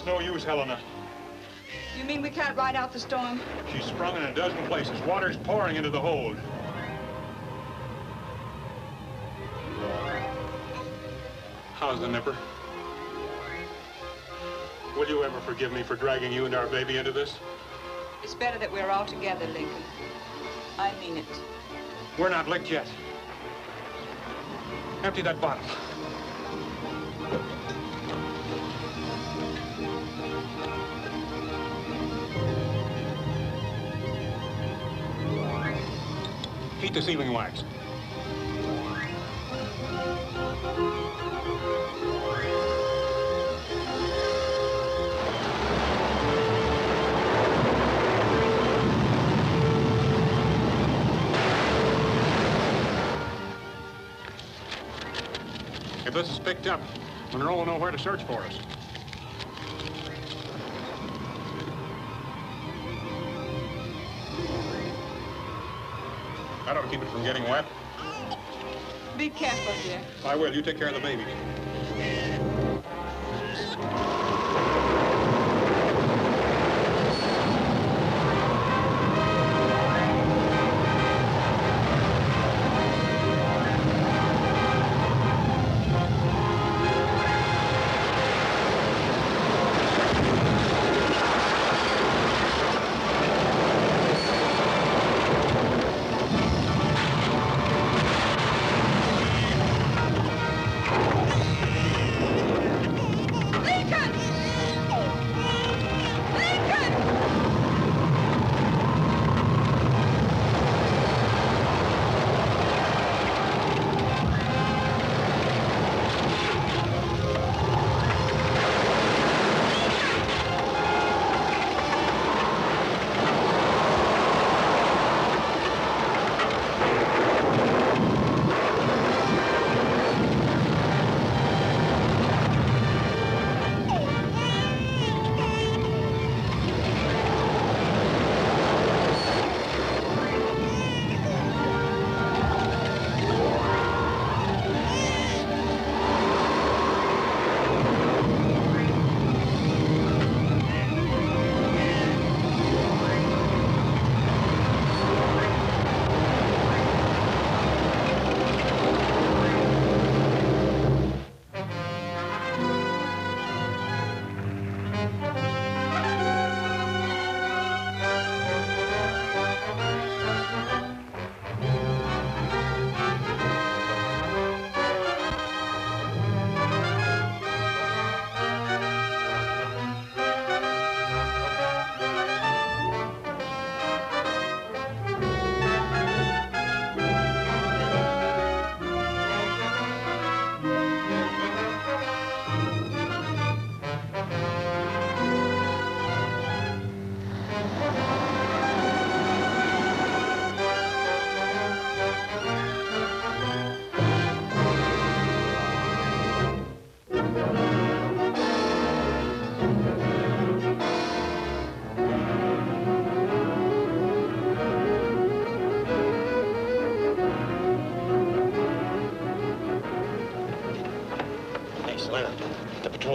It's no use, Helena. You mean we can't ride out the storm? She's sprung in a dozen places. Water's pouring into the hold. How's the nipper? Will you ever forgive me for dragging you and our baby into this? It's better that we're all together, Lincoln. I mean it. We're not licked yet. Empty that bottle. Heat the sealing wax. If this is picked up, Monroe will know where to search for us. That ought to keep it from getting wet. Be careful, dear. I will. You take care of the baby.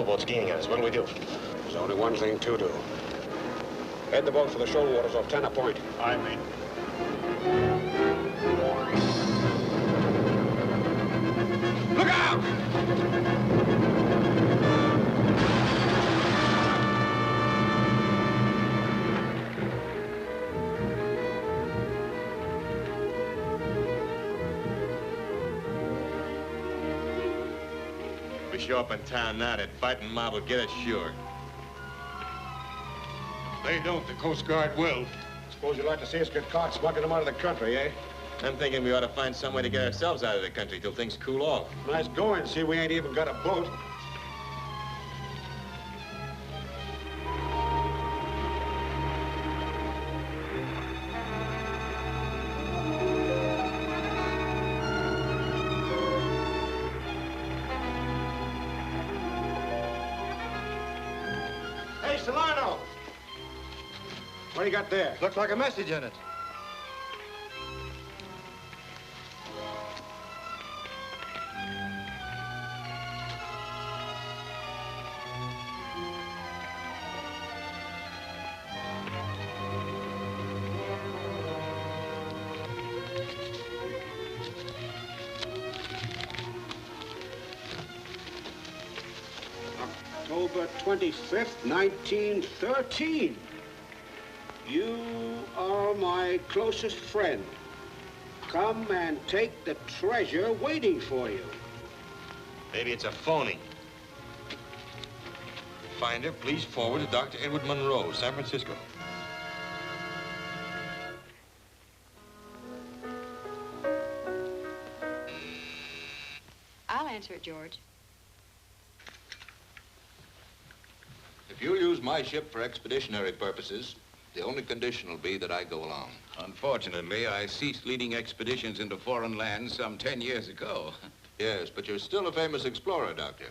Boat's gaining on us. What do we do? There's only one thing to do. Head the boat for the shoal waters off Tanner Point. I mean. Look out! If we show up in town now, that fighting mob will get us sure. If they don't, the Coast Guard will. Suppose you'd like to see us get caught smuggling them out of the country, eh? I'm thinking we ought to find some way to get ourselves out of the country till things cool off. Nice going. See, we ain't even got a boat. Hey, Solano! What do you got there? Looks like a message in it. October 25th, 1913. You are my closest friend. Come and take the treasure waiting for you. Maybe it's a phony. Finder, please forward to Dr. Edward Monroe, San Francisco. I'll answer it, George. If you'll use my ship for expeditionary purposes, the only condition will be that I go along. Unfortunately, I ceased leading expeditions into foreign lands some 10 years ago. Yes, but you're still a famous explorer, Doctor.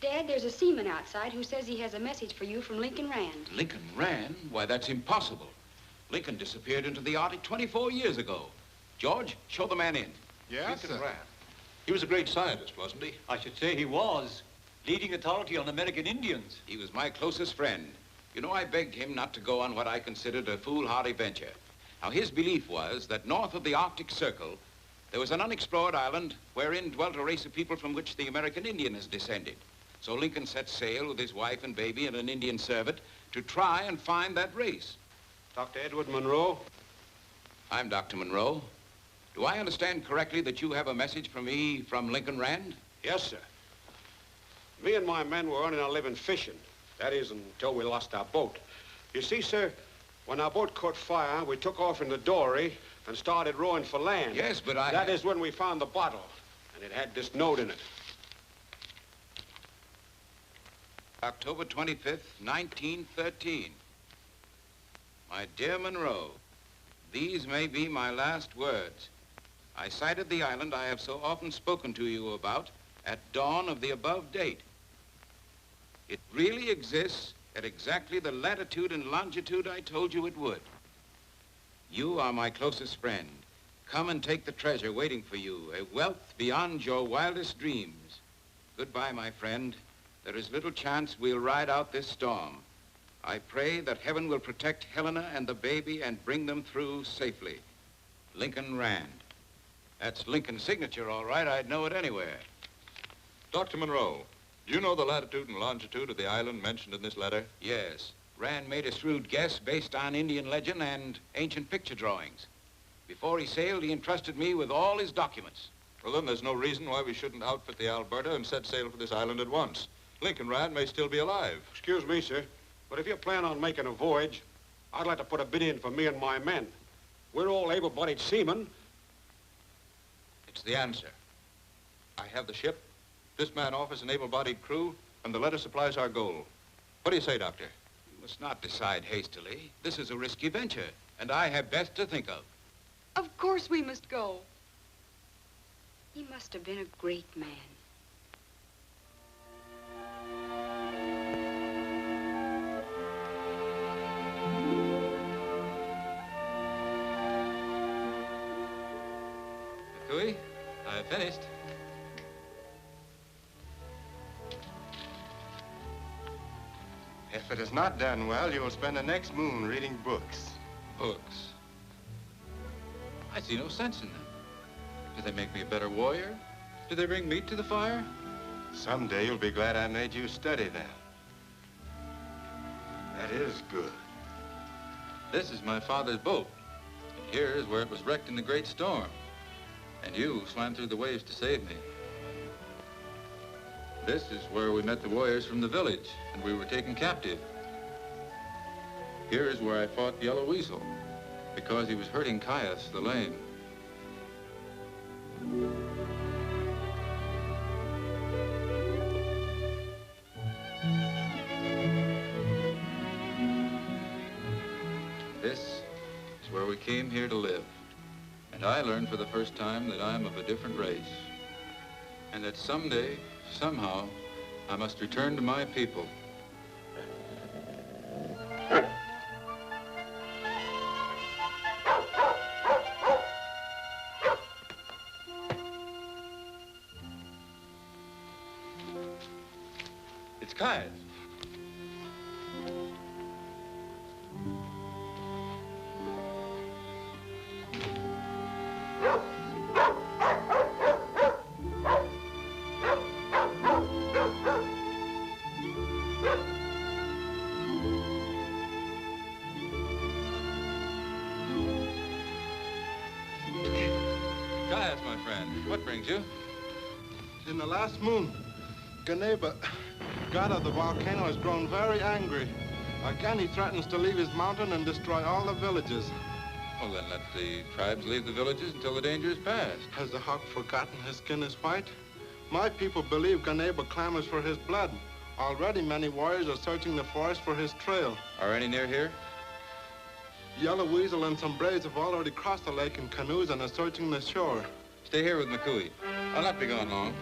Dad, there's a seaman outside who says he has a message for you from Lincoln Rand. Lincoln Rand? Why, that's impossible. Lincoln disappeared into the Arctic 24 years ago. George, show the man in. Yes, Lincoln sir. Rand. He was a great scientist, wasn't he? I should say he was. Leading authority on American Indians. He was my closest friend. You know, I begged him not to go on what I considered a foolhardy venture. Now, his belief was that north of the Arctic Circle, there was an unexplored island wherein dwelt a race of people from which the American Indian has descended. So Lincoln set sail with his wife and baby and an Indian servant to try and find that race. Dr. Edward Monroe? I'm Dr. Monroe. Do I understand correctly that you have a message for me from Lincoln Rand? Yes, sir. Me and my men were earning our living fishing. That is, until we lost our boat. You see, sir, when our boat caught fire, we took off in the dory and started rowing for land. Yes, but That is when we found the bottle, and it had this note in it. October 25th, 1913. My dear Monroe, these may be my last words. I sighted the island I have so often spoken to you about at dawn of the above date. It really exists at exactly the latitude and longitude I told you it would. You are my closest friend. Come and take the treasure waiting for you, a wealth beyond your wildest dreams. Goodbye, my friend. There is little chance we'll ride out this storm. I pray that heaven will protect Helena and the baby and bring them through safely. Lincoln Rand. That's Lincoln's signature, all right. I'd know it anywhere. Dr. Monroe, do you know the latitude and longitude of the island mentioned in this letter? Yes. Rand made a shrewd guess based on Indian legend and ancient picture drawings. Before he sailed, he entrusted me with all his documents. Well, then there's no reason why we shouldn't outfit the Alberta and set sail for this island at once. Lincoln Rand may still be alive. Excuse me, sir, but if you plan on making a voyage, I'd like to put a bid in for me and my men. We're all able-bodied seamen. It's the answer. I have the ship. This man offers an able-bodied crew, and the letter supplies our goal. What do you say, Doctor? You must not decide hastily. This is a risky venture, and I have best to think of. Of course we must go. He must have been a great man. Cooey, I've finished. If it is not done well, you will spend the next moon reading books. Books. I see no sense in them. Do they make me a better warrior? Do they bring meat to the fire? Someday you'll be glad I made you study them. That is good. This is my father's boat. And here is where it was wrecked in the great storm. And you swam through the waves to save me. This is where we met the warriors from the village, and we were taken captive. Here is where I fought Yellow Weasel, because he was hurting Caius the lame. This is where we came here to live. And I learned for the first time that I'm of a different race. And that someday, somehow, I must return to my people. It's Caius. Caius, my friend, what brings you? In the last moon, Ganeba, god of the volcano, has grown very angry. Again, he threatens to leave his mountain and destroy all the villages. Well, then let the tribes leave the villages until the danger is past. Has the hawk forgotten his skin is white? My people believe Ganeba clamors for his blood. Already many warriors are searching the forest for his trail. Are any near here? Yellow Weasel and some braves have already crossed the lake in canoes and are searching the shore. Stay here with McCooey. I'll not be gone long.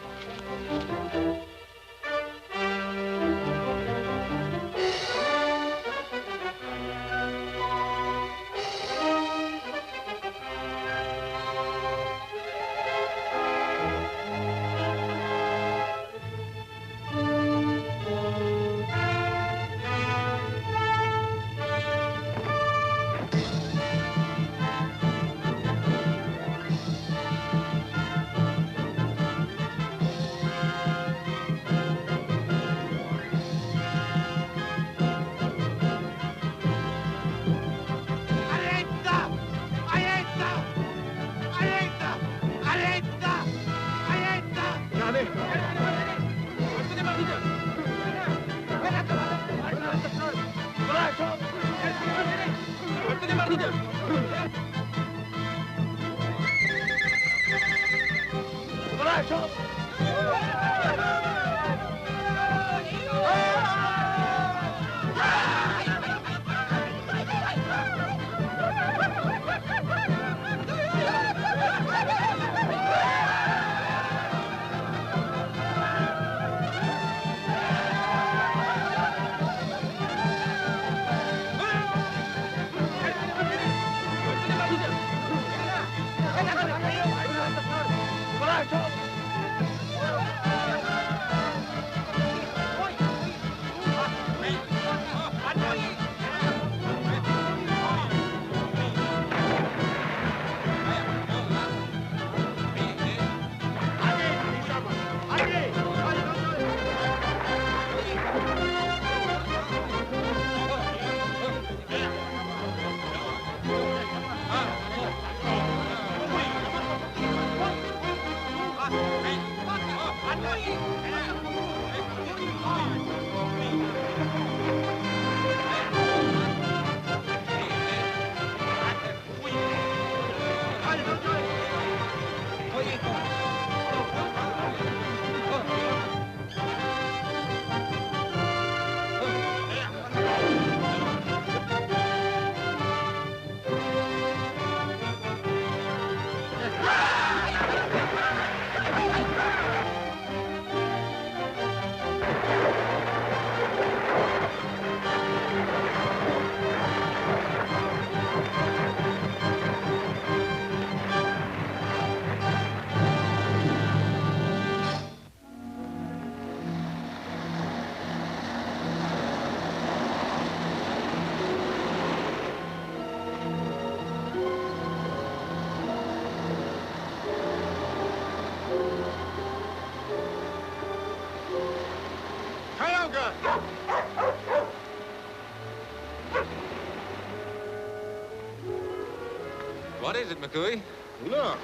What is it, McCooey? Look,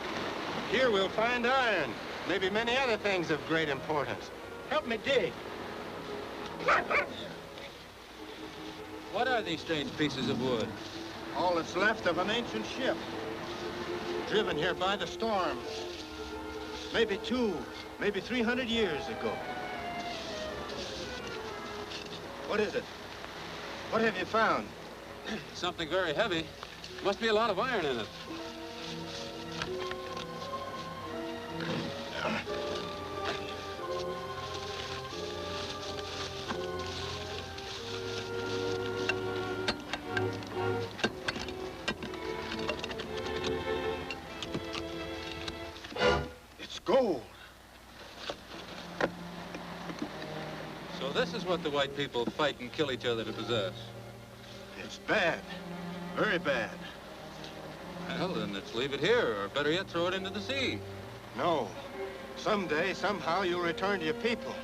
here we'll find iron. Maybe many other things of great importance. Help me dig. What are these strange pieces of wood? All that's left of an ancient ship. Driven here by the storm. Maybe 200, maybe 300 years ago. What is it? What have you found? Something very heavy. Must be a lot of iron in it. It's gold. So this is what the white people fight and kill each other to possess. It's bad. Very bad. Well, then let's leave it here, or better yet, throw it into the sea. No. Someday, somehow, you'll return to your people.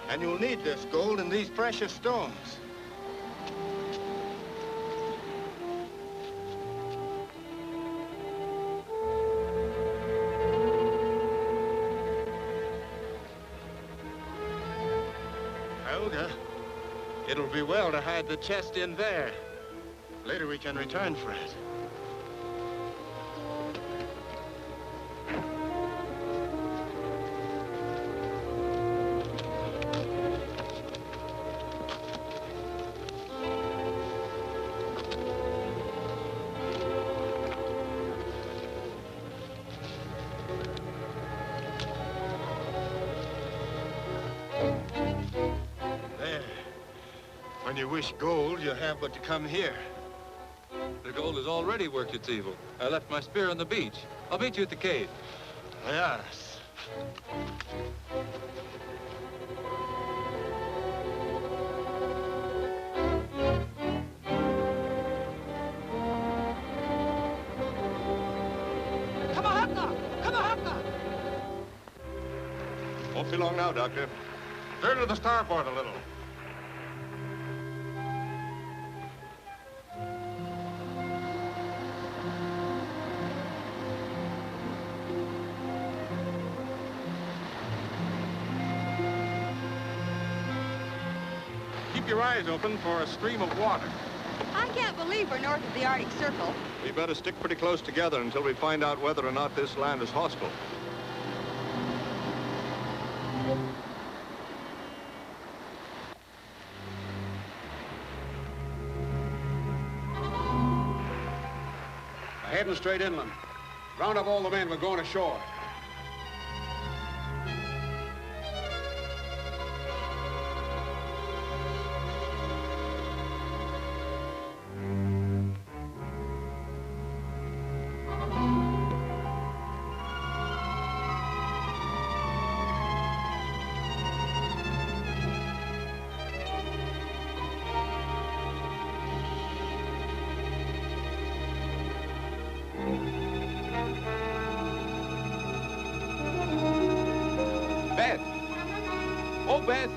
And you'll need this gold and these precious stones. Helga. It'll be well to hide the chest in there. Later we can return for it. When you wish gold, you have but to come here. The gold has already worked its evil. I left my spear on the beach. I'll meet you at the cave. Yes. Come on now! Come on now! Won't be long now, Doctor. Veer to the starboard a little. Keep your eyes open for a stream of water. I can't believe we're north of the Arctic Circle. We better stick pretty close together until we find out whether or not this land is hostile. We're heading straight inland. Round up all the men. We're going ashore. Beth! Oh, Beth!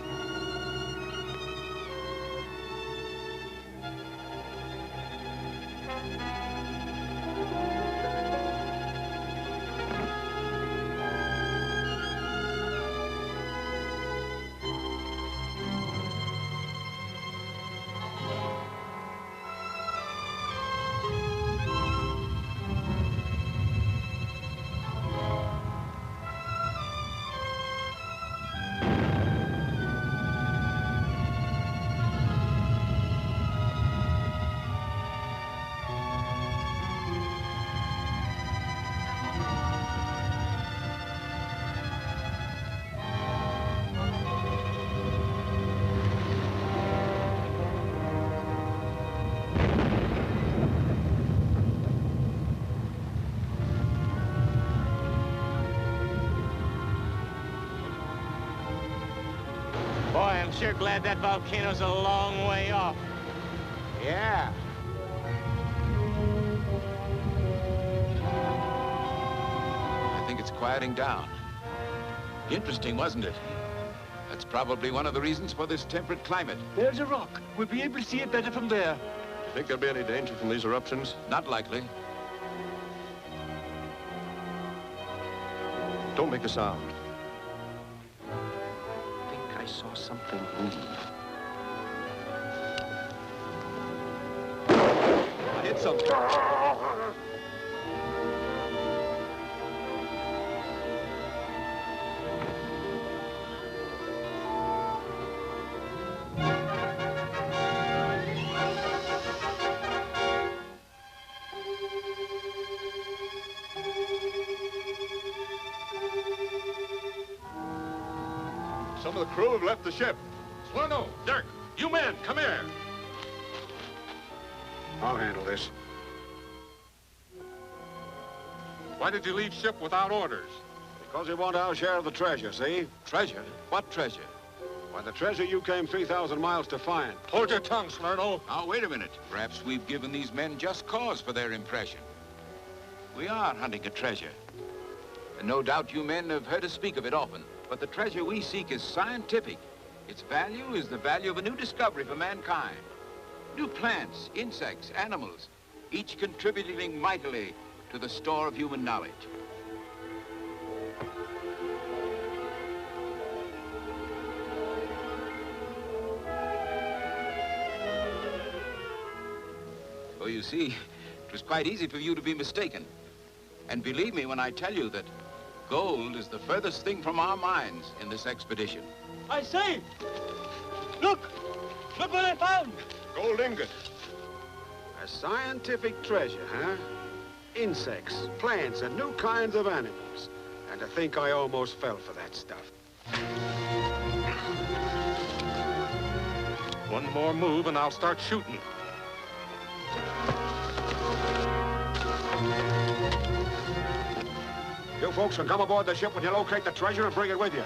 Boy, I'm sure glad that volcano's a long way off. Yeah. I think it's quieting down. Interesting, wasn't it? That's probably one of the reasons for this temperate climate. There's a rock. We'll be able to see it better from there. Think there'll be any danger from these eruptions? Not likely. Don't make a sound. I saw something move. I hit something. Some of the crew have left the ship. Swerno, Dirk, you men, come here. I'll handle this. Why did you leave ship without orders? Because we want our share of the treasure, see? Treasure? What treasure? Why, the treasure you came 3,000 miles to find. Hold your tongue, Swerno. Now, wait a minute. Perhaps we've given these men just cause for their impression. We are hunting a treasure. And no doubt you men have heard us speak of it often. But the treasure we seek is scientific. Its value is the value of a new discovery for mankind. New plants, insects, animals, each contributing mightily to the store of human knowledge. see, it was quite easy for you to be mistaken. And believe me when I tell you that gold is the furthest thing from our minds in this expedition. I say! Look! Look what I found! Gold ingot. A scientific treasure, huh? Insects, plants, and new kinds of animals. And to think I almost fell for that stuff. One more move and I'll start shooting. You folks can come aboard the ship when you locate the treasure and bring it with you.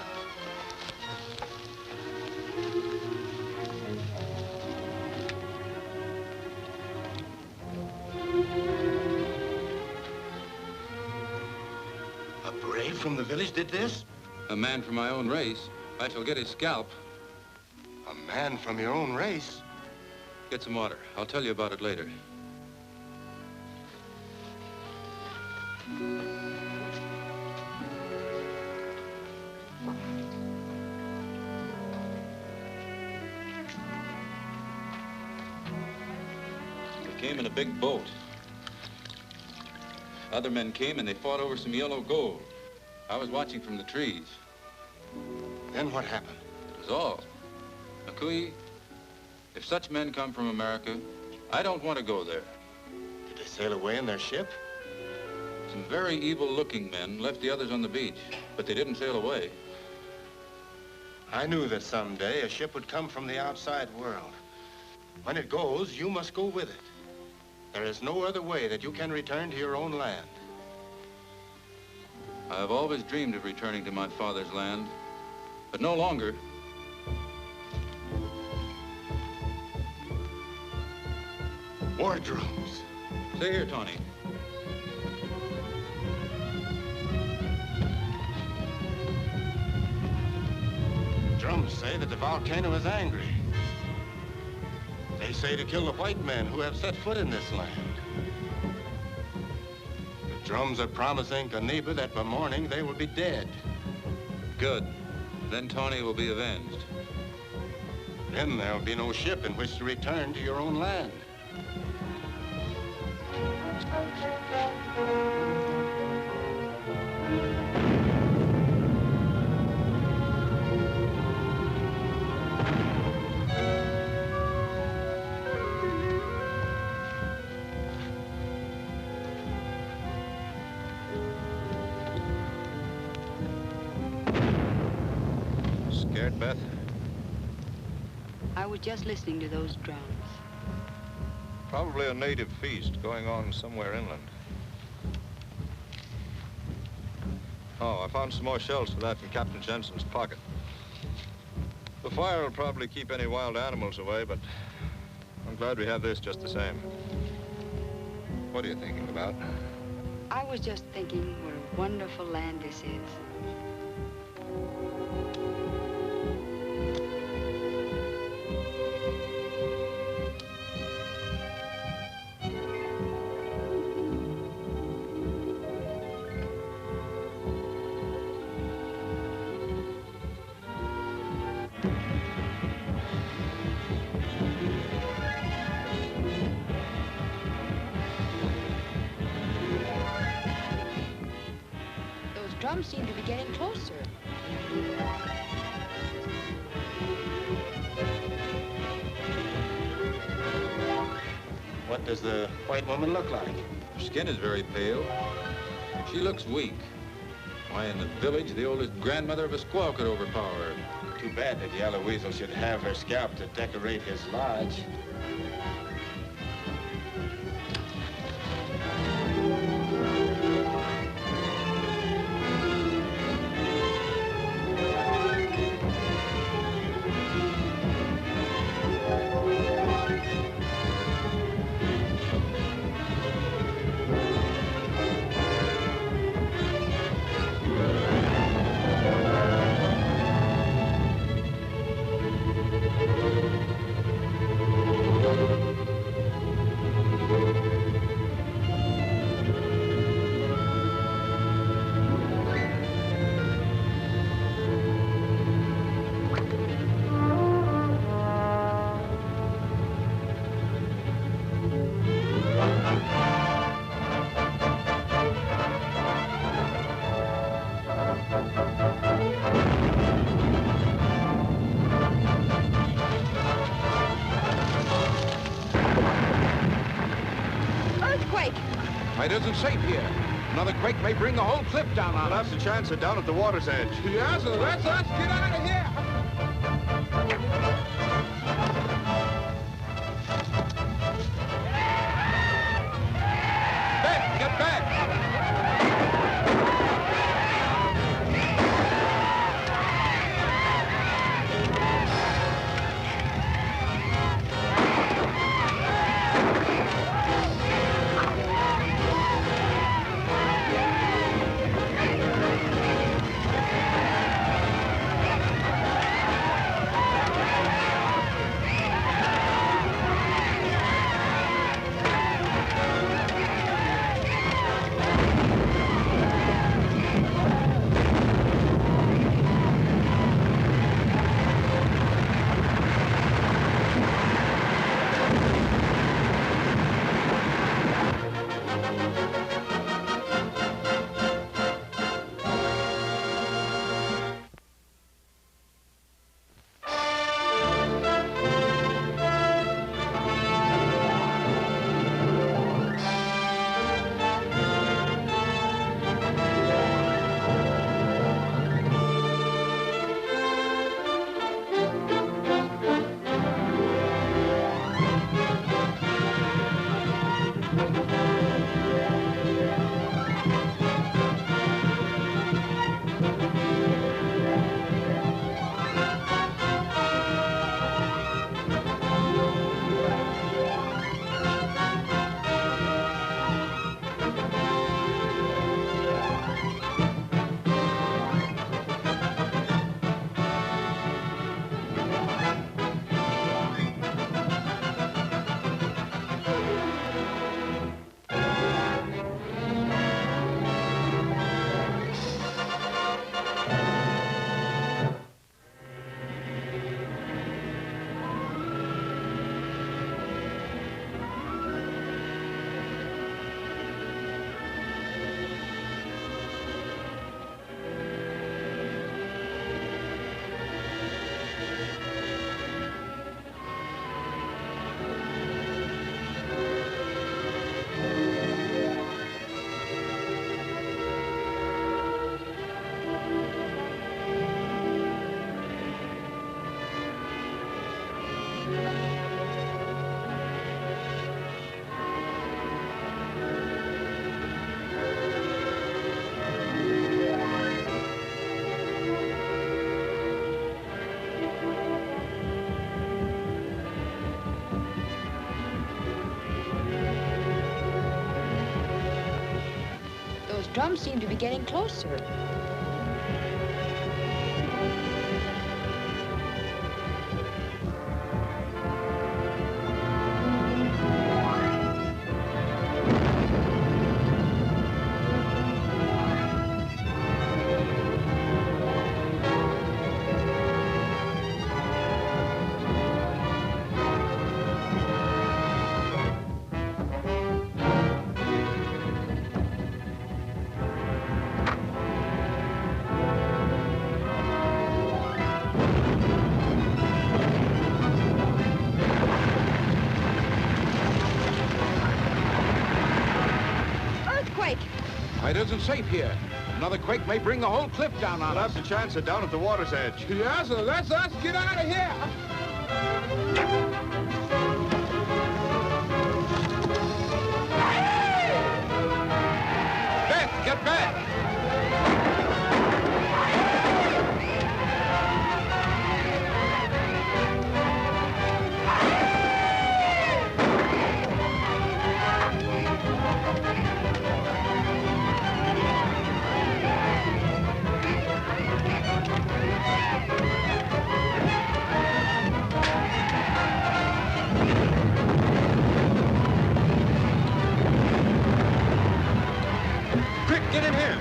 A brave from the village did this? A man from my own race. I shall get his scalp. A man from your own race? Get some water. I'll tell you about it later. They came in a big boat. Other men came and they fought over some yellow gold. I was watching from the trees. Then what happened? It was all. Nakui, if such men come from America, I don't want to go there. Did they sail away in their ship? Some very evil-looking men left the others on the beach, but they didn't sail away. I knew that someday a ship would come from the outside world. When it goes, you must go with it. There is no other way that you can return to your own land. I have always dreamed of returning to my father's land, but no longer. War drums. Stay here, Tony. Drums say that the volcano is angry. They say to kill the white men who have set foot in this land. The drums are promising Ganeba that by morning they will be dead. Good. Then Tony will be avenged. Then there'll be no ship in which to return to your own land. Scared, Beth? I was just listening to those drums. Probably a native feast going on somewhere inland. Oh, I found some more shells for that in Captain Jensen's pocket. The fire will probably keep any wild animals away, but I'm glad we have this just the same. What are you thinking about? I was just thinking what a wonderful land this is. Drums seem to be getting closer. What does the white woman look like? Her skin is very pale. She looks weak. Why, in the village, the oldest grandmother of a squaw could overpower her. Too bad that Yellow Weasel should have her scalp to decorate his lodge. It isn't safe here. Another quake may bring the whole cliff down on us. We'll have to chance it down at the water's edge. Yes, let's get out of here. Beth, get back. Drums seem to be getting closer. It isn't safe here. Another quake may bring the whole cliff down on us. We'll have to chance it down at the water's edge. Yes, let's get out of here. Beth, get back. Get in here.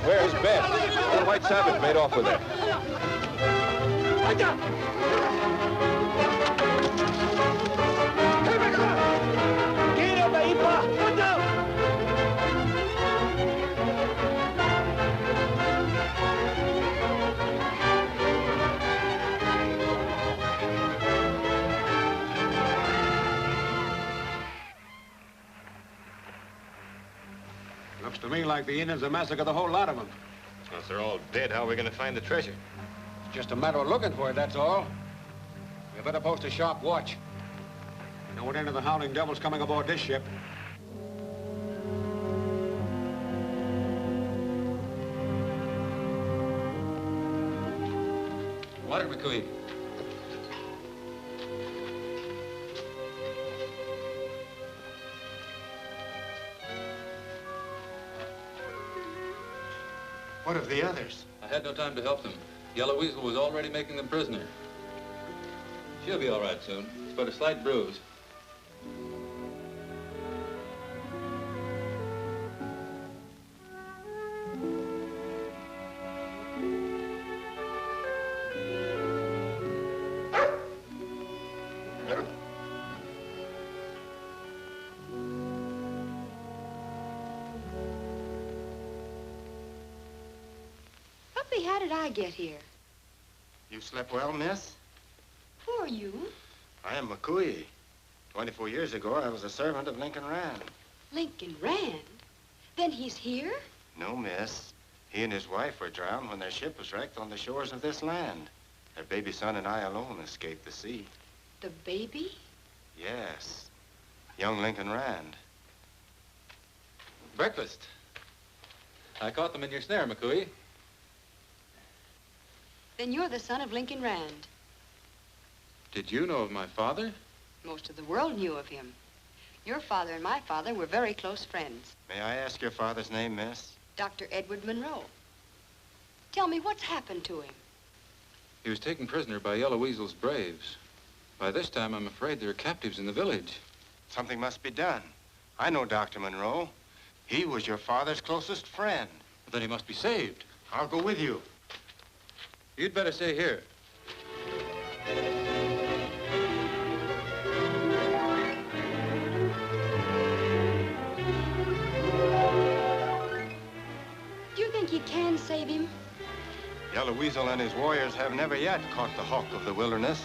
Where's Beth? Old White Savage made off with her. Looks to me like the Indians have massacred the whole lot of them. Well, if they're all dead, how are we going to find the treasure? It's just a matter of looking for it, that's all. You better post a sharp watch. Know what end of the Howling Devil's coming aboard this ship. Water, McCooey. What of the others? I had no time to help them. Yellow Weasel was already making them prisoner. She'll be all right soon. It's but a slight bruise. Puppy, how did I get here? You slept well, miss? Who are you? I am McCooey. 24 years ago, I was a servant of Lincoln Rand. Lincoln Rand? Then he's here? No, miss. He and his wife were drowned when their ship was wrecked on the shores of this land. Their baby son and I alone escaped the sea. The baby? Yes. Young Lincoln Rand. Breakfast. I caught them in your snare, McCooey. Then you're the son of Lincoln Rand. Did you know of my father? Most of the world knew of him. Your father and my father were very close friends. May I ask your father's name, miss? Dr. Edward Monroe. Tell me, what's happened to him? He was taken prisoner by Yellow Weasel's braves. By this time, I'm afraid there are captives in the village. Something must be done. I know Dr. Monroe. He was your father's closest friend. Well, then he must be saved. I'll go with you. You'd better stay here. Do you think you can save him? Yellow Weasel and his warriors have never yet caught the hawk of the wilderness.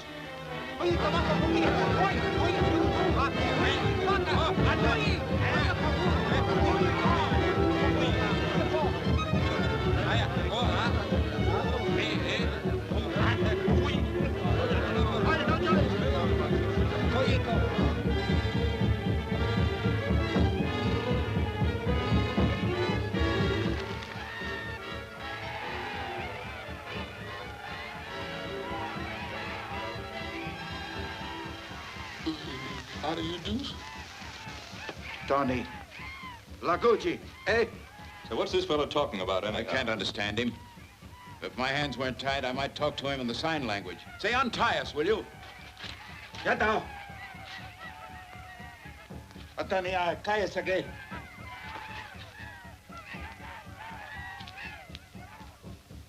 How do you do? Tony. Laguchi, eh? So what's this fellow talking about, I can't understand him. If my hands weren't tied, I might talk to him in the sign language. Say, untie us, will you? Get down. Atania, cállese aquí.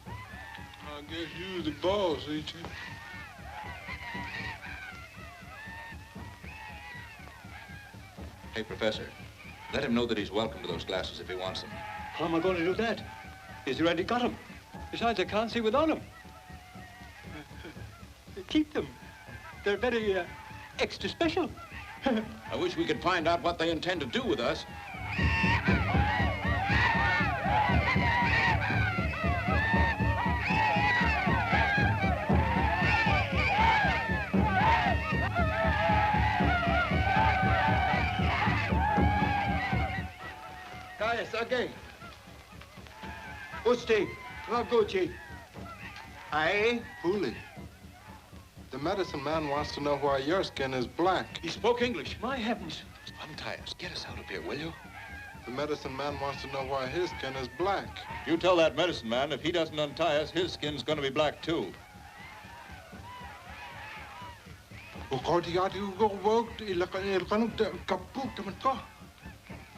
I guess you're the boss, ain't you? Hey, Professor, let him know that he's welcome to those glasses if he wants them. How am I going to do that? He's already got them. Besides, I can't see without them. Keep them. They're very extra special. I wish we could find out what they intend to do with us. Cállese aquí. Usted, Laguchi. Aye? Hooley, the medicine man wants to know why your skin is black. He spoke English. My heavens. Untie us. Get us out of here, will you? The medicine man wants to know why his skin is black. You tell that medicine man if he doesn't untie us, his skin's going to be black, too.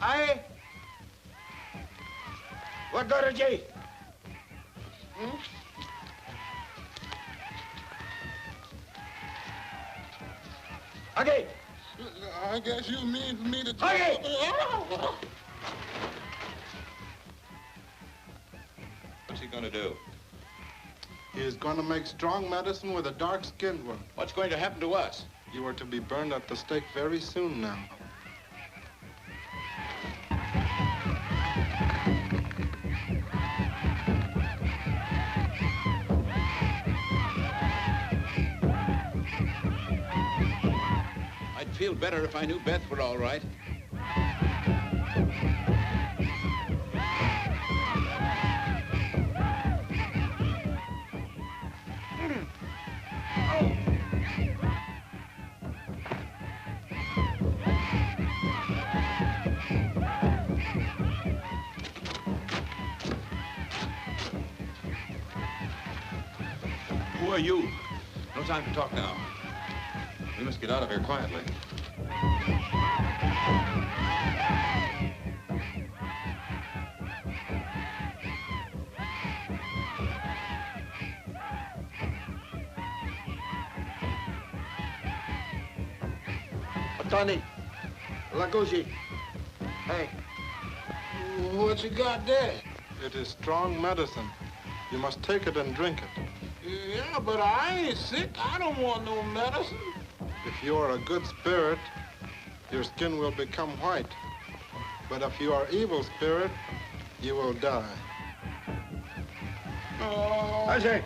Aye? What got it, Jay? Okay. I guess you mean for me to... Okay. What's he going to do? He is going to make strong medicine with a dark-skinned one. What's going to happen to us? You are to be burned at the stake very soon now. feel better if I knew Beth were all right. Who are you? No time to talk now. We must get out of here quietly. Tony, Lagushi. Hey, what you got there? It is strong medicine. You must take it and drink it. Yeah, but I ain't sick. I don't want no medicine. If you are a good spirit, your skin will become white. But if you are evil spirit, you will die. Oh. I say.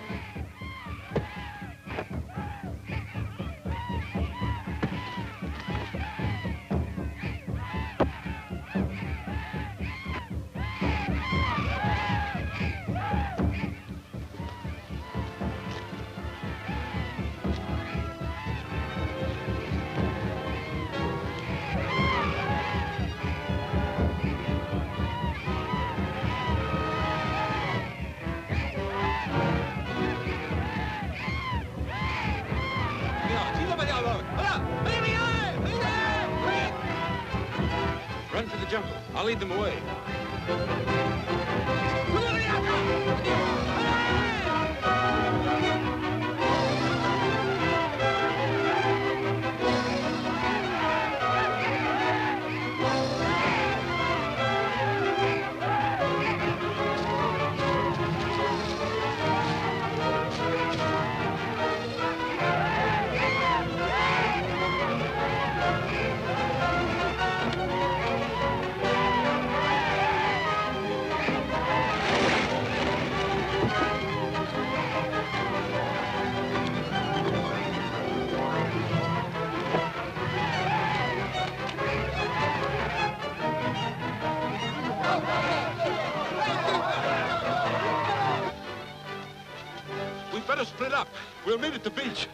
Run for the jungle. I'll lead them away. We better split up. We'll meet at the beach.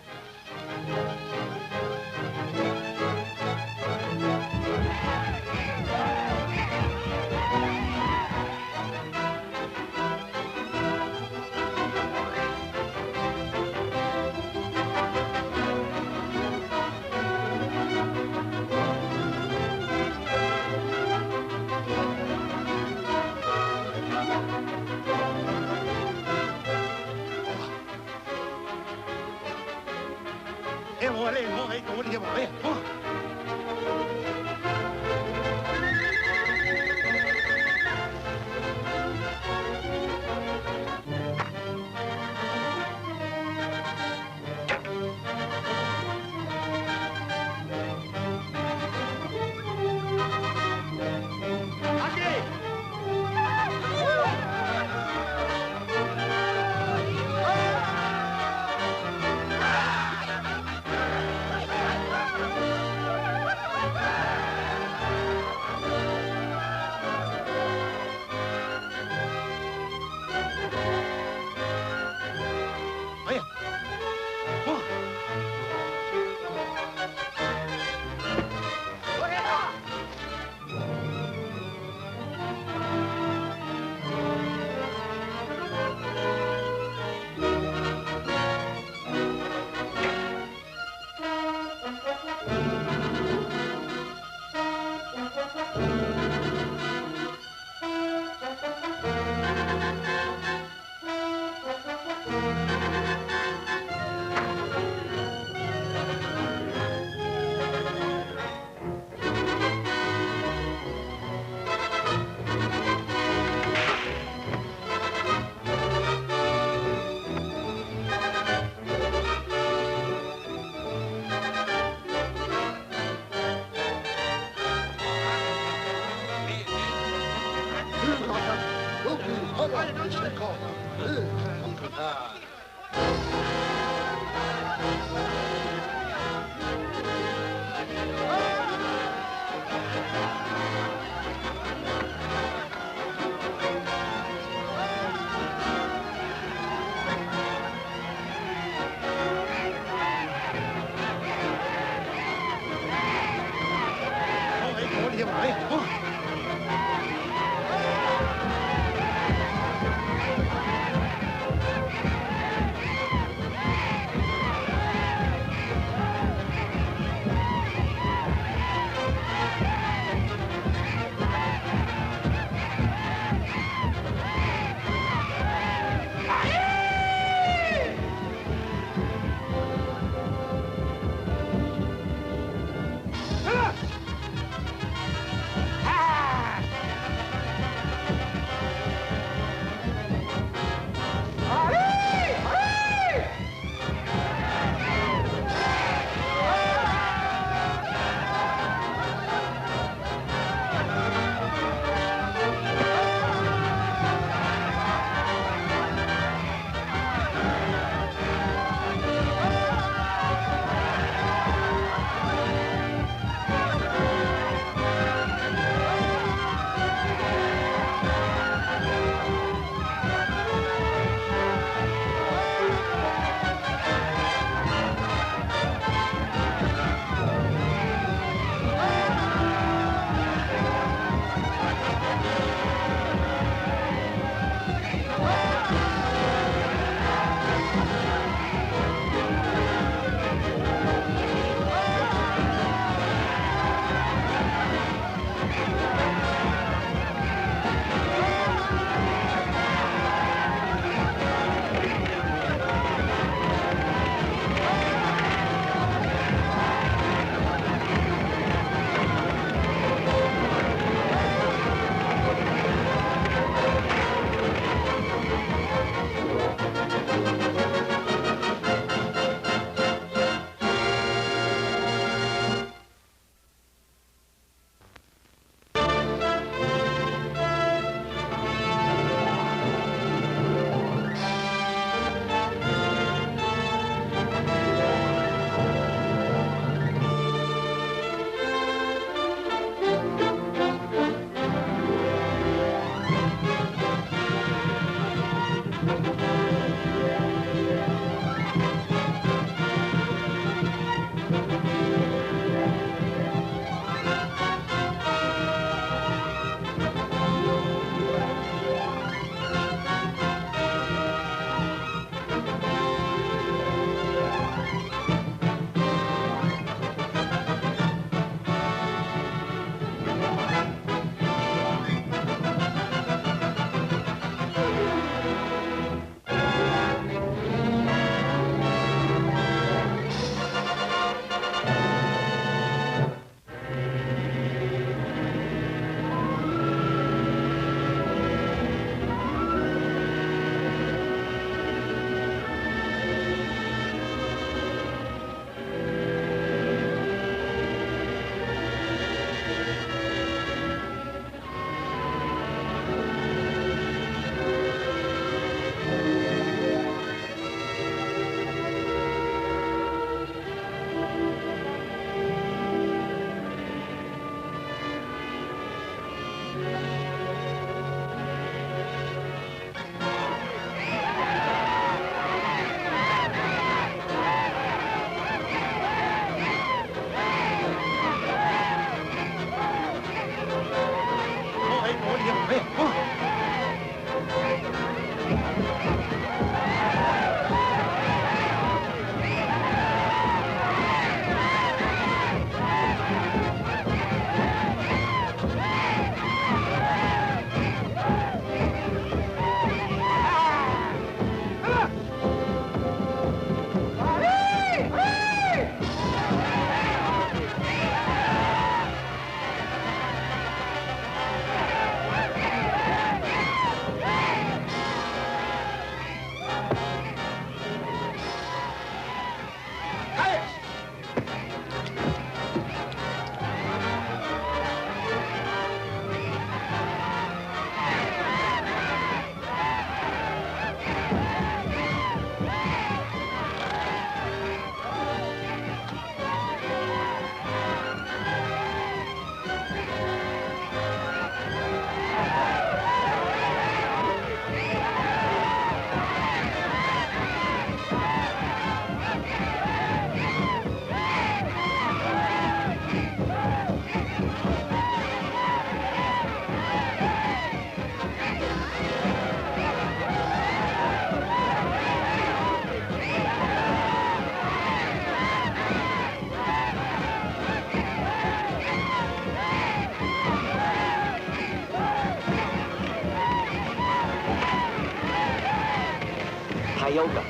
Tioga.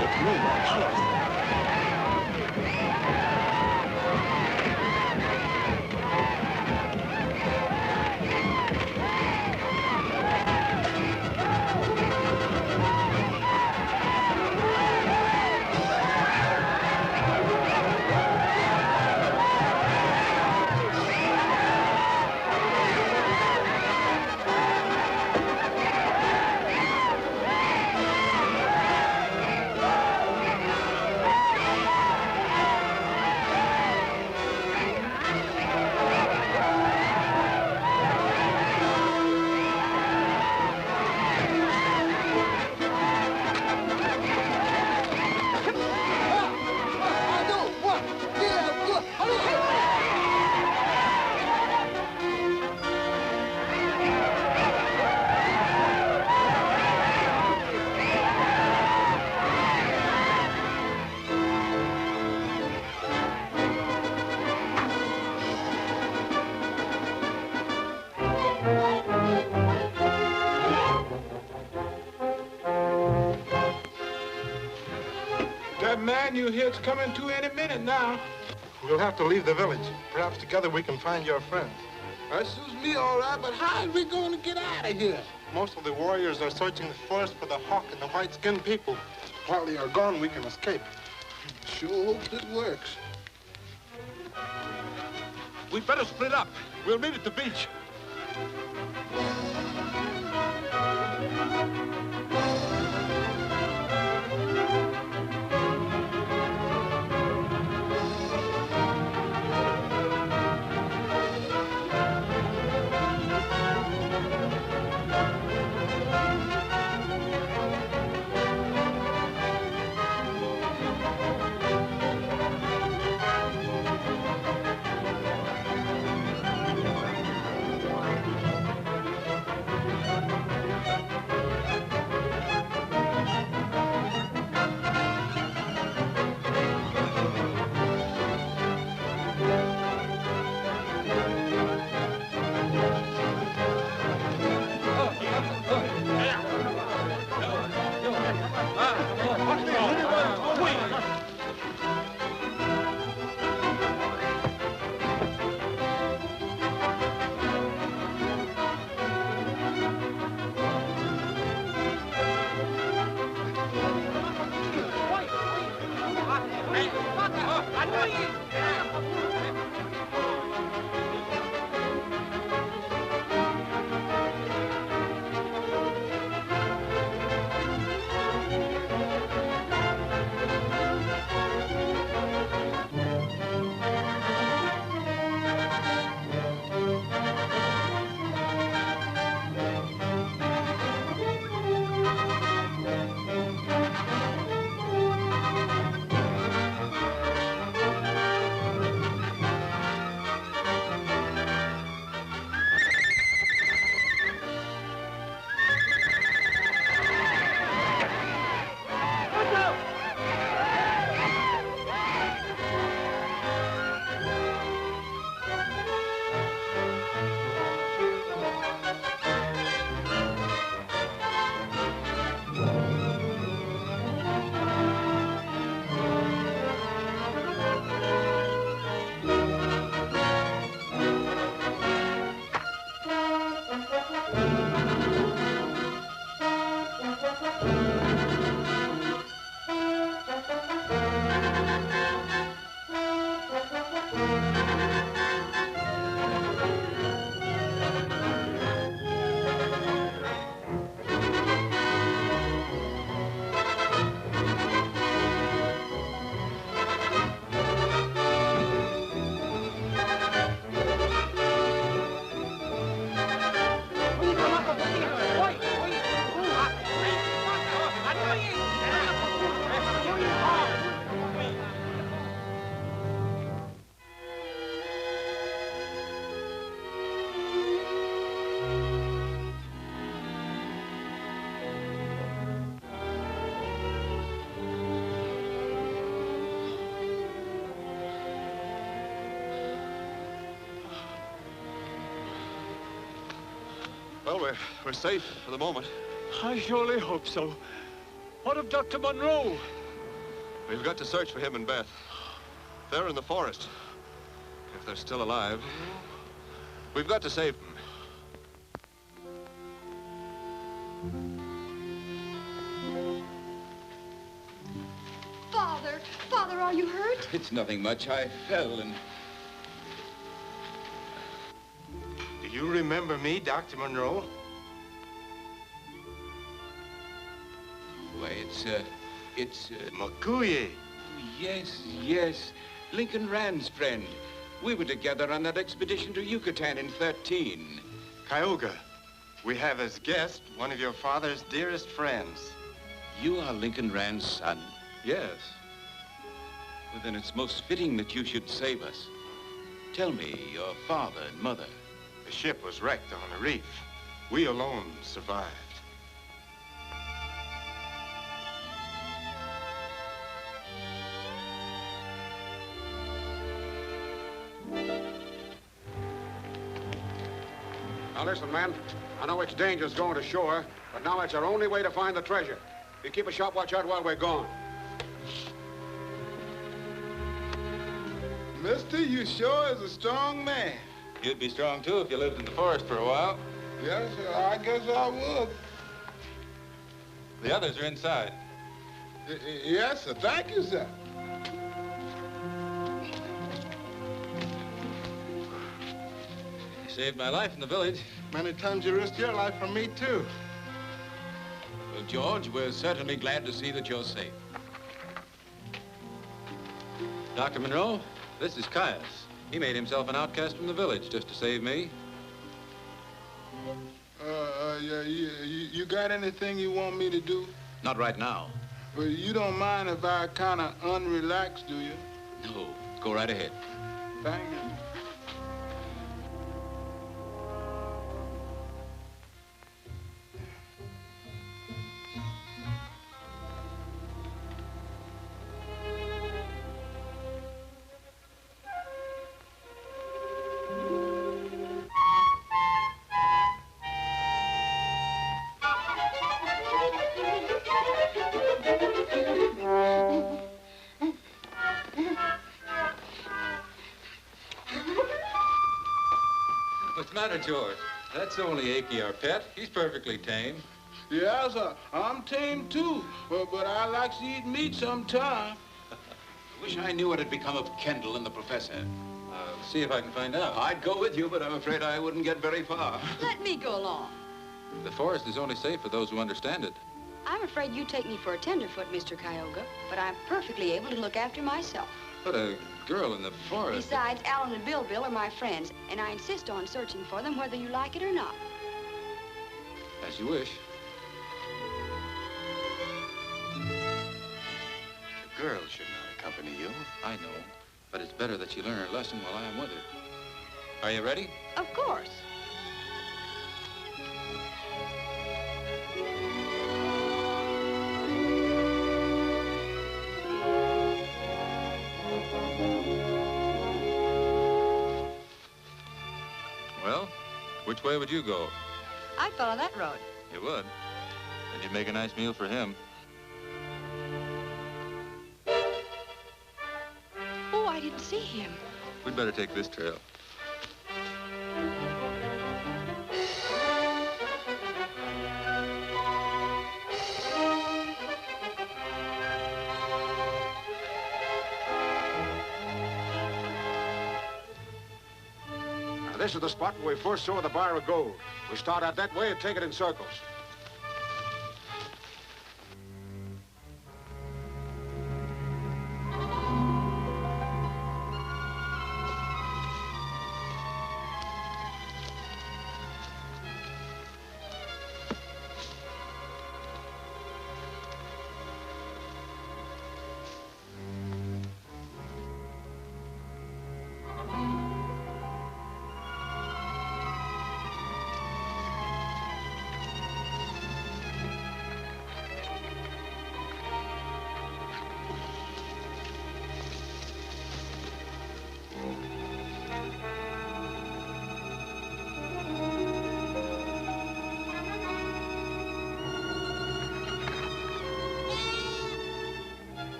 It's me, Apollo. That man you hear's coming to any minute now. We'll have to leave the village. Perhaps together we can find your friends. That suits me all right, but how are we going to get out of here? Most of the warriors are searching the forest for the hawk and the white-skinned people. While they are gone, we can escape. Sure hope it works. We'd better split up. We'll meet at the beach. Well, we're safe for the moment. I surely hope so. What of Dr. Monroe? We've got to search for him and Beth. They're in the forest. If they're still alive, we've got to save them. Father, Father, are you hurt? It's nothing much. I fell and... Do you remember me, Dr. Monroe? Why, it's... Makuye. Yes. Lincoln Rand's friend. We were together on that expedition to Yucatan in '13. Cayuga, we have as guest one of your father's dearest friends. You are Lincoln Rand's son? Yes. Well, then it's most fitting that you should save us. Tell me, your father and mother. The ship was wrecked on a reef. We alone survived. Now listen, man. I know it's dangerous going to shore, but now it's our only way to find the treasure. You keep a sharp watch out while we're gone. Mister, you sure is a strong man. You'd be strong, too, if you lived in the forest for a while. Yes, sir, I guess I would. The others are inside. Yes, sir. Thank you, sir. You saved my life in the village. Many times you risked your life for me, too. Well, George, we're certainly glad to see that you're safe. Dr. Monroe, this is Caius. He made himself an outcast from the village just to save me. Yeah, you got anything you want me to do? Not right now. Well, you don't mind if I kind of unrelax, do you? No, go right ahead. Thank you. What's the matter, George? That's only Achy, our pet. He's perfectly tame. Yes, sir. I'm tame, too. But I like to eat meat sometime. I wish I knew what had become of Kendall and the professor. See if I can find out. I'd go with you, but I'm afraid I wouldn't get very far. Let me go along. The forest is only safe for those who understand it. I'm afraid you take me for a tenderfoot, Mr. Cayuga, but I'm perfectly able to look after myself. But a girl in the forest... Besides, Alan and Bill are my friends, and I insist on searching for them whether you like it or not. As you wish. The girl should not accompany you. I know, but it's better that she learn her lesson while I am with her. Are you ready? Of course. Well, which way would you go? I'd follow that road. You would? Then you'd make a nice meal for him. Oh, I didn't see him. We'd better take this trail. This is the spot where we first saw the bar of gold. We start out that way and take it in circles.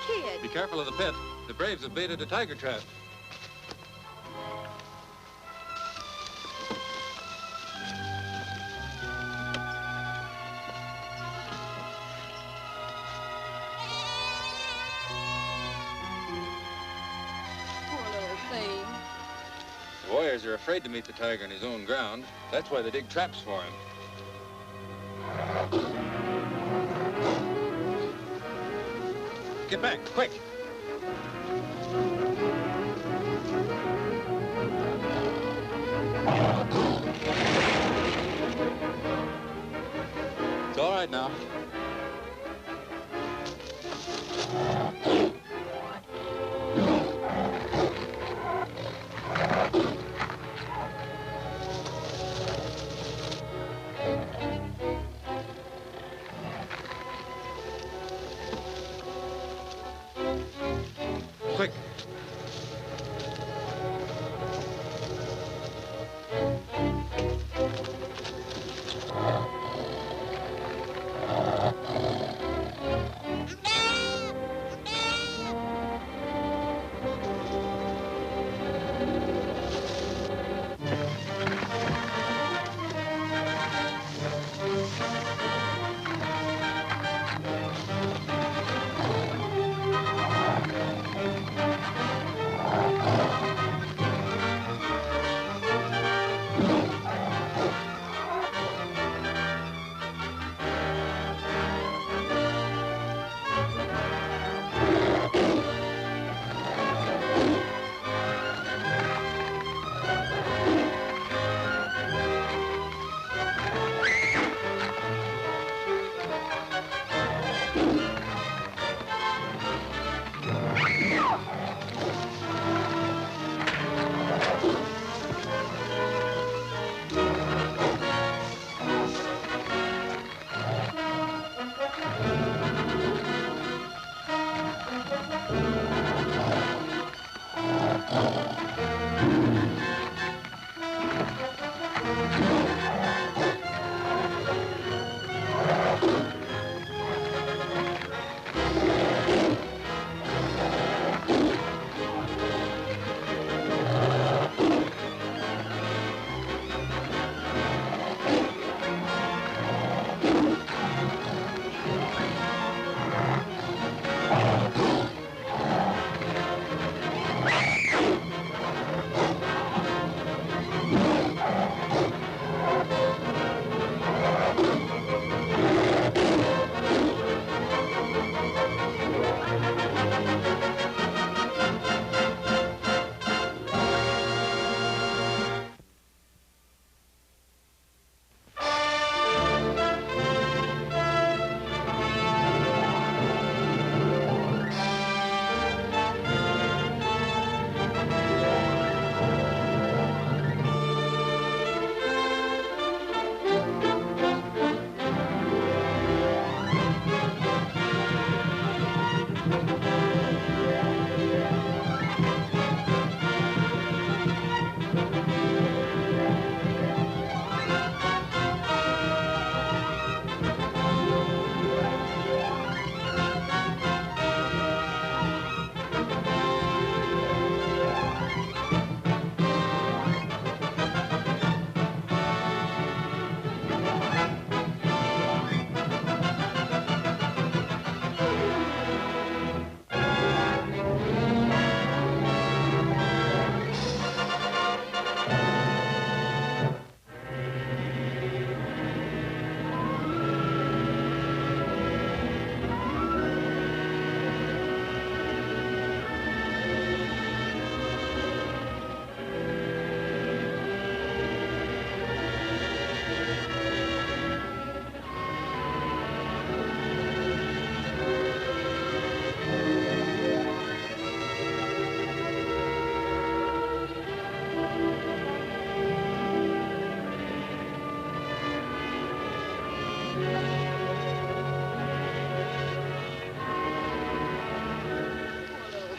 kid. Be careful of the pit. The Braves have baited a tiger trap. Poor little thing. The warriors are afraid to meet the tiger on his own ground. That's why they dig traps for him. Get back, quick! It's all right now. Quick.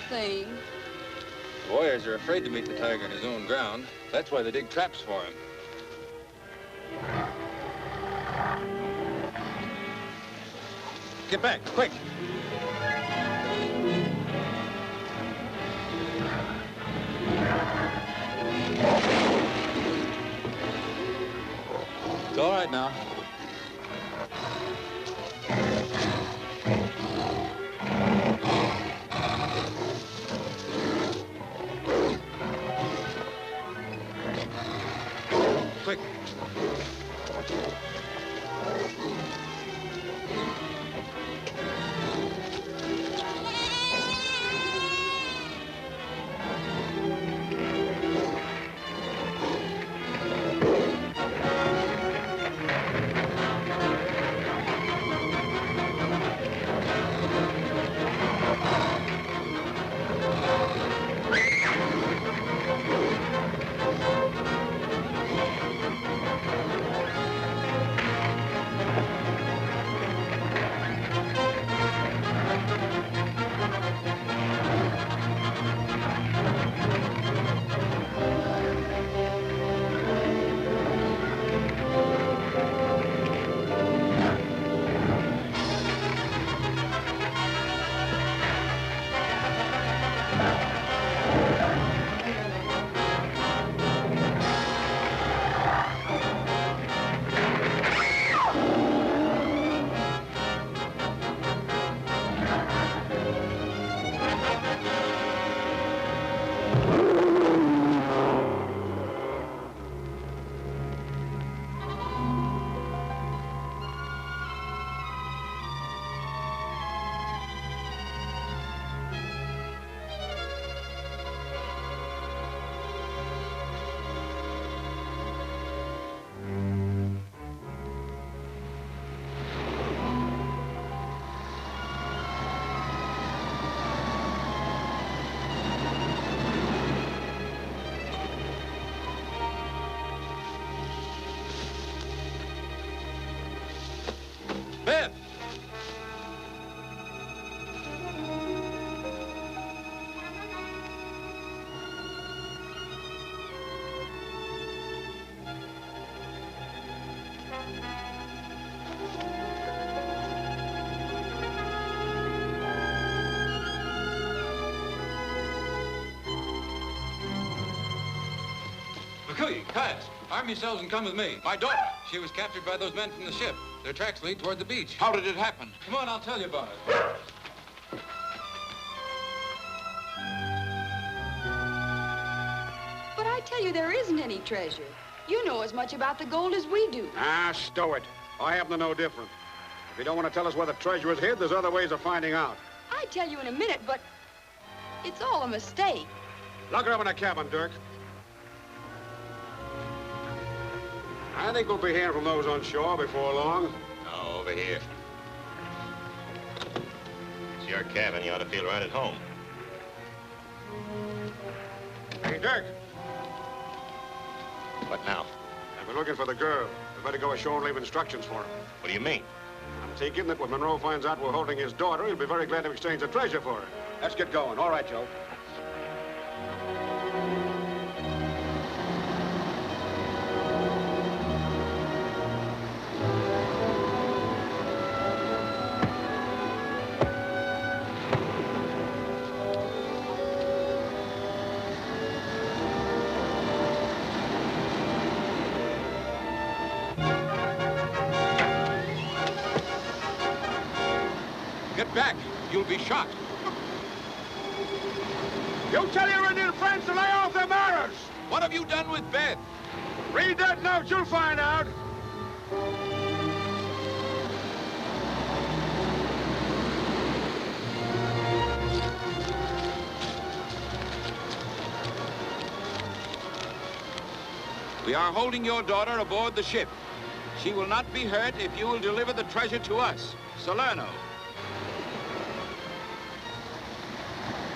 Thing. The warriors are afraid to meet the tiger on his own ground. That's why they dig traps for him. Get back, quick! It's all right now. Quick. Beth! McCooey, Caius, arm yourselves and come with me. My daughter. She was captured by those men from the ship. Their tracks lead toward the beach. How did it happen? Come on, I'll tell you about it. But I tell you, there isn't any treasure. You know as much about the gold as we do. Ah, stow it. I happen to know different. If you don't want to tell us where the treasure is hid, there's other ways of finding out. I'd tell you in a minute, but it's all a mistake. Lock her up in a cabin, Dirk. I think we'll be hearing from those on shore before long. No, over here. It's your cabin. You ought to feel right at home. Hey, Dirk. What now? I've been looking for the girl. We better go ashore and leave instructions for her. What do you mean? I'm thinking that when Monroe finds out we're holding his daughter, he'll be very glad to exchange the treasure for her. Let's get going. All right, Joe. Get back. You'll be shot. You tell your Indian friends to lay off their arrows. What have you done with Beth? Read that note. You'll find out. We are holding your daughter aboard the ship. She will not be hurt if you will deliver the treasure to us, Salerno.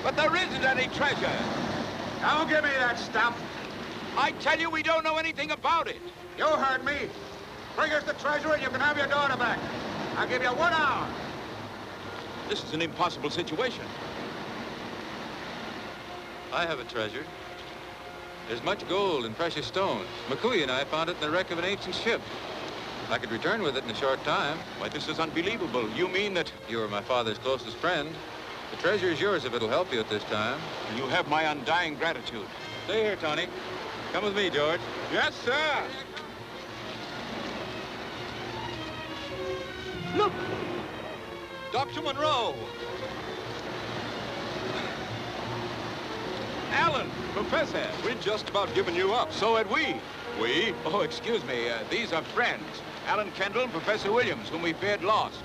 But there isn't any treasure. Don't give me that stuff. I tell you, we don't know anything about it. You heard me. Bring us the treasure and you can have your daughter back. I'll give you 1 hour. This is an impossible situation. I have a treasure. There's much gold and precious stones. McCooey and I found it in the wreck of an ancient ship. I could return with it in a short time. Why, this is unbelievable. You mean that... You were my father's closest friend. The treasure is yours if it'll help you at this time. You have my undying gratitude. Stay here, Tony. Come with me, George. Yes, sir. Look! Dr. Monroe! Alan! Professor! We'd just about given you up. So had we. We? Oh, excuse me. These are friends. Alan Kendall and Professor Williams, whom we feared lost.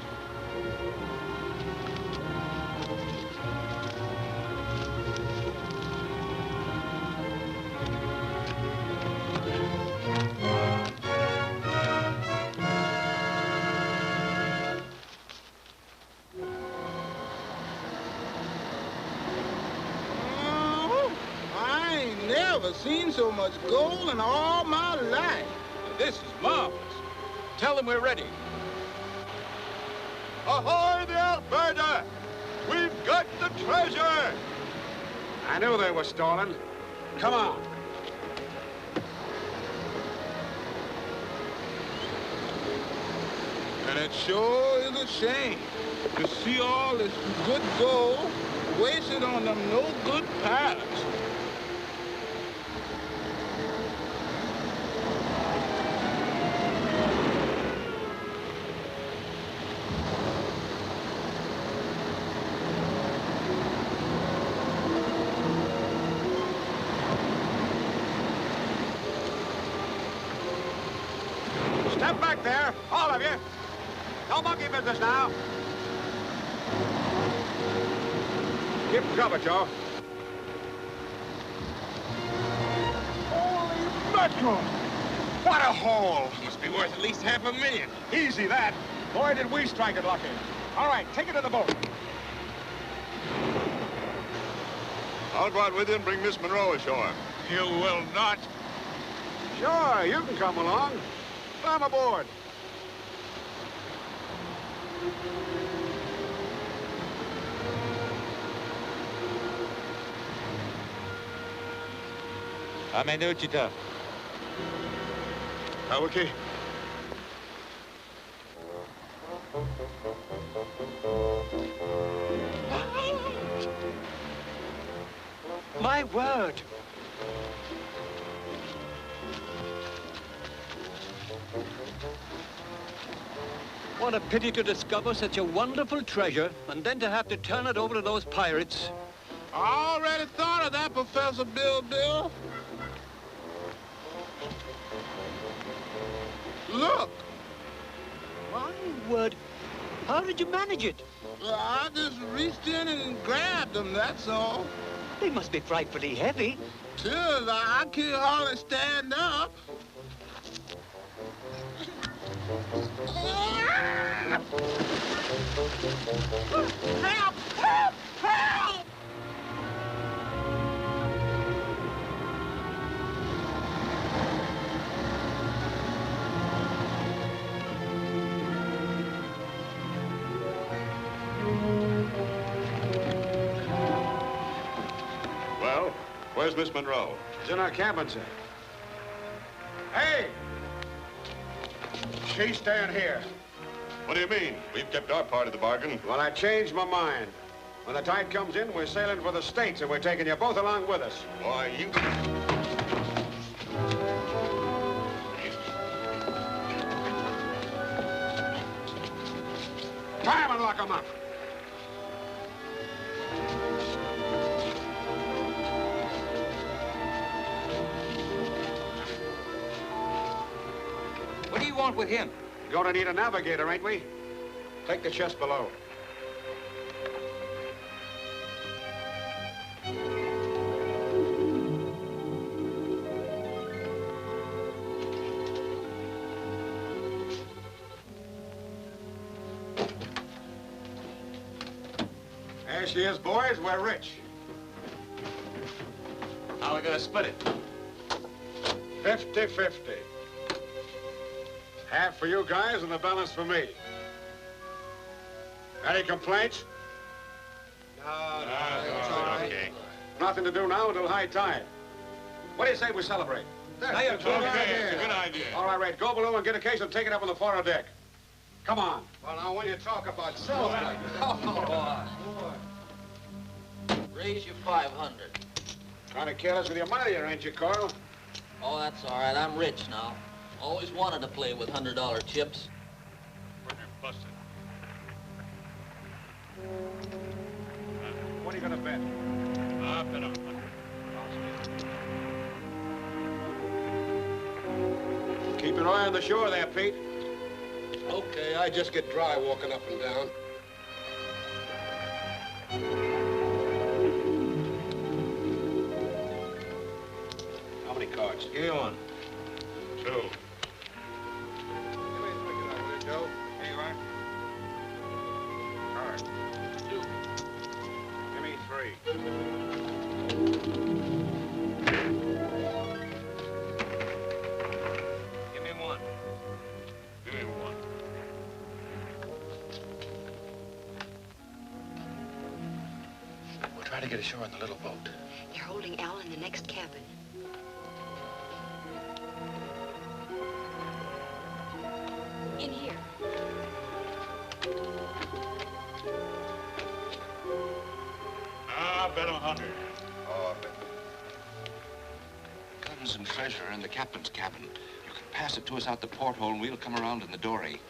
Seen so much gold in all my life. This is marvelous. Tell them we're ready. Ahoy, the Alberta! We've got the treasure! I knew they were stolen. Come on. And it sure is a shame to see all this good gold wasted on them no-good pirates. Step back there, all of you. No monkey business now. Keep cover, Joe. Holy mackerel! What a haul! Must be worth at least $500,000. Easy, that. Boy, did we strike it lucky. All right, take it to the boat. I'll go out with you and bring Miss Monroe ashore. You will not. Sure, you can come along. Climb aboard. Amenuchita. Awaki. My word! What a pity to discover such a wonderful treasure and then to have to turn it over to those pirates. I already thought of that, Professor Bill. Look! My word! How did you manage it? I just reached in and grabbed them, that's all. They must be frightfully heavy. Sure, I can't hardly stand up. Help! Help! Help! Well, where's Miss Monroe? She's in our cabin, sir. Hey! She's staying here. What do you mean? We've kept our part of the bargain. Well, I changed my mind. When the tide comes in, we're sailing for the States, and we're taking you both along with us. Why, you... Tie 'em and lock 'em up. What do you want with him? Gonna need a navigator, ain't we? Take the chest below. There she is, boys. We're rich. How are we gonna split it? 50-50. Half for you guys and the balance for me. Any complaints? No, it's all right. Okay. Nothing to do now until high tide. What do you say we celebrate? That's a good idea. Good idea. All right, Red. Go below and get a case and take it up on the fore deck. Come on. Well, now, when you talk about celebrating... Raise you 500. Trying to kill us with your money there, ain't you, Carl? Oh, that's all right. I'm rich now. Always wanted to play with $100 chips. Where'd you bust it? What are you gonna bet? I bet 100. Keep your eye on the shore there, Pete. Okay, I just get dry walking up and down. How many cards? Give me one. 2. Give me 3, will you, Joe? Here you are. Card. 2. Give me 3. Give me one. Give me 1. We'll try to get ashore in the little boat. They're holding Al in the next cabin. In here. I bet 100. Oh, I bet. Guns and treasure are in the captain's cabin. You can pass it to us out the porthole and we'll come around in the dory.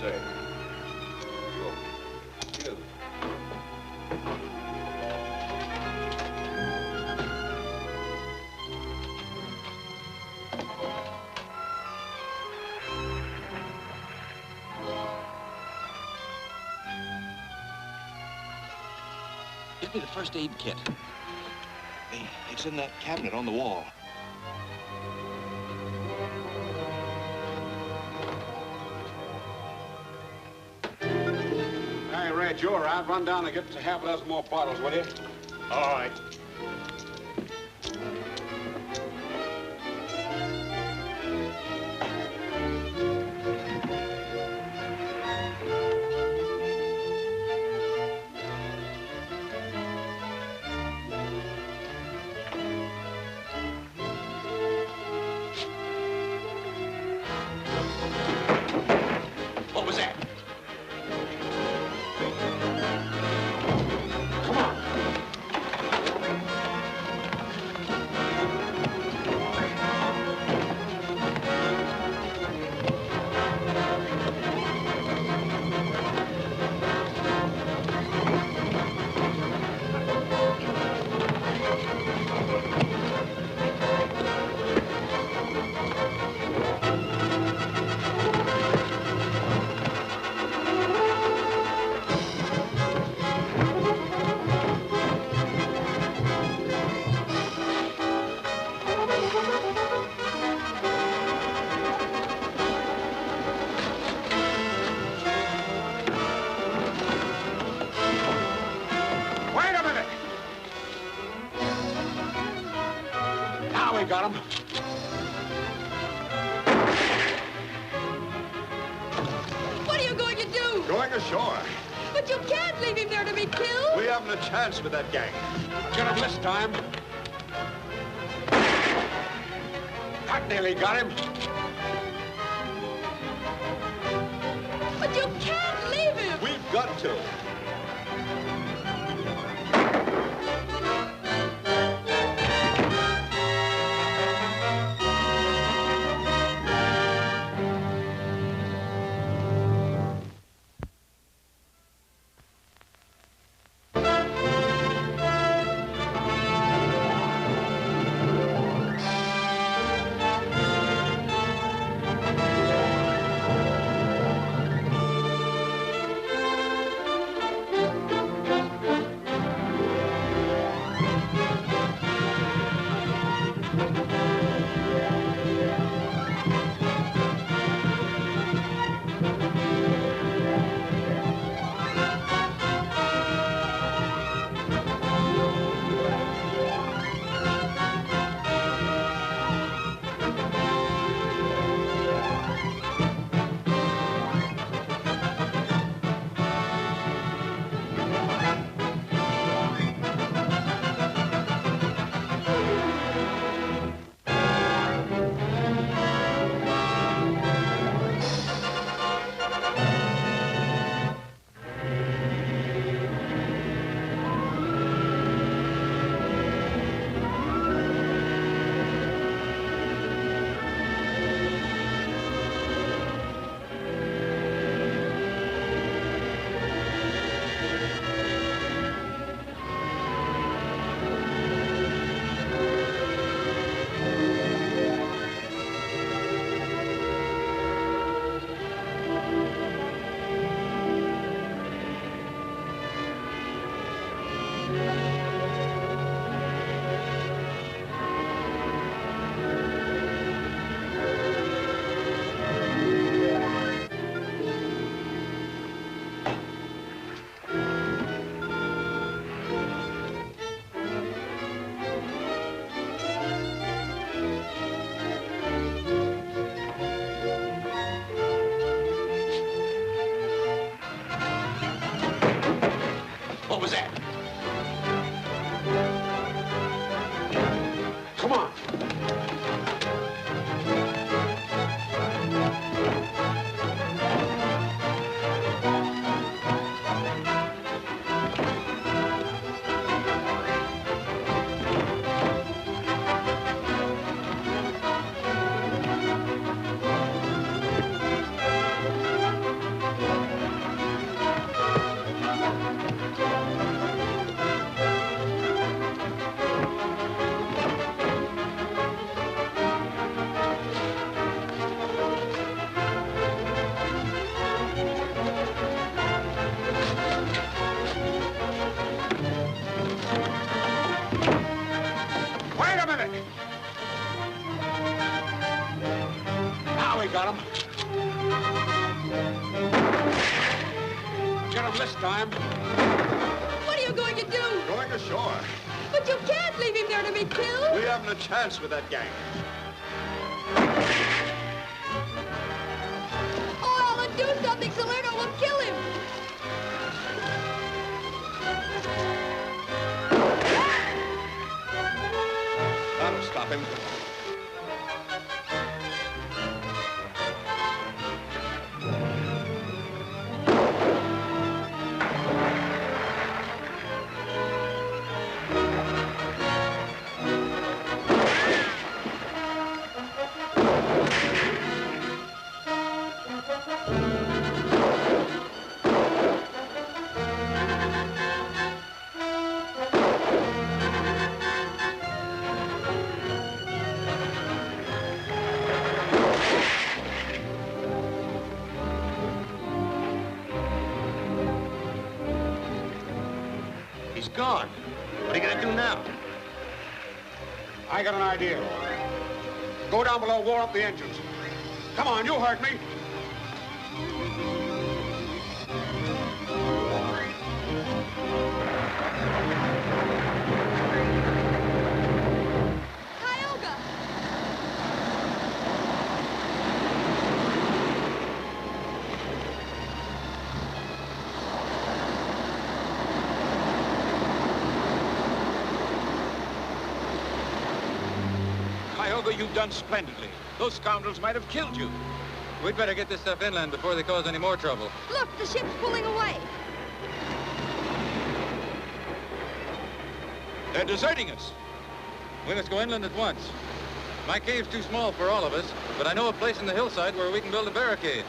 Say. You. Give me the first aid kit. Hey, it's in that cabinet on the wall. Hey, Red, you're around. Run down and get half a dozen more bottles, will you? All right. What was that? Wait a minute! Now we got him. What are you going to do? Going ashore. But you can't leave him there to be killed. We haven't a chance with that gang. Get him this time. That nearly got him. But you can't leave him. We've got to. him this time. What are you going to do? Going ashore. But you can't leave him there to be killed. We haven't a chance with that gang. Oh, Alan, do something. Salerno will kill him. That'll stop him. He's gone. What are you gonna do now? I got an idea. Go down below, war up the engines. Come on, you heard me. Tioga! Tioga, you've done splendidly. Those scoundrels might have killed you. We'd better get this stuff inland before they cause any more trouble. Look, the ship's pulling away. They're deserting us. We must go inland at once. My cave's too small for all of us, but I know a place in the hillside where we can build a barricade.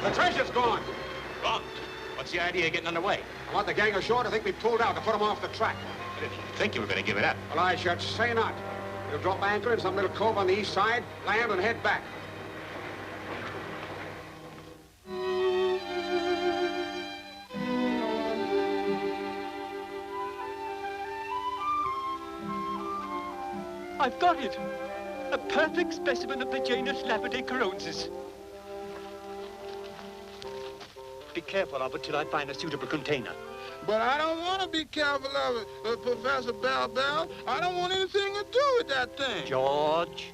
The treasure's gone. Gone? What's the idea of getting underway? I want the gang ashore to think we pulled out to put them off the track. But if you think you were going to give it up. Well, I should say not. We'll drop anchor in some little cove on the east side, land, and head back. I've got it. A perfect specimen of the Janus Lapidacoroensis. Be careful of it till I find a suitable container. But I don't want to be careful of it, Professor Bell Bell. I don't want anything to do with that thing. George.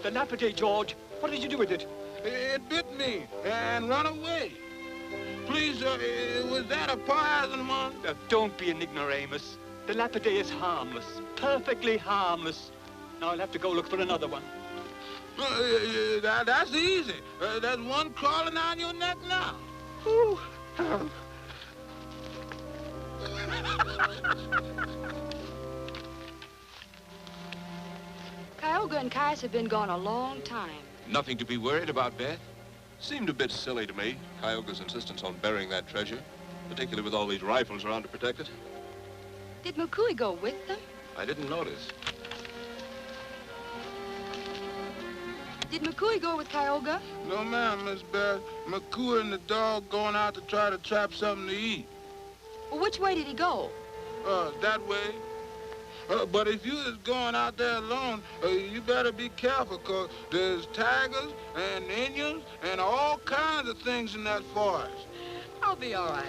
The Lapidae, George. What did you do with it? It bit me and run away. Please, was that a poison one? Don't be an ignoramus. The Lapidae is harmless, perfectly harmless. Now I'll have to go look for another one. That's easy. There's one crawling down your neck now. Ooh. Tioga and Caius have been gone a long time. Nothing to be worried about, Beth. Seemed a bit silly to me, Tioga's insistence on burying that treasure, particularly with all these rifles around to protect it. Did Mukui go with them? I didn't notice. Did Mukui go with Tioga? No, ma'am, Miss Beth. McCool and the dog going out to try to trap something to eat. Well, which way did he go? That way. But if you is going out there alone, you better be careful, because there's tigers and Indians and all kinds of things in that forest. I'll be all right.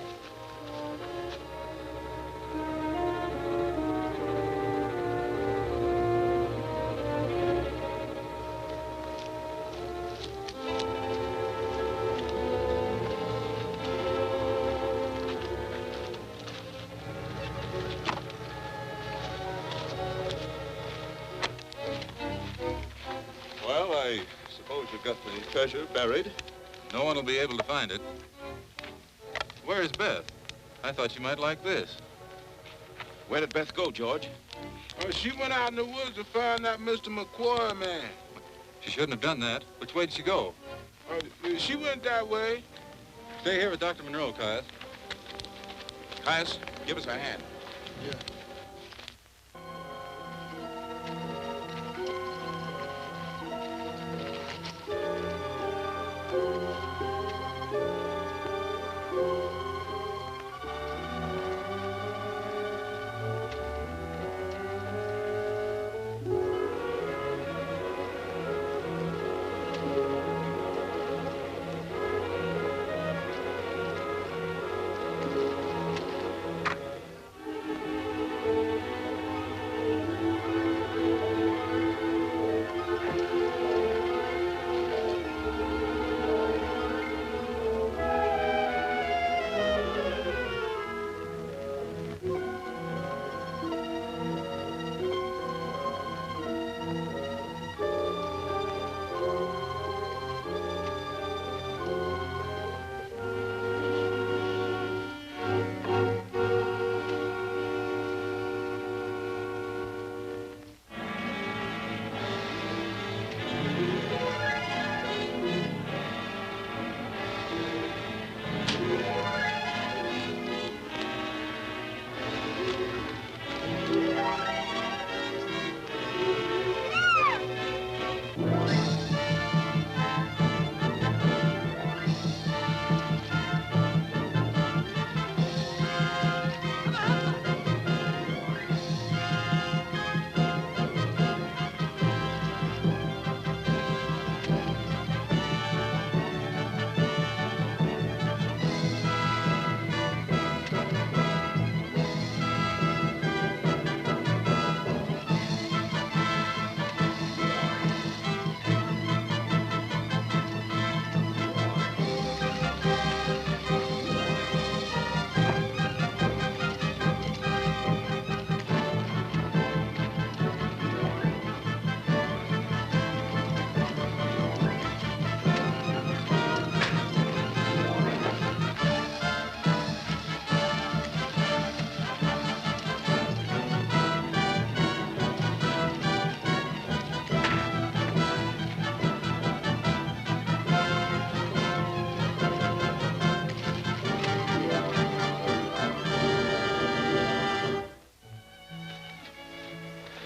Well, I suppose you've got the treasure buried. No one will be able to find it. Where's Beth? I thought you might like this. Where did Beth go, George? She went out in the woods to find that Mr. McQuarrie man. She shouldn't have done that. Which way did she go? She went that way. Stay here with Dr. Monroe, Caius. Caius, give us a hand. Yeah.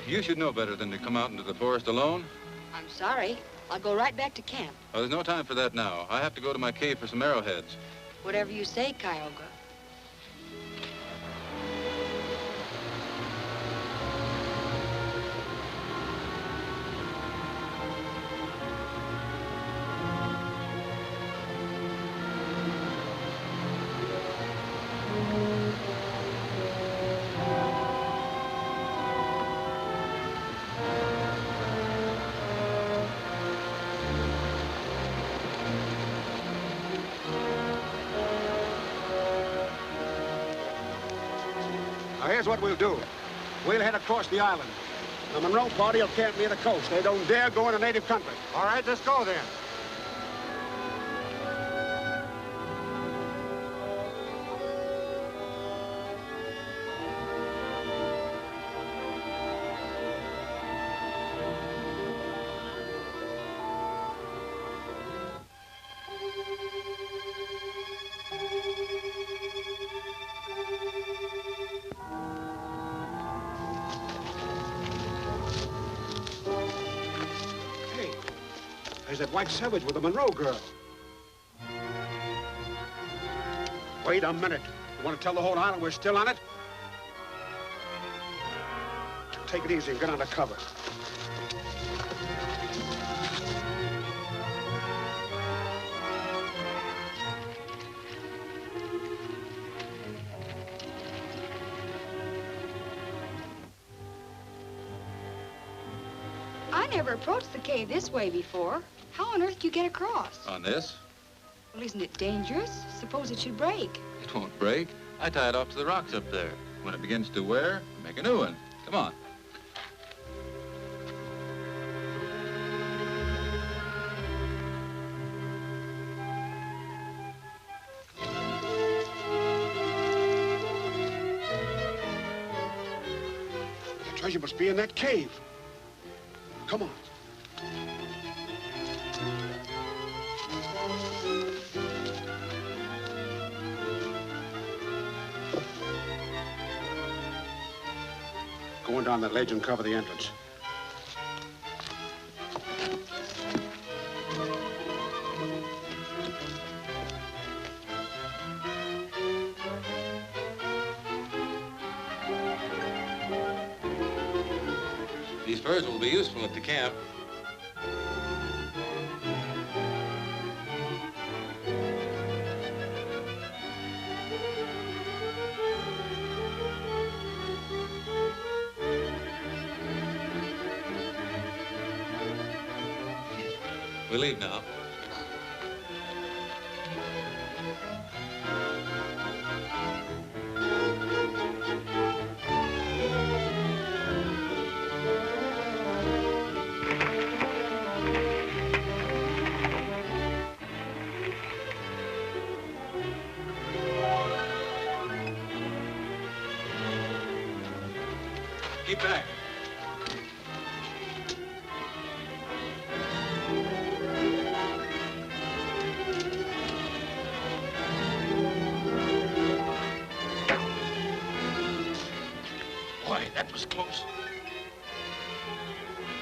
You should know better than to come out into the forest alone. I'm sorry. I'll go right back to camp. Oh, there's no time for that now. I have to go to my cave for some arrowheads. Whatever you say, Kyoga. Now, here's what we'll do. We'll head across the island. The Monroe party will camp near the coast. They don't dare go into native country. All right, let's go then. There's that white savage with the Monroe girl. Wait a minute. You want to tell the whole island we're still on it? Take it easy and get under cover. I never approached the cave this way before. How on earth do you get across? On this? Well, isn't it dangerous? Suppose it should break. It won't break. I tie it off to the rocks up there. When it begins to wear, make a new one. Come on. The treasure must be in that cave. Come on. Go on down that ledge and cover the entrance. These furs will be useful at the camp. We leave now. Keep back. Boy, that was close.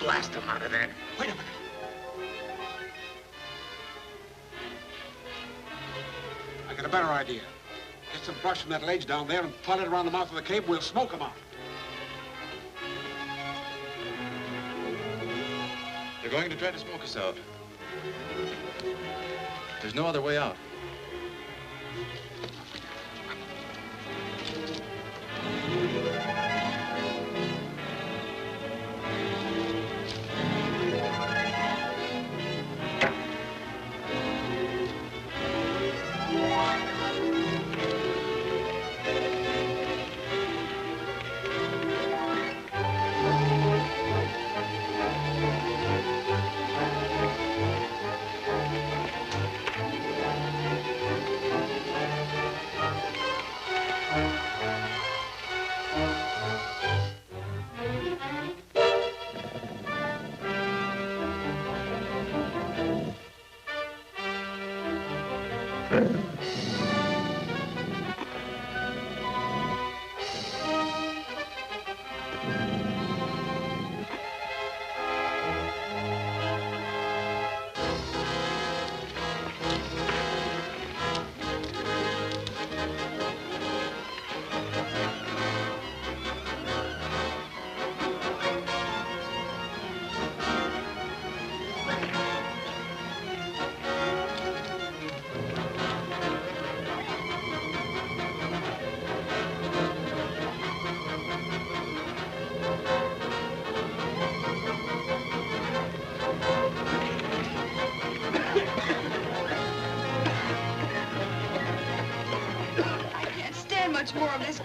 Blast them out of there. Wait a minute. I got a better idea. Get some brush from that ledge down there and pile it around the mouth of the cave. We'll smoke them out. They're going to try to smoke us out. There's no other way out.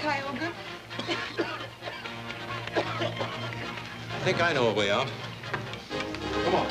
Kyogre. I think I know a way out. Come on.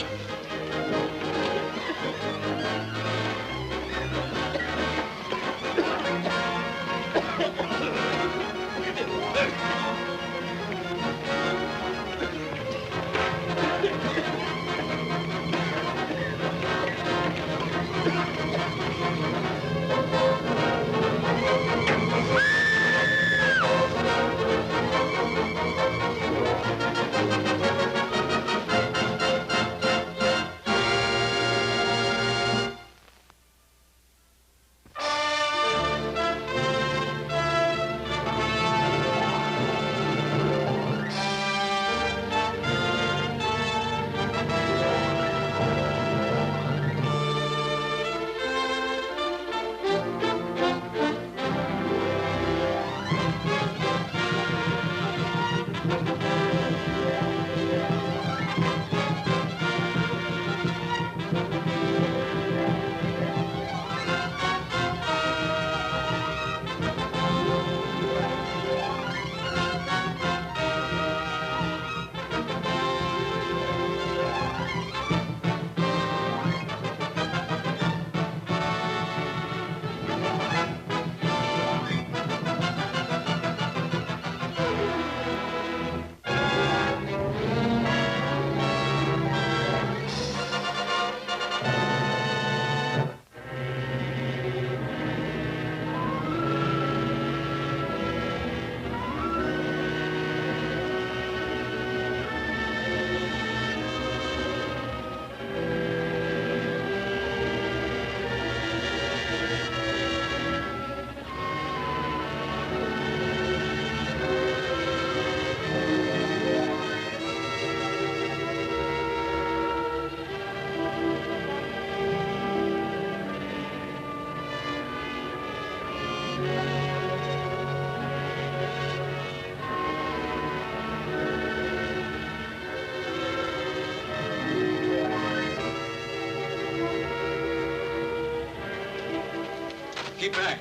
Keep back.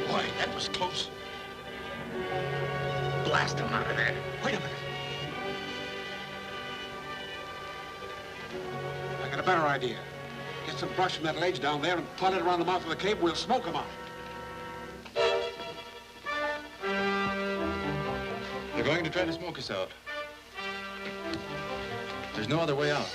Boy, that was close. Blast him out of there. Wait a minute. I got a better idea. Get some brush from that ledge down there and put it around the mouth of the cave. We'll smoke him out. They're going to try to smoke us out. There's no other way out.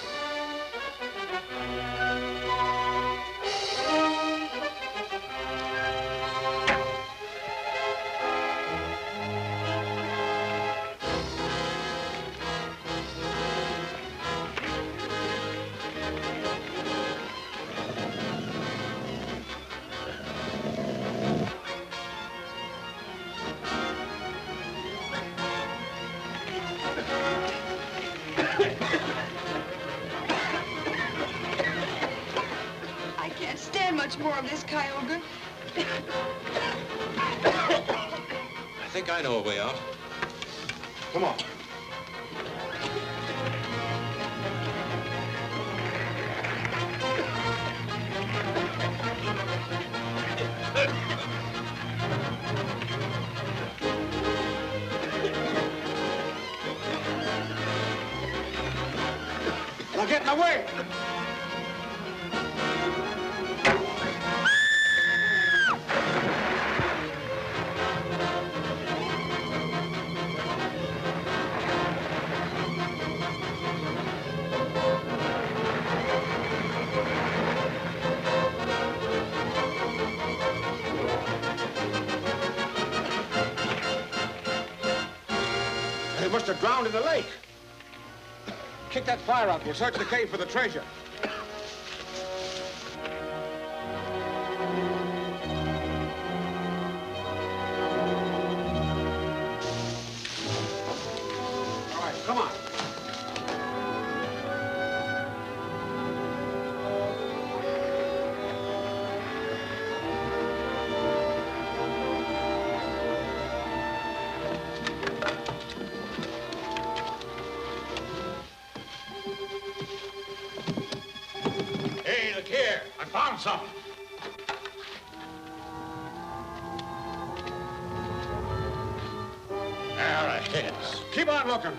More of this, Kyogre. I think I know a way out. Come on. Now get in the way! They must have drowned in the lake. Kick that fire out. We'll search the cave for the treasure. All right, come on. heads. Keep on looking.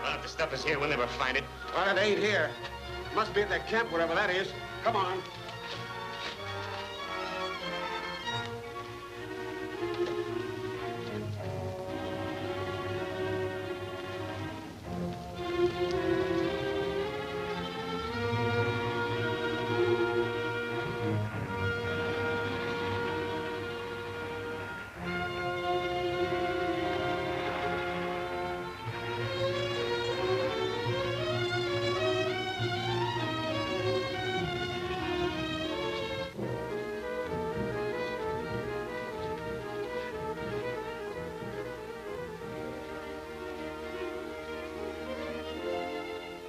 Well, if the stuff is here, we'll never find it. Well, it ain't here. Must be at the camp, wherever that is. Come on.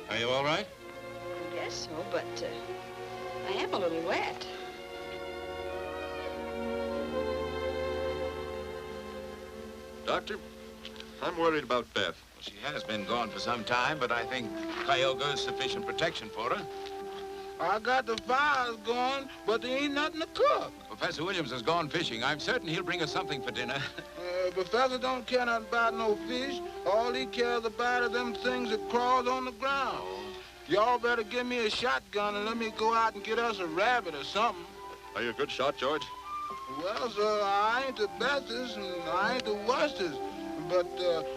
Are you all right? I guess so, but I am a little wet. Doctor, I'm worried about Beth. She has been gone for some time, but I think Tioga is sufficient protection for her. I got the fires going, but there ain't nothing to cook. Professor Williams has gone fishing. I'm certain he'll bring us something for dinner. Professor don't care nothing about no fish. All he cares about are them things that crawls on the ground. Y'all better give me a shotgun and let me go out and get us a rabbit or something. Are you a good shot, George? Well, sir, I ain't the bestest and I ain't the worstest. But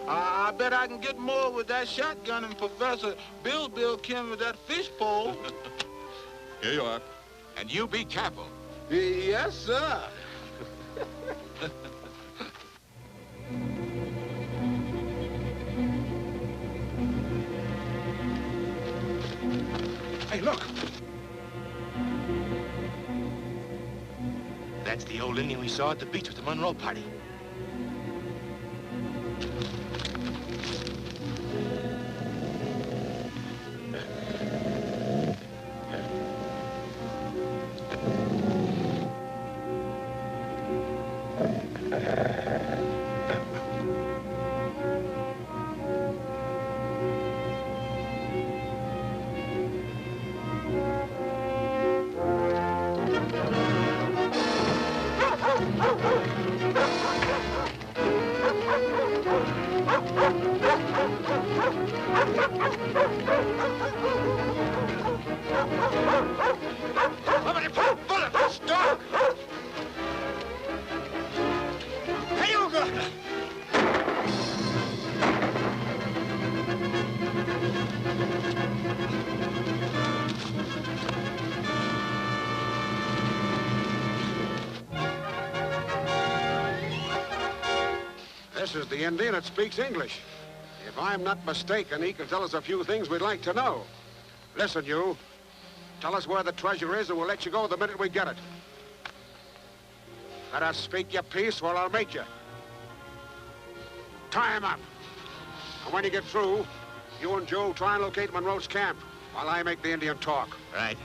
I bet I can get more with that shotgun than Professor Bill Kim with that fish pole. Here you are. And you be careful. Yes, sir. Hey, look. That's the old Indian we saw at the beach with the Monroe party. This is the Indian that speaks English. If I'm not mistaken, he can tell us a few things we'd like to know. Listen, you. Tell us where the treasure is and we'll let you go the minute we get it. Let us speak your piece or I'll make you. Tie him up. And when you get through, you and Joe try and locate Monroe's camp while I make the Indian talk. Right.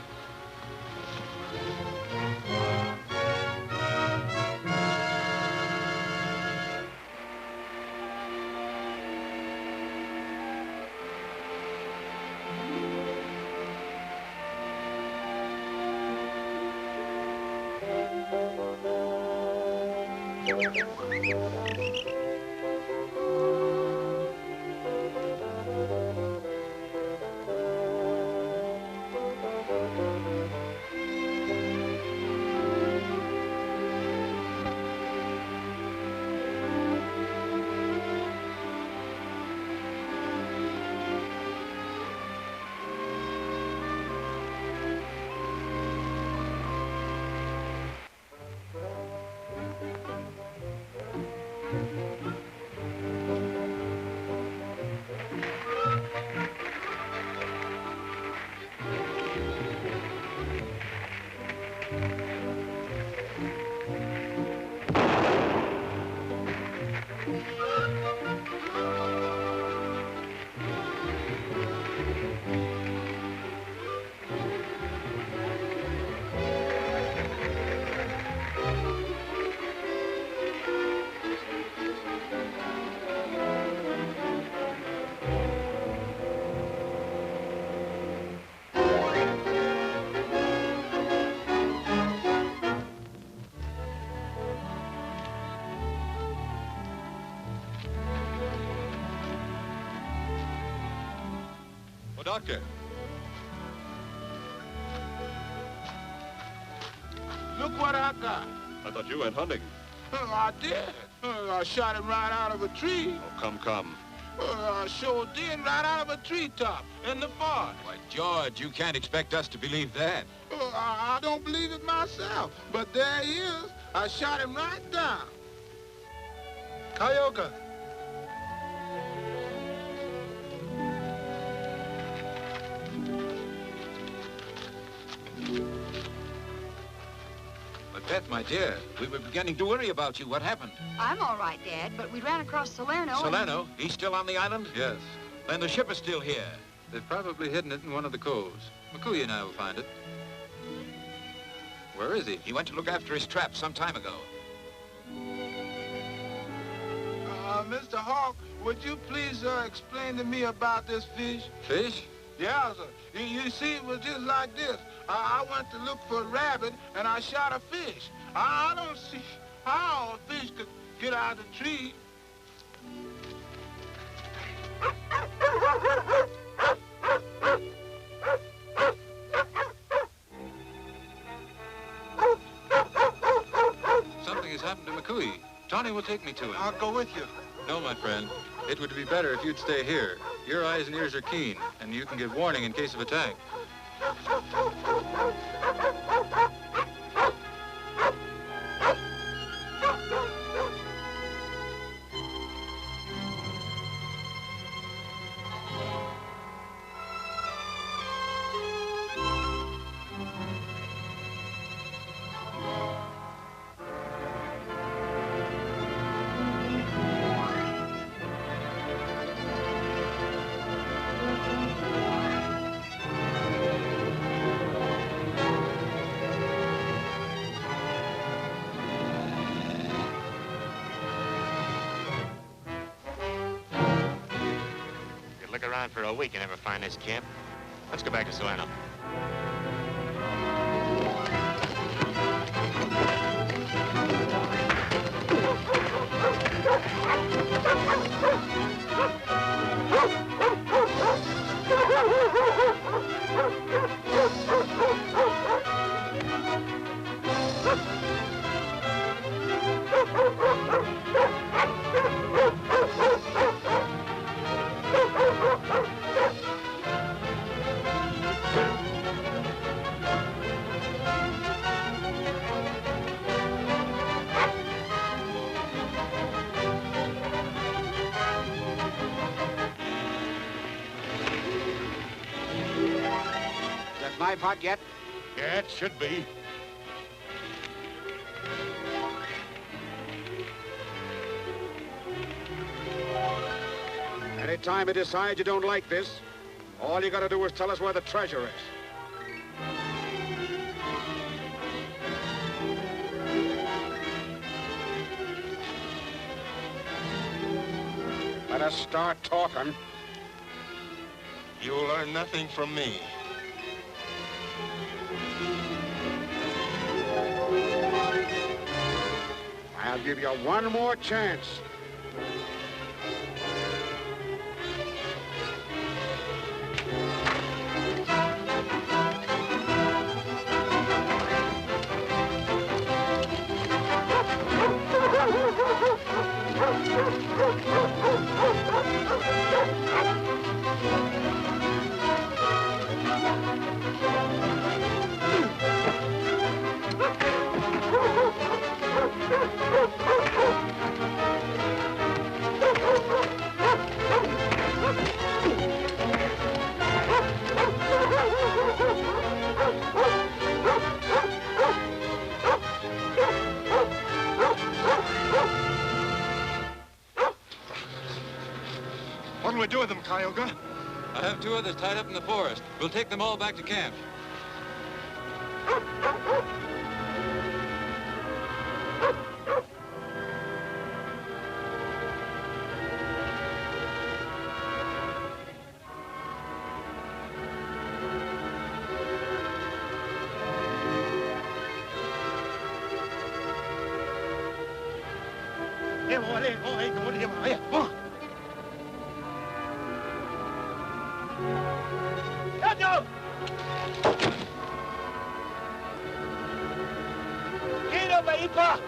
Oh, Doctor. Look what I got. I thought you went hunting. I did. I shot him right out of a tree. Oh, come. I sure did, right out of a treetop in the forest. Why, George, you can't expect us to believe that. I don't believe it myself, but there he is. I shot him right down. Kyoga. But Beth, my dear, we were beginning to worry about you. What happened? I'm all right, Dad, but we ran across Salerno. Salerno? He's still on the island? Yes. Then the ship is still here. They've probably hidden it in one of the coves. McCooey and I will find it. Where is he? He went to look after his trap some time ago. Mr. Hawk, would you please explain to me about this fish? Fish? Yeah, sir. You see, it was just like this. I went to look for a rabbit, and I shot a fish. I don't see how a fish could get out of the tree. Something has happened to McCooey. Tawny will take me to him. I'll go with you. No, my friend. It would be better if you'd stay here. Your eyes and ears are keen, and you can give warning in case of attack. Look around for a week and never find this camp. Let's go back to Salerno. Knife hot yet? Yeah, it should be. Anytime you decide you don't like this, all you gotta do is tell us where the treasure is. Let us start talking. You will learn nothing from me. I'll give you one more chance. What'll we do with them, Kyoga? I have 2 others tied up in the forest. We'll take them all back to camp. Come on. Coño! Tiro, Peripa!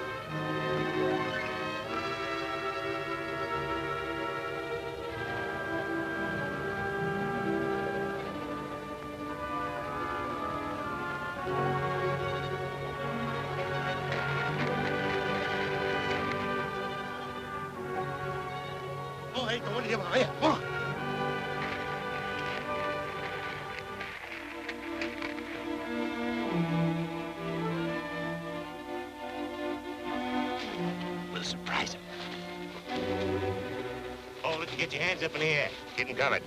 Ôi, tụi đi hỏi à? We'll surprise him. Oh, let you get your hands up in the air. Getting covered.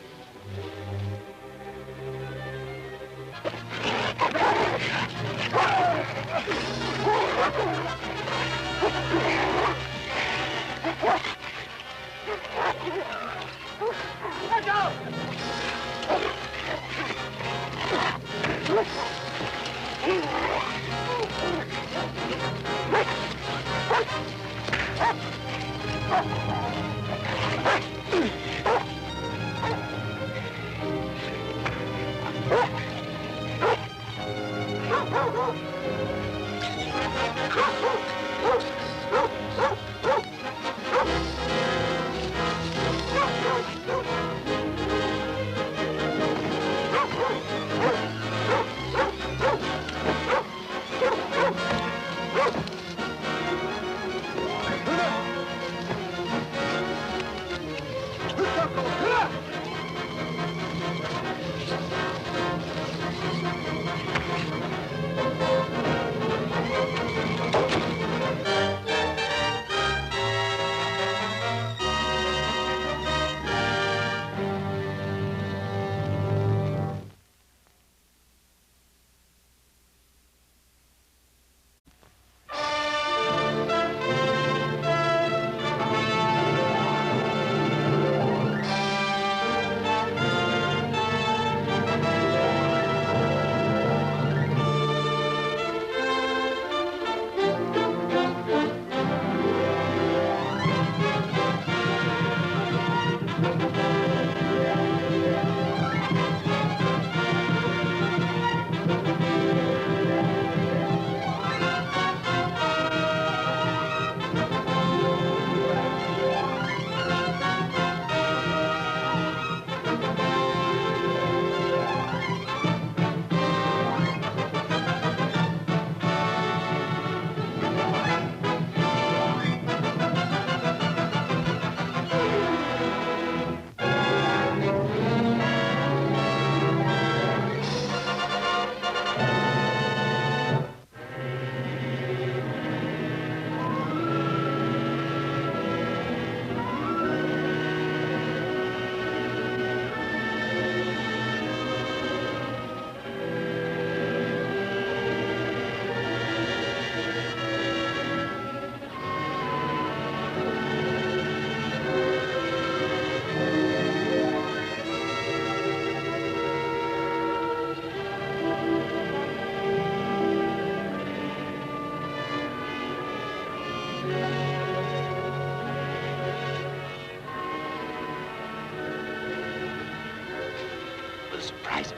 We'll surprise him.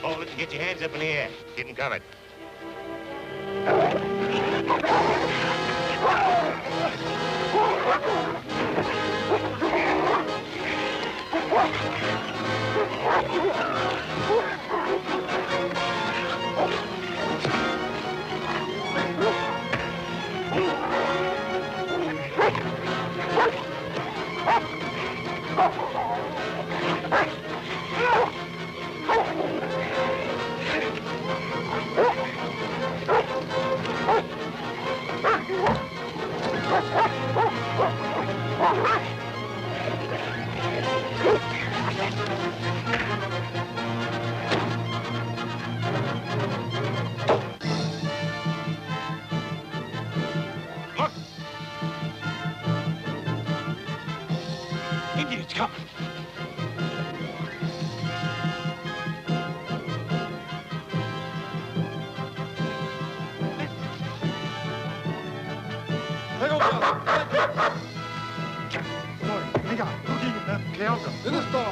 Oh, let you get your hands up in the air. Getting covered. Indians coming. Venga, tú sígueme, que hago. This is Thor.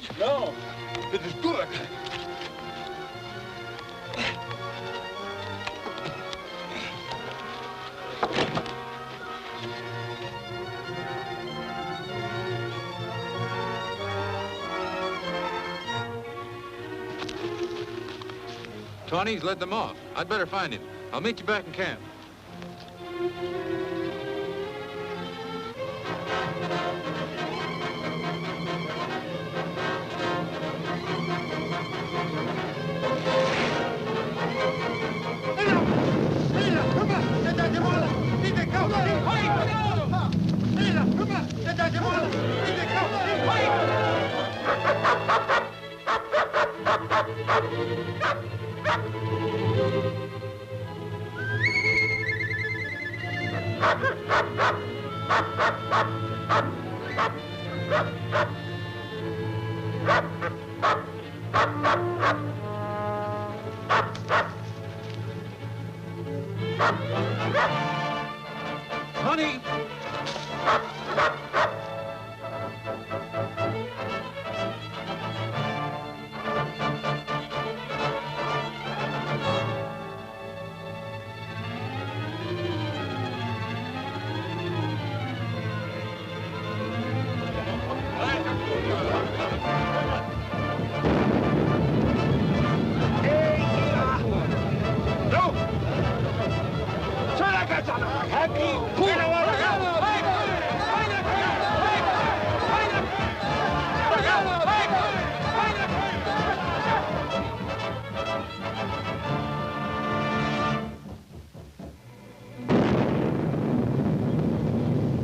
garbage? No, it is good. Tawny's led them off. I'd better find him. I'll meet you back in camp. Honey!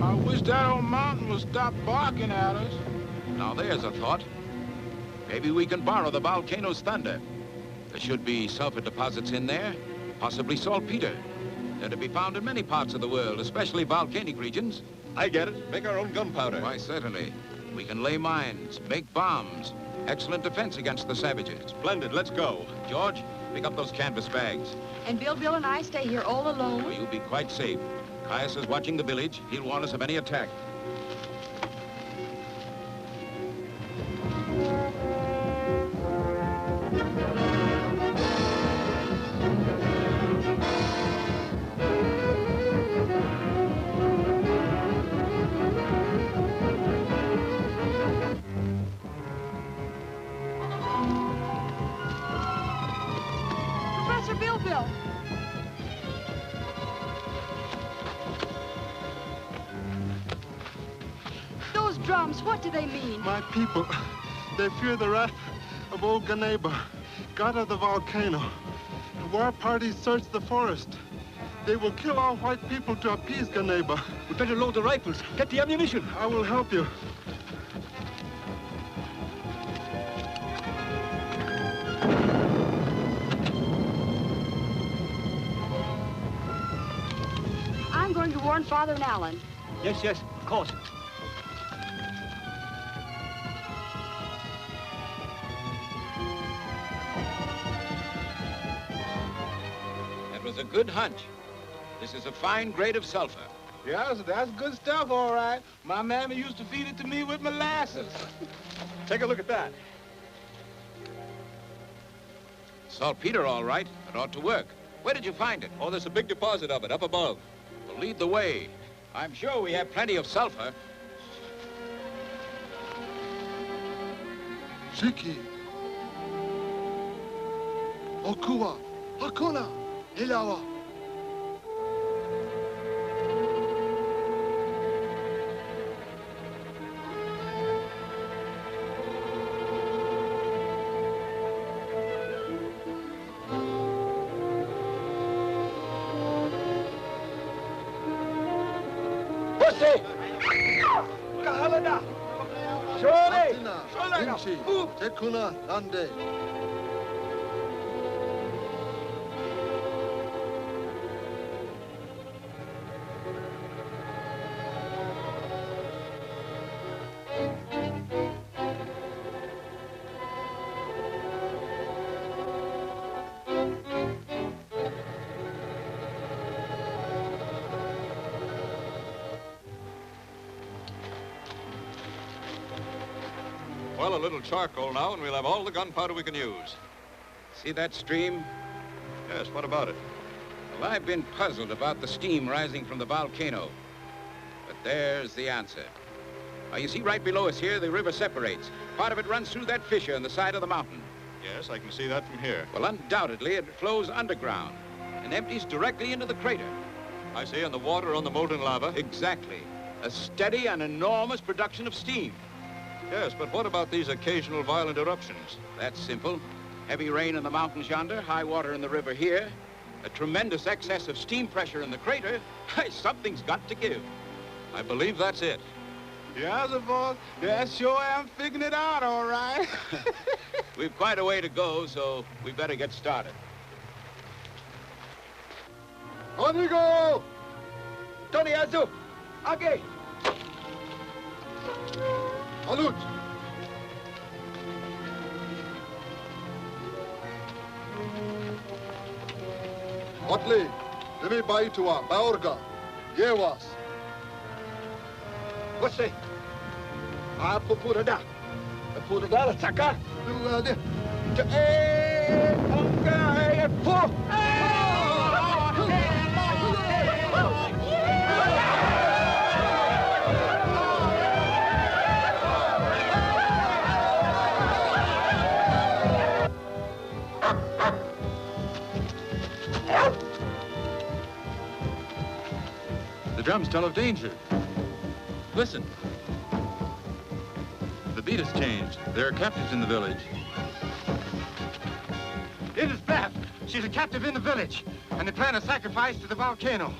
I wish that old mountain would stop barking at us. Now there's a thought. Maybe we can borrow the volcano's thunder. There should be sulfur deposits in there, possibly saltpeter. They're to be found in many parts of the world, especially volcanic regions. I get it. Make our own gunpowder. Why, certainly. We can lay mines, make bombs. Excellent defense against the savages. Splendid. Let's go. George, pick up those canvas bags. And Bill and I stay here all alone? Well, you'll be quite safe. Caius is watching the village. He'll warn us of any attack. Professor Bill. Those drums, what do they mean? My people, they fear the wrath of old Ganeba, god of the volcano. War parties search the forest. They will kill all white people to appease Ganeba. We better load the rifles. Get the ammunition. I will help you. I'm going to warn Father and Alan. Yes, of course. That was a good hunch. This is a fine grade of sulfur. Yes, that's good stuff, all right. My mammy used to feed it to me with molasses. Take a look at that. Saltpeter, all right. It ought to work. Where did you find it? Oh, there's a big deposit of it up above. Well, lead the way. I'm sure we have plenty of sulfur. Shiki. Okuwa. Hakuna. Ilawa. Pussy! Kahalada! Shore! Inchi. Tekuna. Lande. Well, a little charcoal now, and we'll have all the gunpowder we can use. See that stream? Yes, what about it? Well, I've been puzzled about the steam rising from the volcano. But there's the answer. Now, you see right below us here, the river separates. Part of it runs through that fissure in the side of the mountain. Yes, I can see that from here. Well, undoubtedly, it flows underground and empties directly into the crater. I see, and the water on the molten lava? Exactly. A steady and enormous production of steam. Yes, but what about these occasional violent eruptions? That's simple. Heavy rain in the mountains yonder, high water in the river here, a tremendous excess of steam pressure in the crater. Something's got to give. I believe that's it. Yeah, boss. Yeah, sure am figuring it out, all right. We've quite a way to go, so we better get started. Amigo! Tony Azu! Age! Salute! Otley, Demi Baitua, Baorga, Yewas. What's it? Pupurada. Pupurada, Saka. The drums tell of danger. Listen. The beat has changed. There are captives in the village. It is Beth. She's a captive in the village, and they plan a sacrifice to the volcano.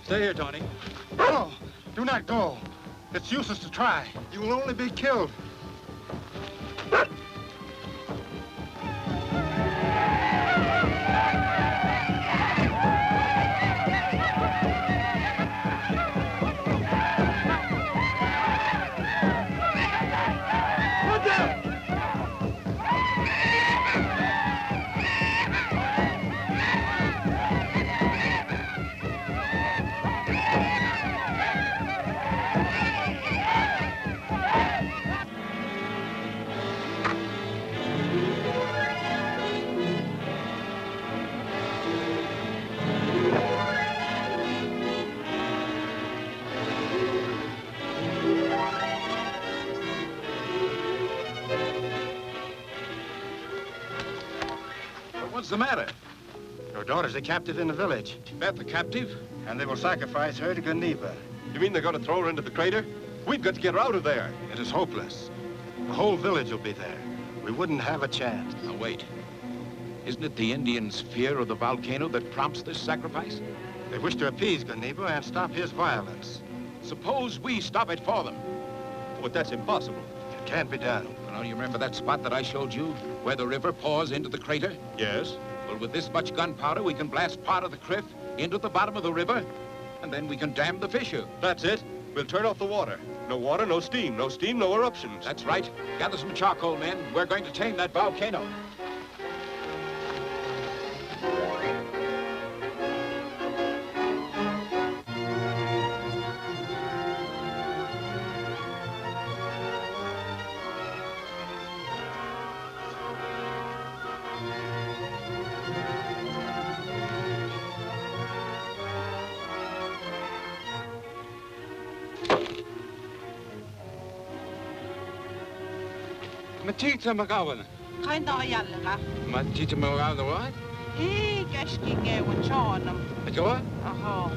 Stay here, Tony. No, do not go. It's useless to try. You will only be killed. What's the matter? Your daughter's a captive in the village. Beth, a captive? And they will sacrifice her to Ganiba. You mean they're going to throw her into the crater? We've got to get her out of there. It is hopeless. The whole village will be there. We wouldn't have a chance. Now, wait. Isn't it the Indians' fear of the volcano that prompts this sacrifice? They wish to appease Ganiba and stop his violence. Suppose we stop it for them. But that's impossible. It can't be done. Well, you remember that spot that I showed you, where the river pours into the crater? Yes. Well, with this much gunpowder, we can blast part of the cliff into the bottom of the river, and then we can dam the fissure. That's it. We'll turn off the water. No water, no steam. No steam, no eruptions. That's right. Gather some charcoal, men. We're going to tame that volcano. Matita McGowan. Kain na yalla ka. Matita McGowan, what? Gaski gewan chonam. What? Aha.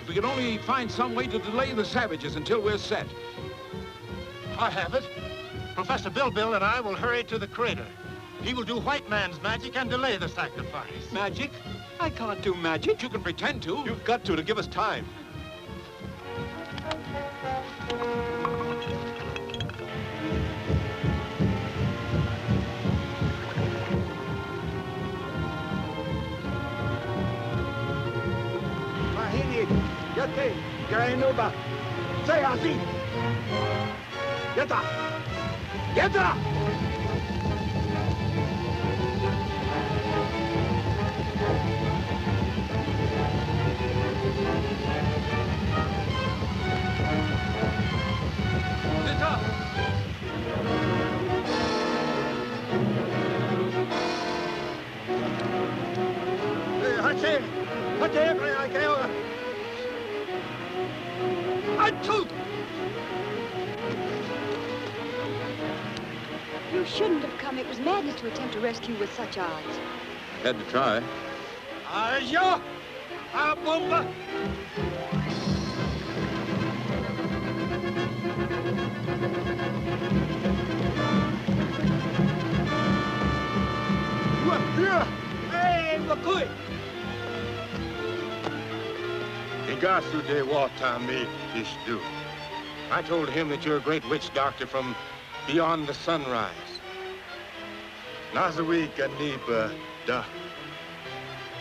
We can only find some way to delay the savages until we're set. I have it. Professor Bilbil and I will hurry to the crater. He will do white man's magic and delay the sacrifice. Magic? I can't do magic. You can pretend to. You've got to give us time. Mahini, Yate, Garainuba. Say, así. Ya está. Ya está. You shouldn't have come. It was madness to attempt to rescue with such odds. Had to try. Yo! A bomba! Hey, McCoy! Igasu de Watami Ishdu. I told him that you're a great witch doctor from beyond the sunrise. Nazawi Ganiba Da.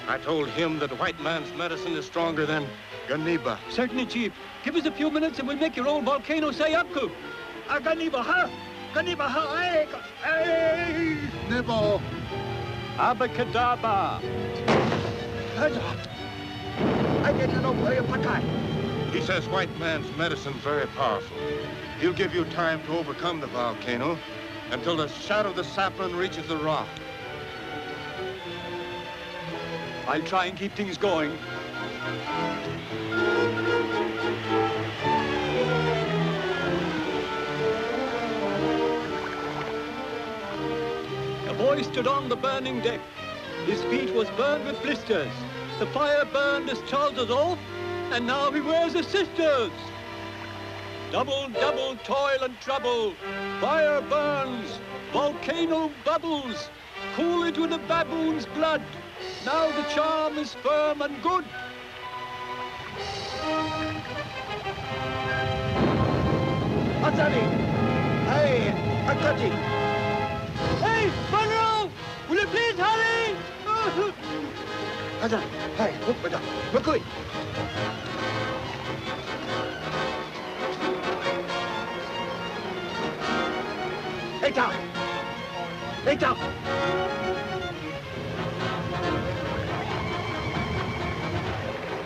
I told him that white man's medicine is stronger than Ganiba. Certainly, Chief. Give us a few minutes and we'll make your old volcano say Apku. Ganiba, ha! Ganiba, ha! Hey! Nibo. Abacadabra. He says white man's medicine's very powerful. He'll give you time to overcome the volcano until the shadow of the sapling reaches the rock. I'll try and keep things going. The boy stood on the burning deck. His feet was burned with blisters. The fire burned his trousers off, and now he wears his sisters. Double, double toil and trouble. Fire burns, volcano bubbles, cool into the baboon's blood. Now the charm is firm and good. Azali! Hey, Akati! Hey, Monroe! Will you please hurry? Azali, hey, look, madam, McCoy! Hey, down! Hey, down!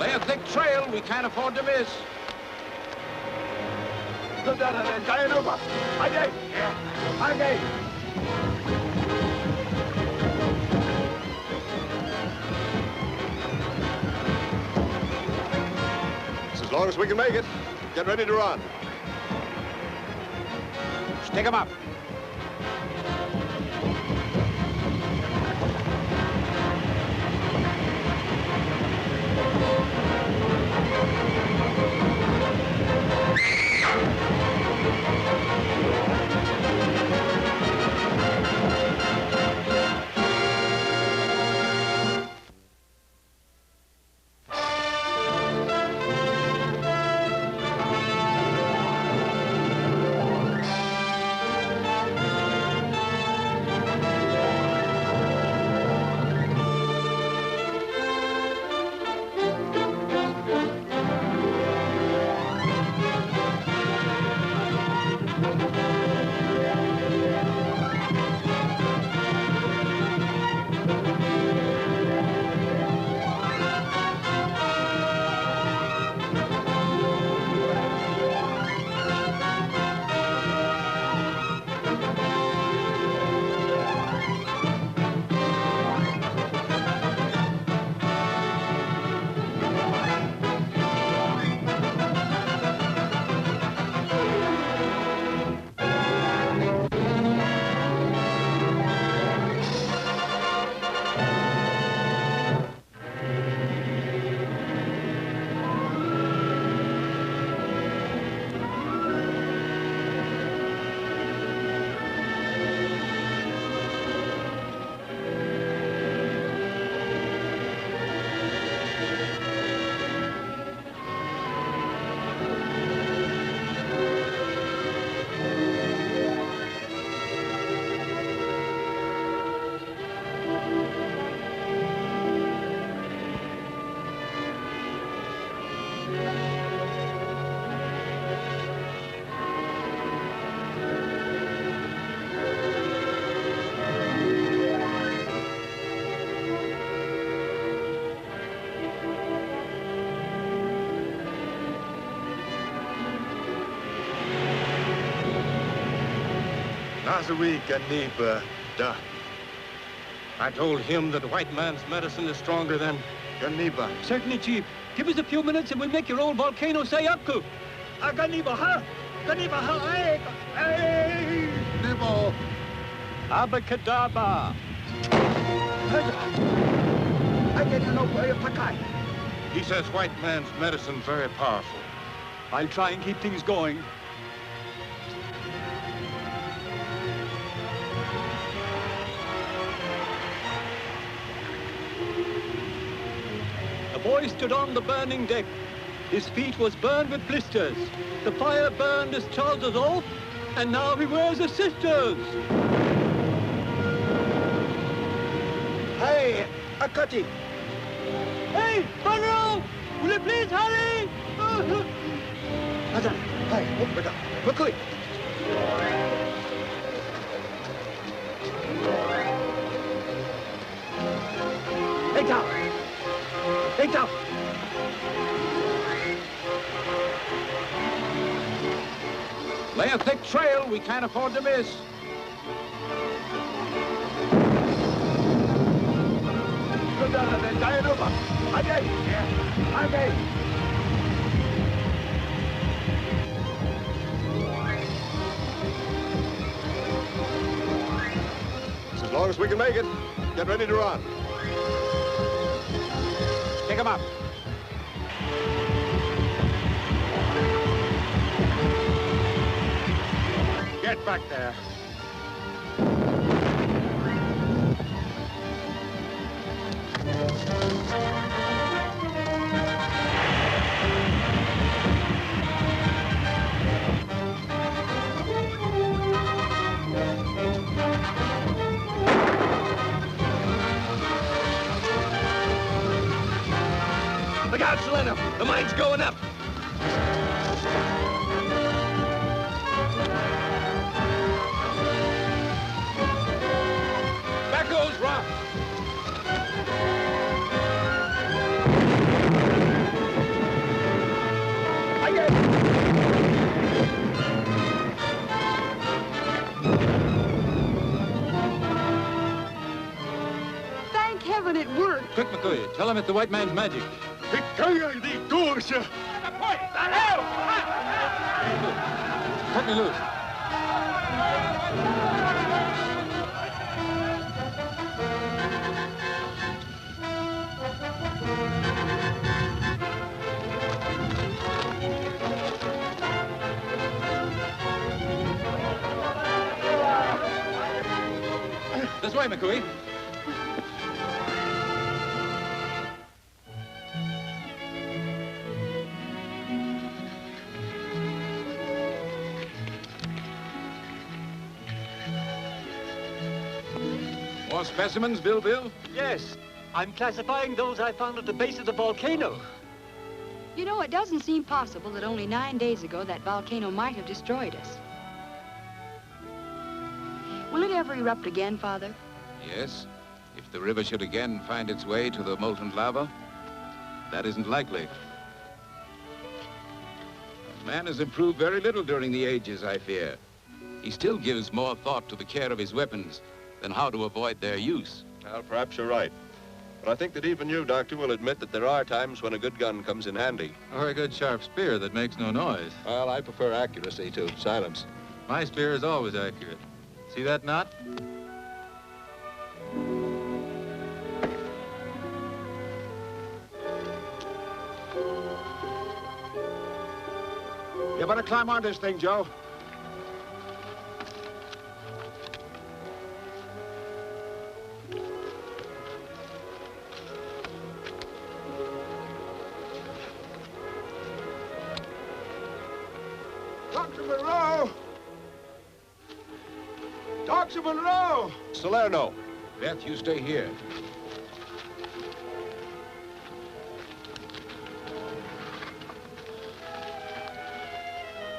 Lay a thick trail we can't afford to miss. Look down at that giant over! Again! Again! As long as we can make it, get ready to run. Stick 'em up. Nazawi Ganiba, Doc. I told him that white man's medicine is stronger than Ganiba. Certainly, Chief. Give us a few minutes and we'll make your old volcano say Akku. Ganiba, ha! Ganiba, ha! Hey! Nibo! Abacadabra! He says white man's medicine very powerful. I'll try and keep things going. The boy stood on the burning deck. His feet was burned with blisters. The fire burned his trousers off, and now he wears a sister's. Hey, Akati! Hey, Monroe! Will you please hurry? Hazan, hey, open up. Quickly! Hey, down! Hey, down! Lay a thick trail. We can't afford to miss. As long as we can make it, get ready to run. Pick him up. Get back there. Look out, Selena! The mine's going up! Back goes Rock. Thank heaven it worked. Quick, McCoy, tell him it's the white man's magic. Cut me loose. This way, McCoy. More specimens, Bill? Yes. I'm classifying those I found at the base of the volcano. You know, it doesn't seem possible that only 9 days ago that volcano might have destroyed us. Will it ever erupt again, Father? Yes. If the river should again find its way to the molten lava, that isn't likely. Man has improved very little during the ages, I fear. He still gives more thought to the care of his weapons than how to avoid their use. Well, perhaps you're right. But I think that even you, Doctor, will admit that there are times when a good gun comes in handy. Or a good sharp spear that makes no noise. Well, I prefer accuracy to silence. My spear is always accurate. See that knot? You better climb on this thing, Joe. Dr. Monroe! Dr. Monroe! Salerno. Beth, you stay here.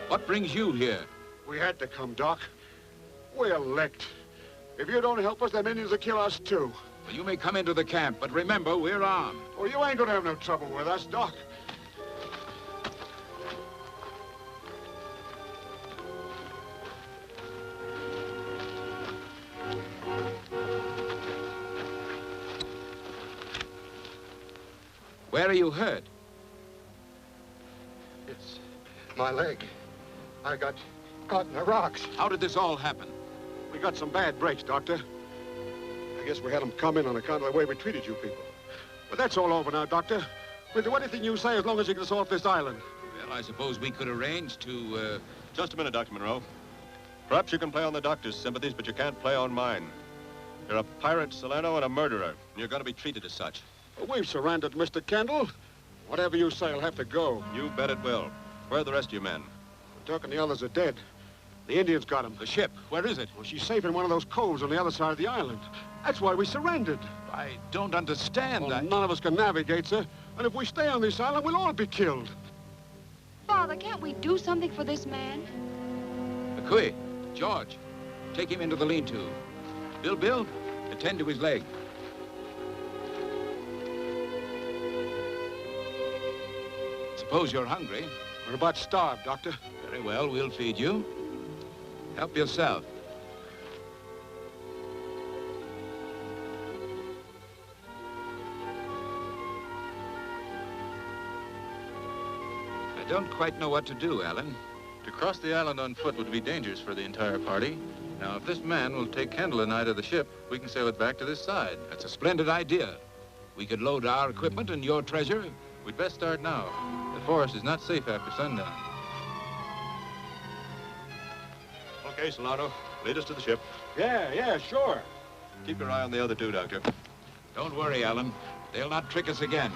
What brings you here? We had to come, Doc. We're licked. If you don't help us, them Indians will kill us, too. Well, you may come into the camp, but remember, we're armed. Well, you ain't gonna have no trouble with us, Doc. Where are you hurt? It's my leg. I got caught in the rocks. How did this all happen? We got some bad breaks, Doctor. I guess we had them come in on account of the way we treated you people. But that's all over now, Doctor. We'll do anything you say as long as you get us off this island. Well, I suppose we could arrange to, Just a minute, Dr. Monroe. Perhaps you can play on the doctor's sympathies, but you can't play on mine. You're a pirate, Salerno, and a murderer, and you're going to be treated as such. Well, we've surrendered, Mr. Kendall. Whatever you say will have to go. You bet it will. Where are the rest of your men? Turk and the others are dead. The Indians got them. The ship, where is it? Well, she's safe in one of those coves on the other side of the island. That's why we surrendered. I don't understand. Well, none of us can navigate, sir. And if we stay on this island, we'll all be killed. Father, can't we do something for this man? McCooey, George, take him into the lean-to. Bill, attend to his leg. Suppose you're hungry. We're about starved, Doctor. Very well, we'll feed you. Help yourself. I don't quite know what to do, Alan. To cross the island on foot would be dangerous for the entire party. Now, if this man will take Kendall and I to the ship, we can sail it back to this side. That's a splendid idea. We could load our equipment and your treasure. We'd best start now. The forest is not safe after sundown. Okay, Solano, lead us to the ship. Yeah, sure. Keep your eye on the other two, Doctor. Don't worry, Alan. They'll not trick us again.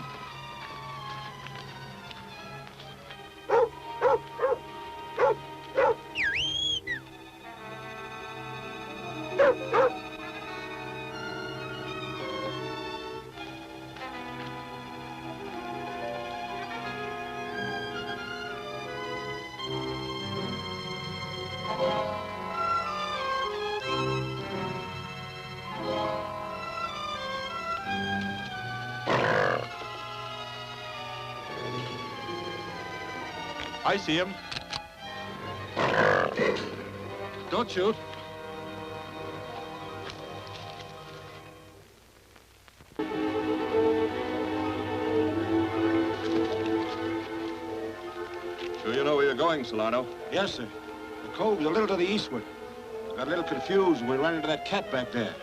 I see him. Don't shoot. Sure you know where you're going, Solano? Yes, sir. The cove's a little to the eastward. Got a little confused when we ran into that cat back there.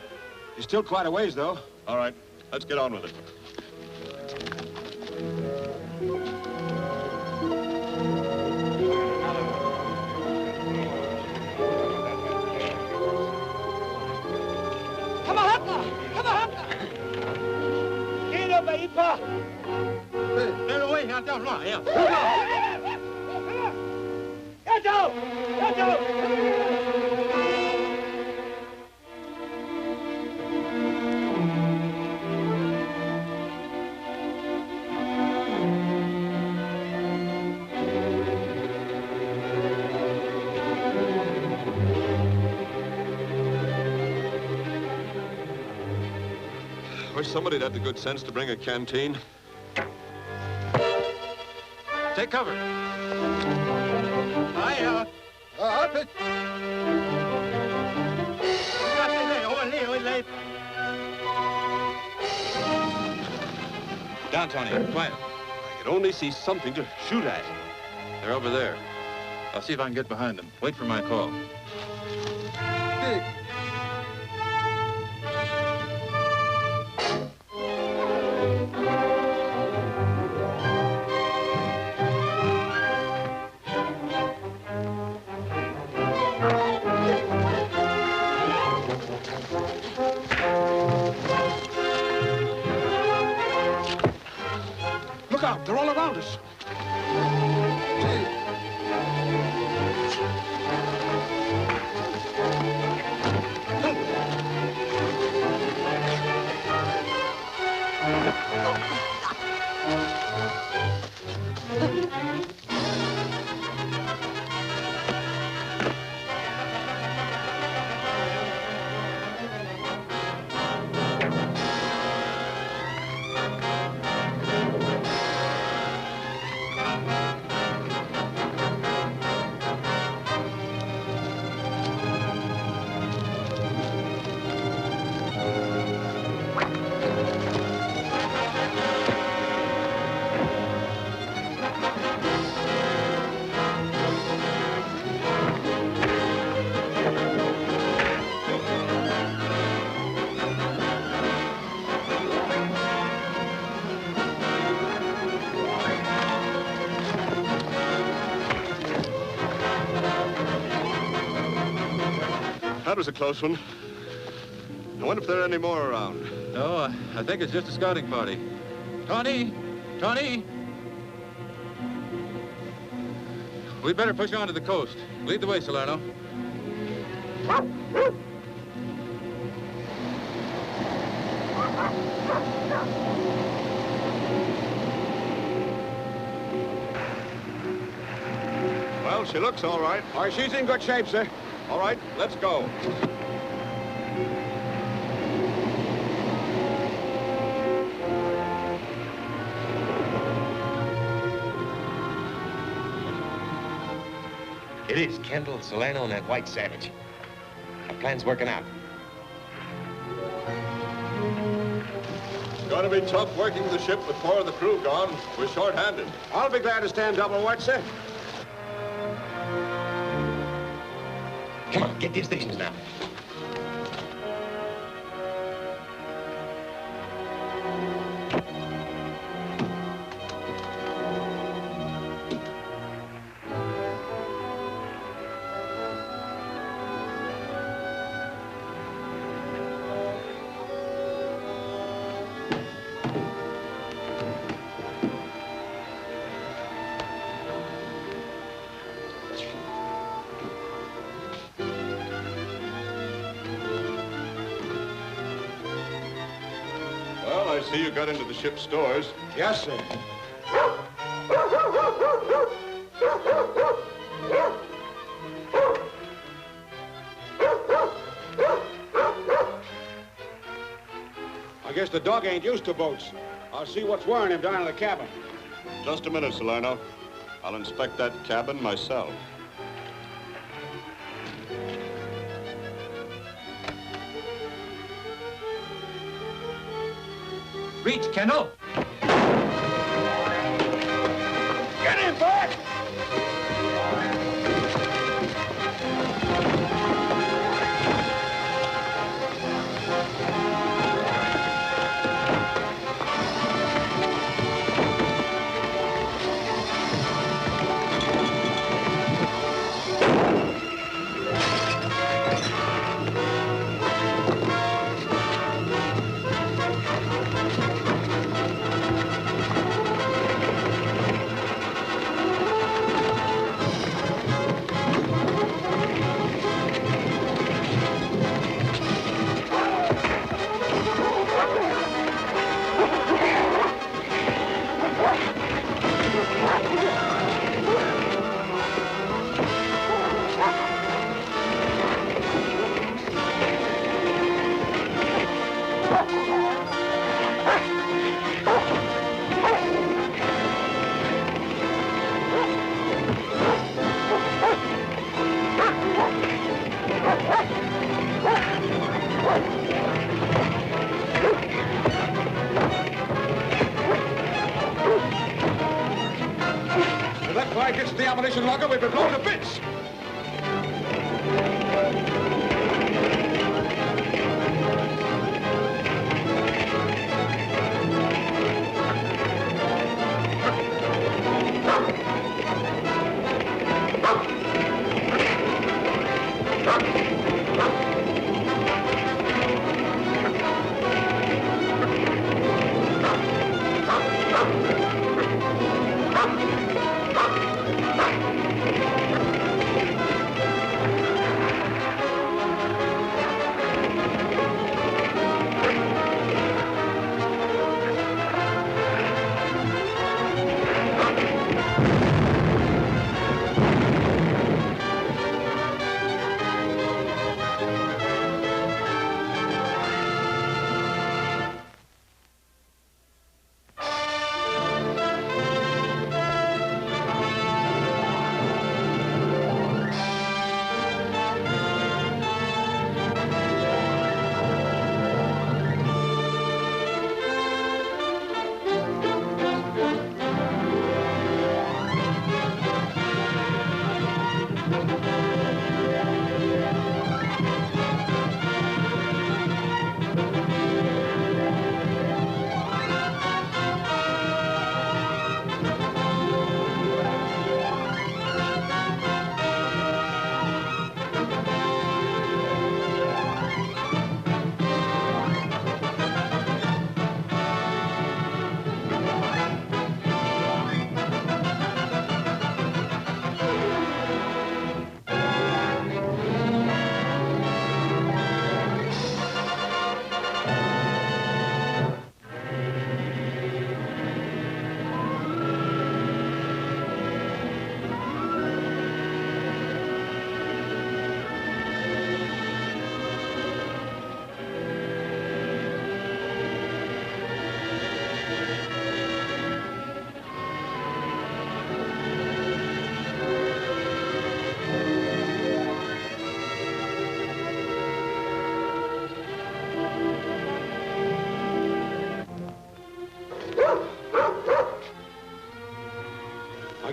He's still quite a ways, though. All right, let's get on with it. Wish somebody'd had the good sense to bring a canteen. Take cover. Hiya. Up it. Down, Tony. Quiet. I could only see something to shoot at. They're over there. I'll see if I can get behind them. Wait for my call. Look out, they're all around us. that was a close one. I wonder if there are any more around. No, I think it's just a scouting party. Tony! Tony! We'd better push on to the coast. Lead the way, Salerno. Well, she looks all right. All right, she's in good shape, sir. All right, let's go. It is Kendall, Salerno, and that white savage. Our plan's working out. It's going to be tough working the ship with 4 of the crew gone. We're short-handed. I'll be glad to stand double watch, sir. Come on, get to your stations now. Well, I see you got into the ship's stores. Yes, sir. I guess the dog ain't used to boats. I'll see what's worrying him down in the cabin. Just a minute, Salerno. I'll inspect that cabin myself. Reach, Kendall. Get him, Bert! If that flag gets to the ammunition locker, we've been blown to bits.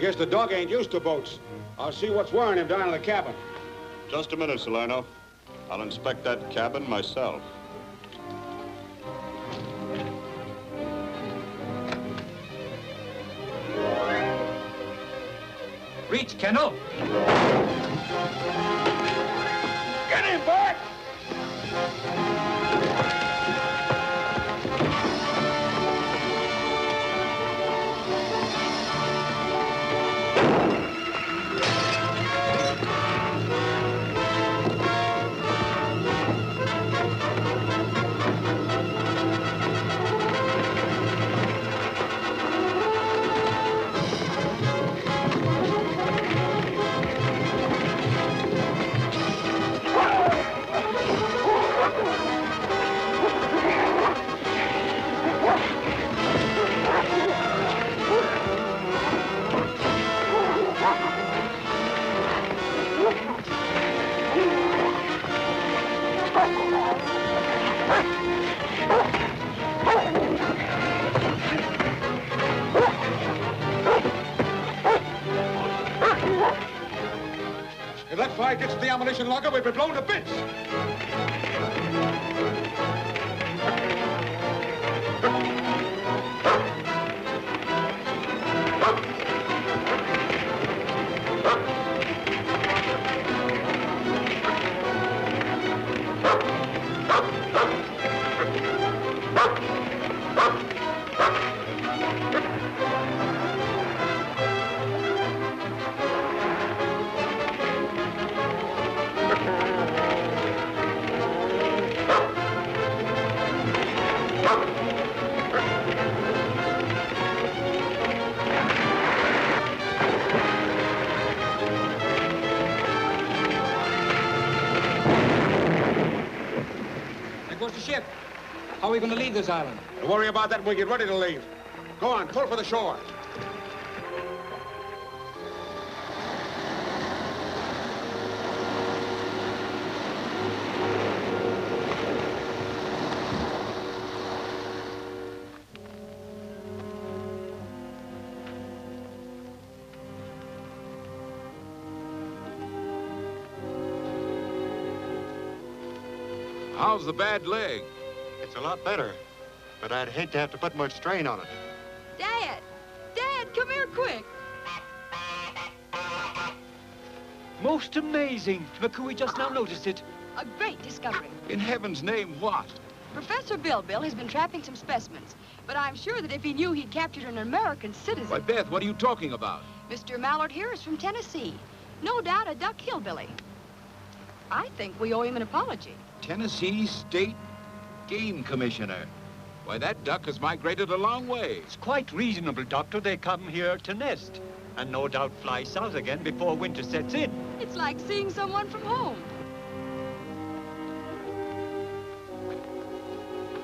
guess the dog ain't used to boats. I'll see what's worrying him down in the cabin. Just a minute, Salerno. I'll inspect that cabin myself. Reach, Kennel. Get him, Bert! If that fire gets to the ammunition locker, we'll be blown to bits. Ship. How are we going to leave this island? Don't worry about that when we get ready to leave. Go on, pull for the shore. How's the bad leg? It's a lot better, but I'd hate to have to put much strain on it. Dad! Dad, come here quick! Most amazing. McCooey just now noticed it. A great discovery. In heaven's name, what? Professor Bilbil has been trapping some specimens, but I'm sure that if he knew he'd captured an American citizen... Why, Beth, what are you talking about? Mr. Mallard here is from Tennessee. No doubt a duck hillbilly. I think we owe him an apology. Tennessee State Game Commissioner. Why, that duck has migrated a long way. It's quite reasonable, Doctor. They come here to nest, and no doubt fly south again before winter sets in. It's like seeing someone from home.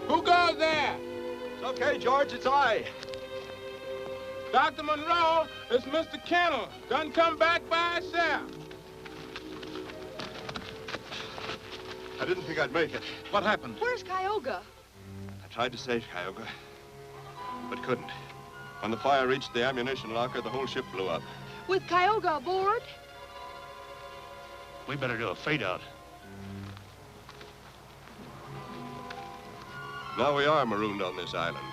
Who goes there? It's okay, George, it's I. Dr. Monroe, it's Mr. Kennel. Done come back by himself. I didn't think I'd make it. What happened? Where's Kyoga? I tried to save Kyoga, but couldn't. When the fire reached the ammunition locker, the whole ship blew up. With Kyoga aboard? We better do a fade out. Now we are marooned on this island.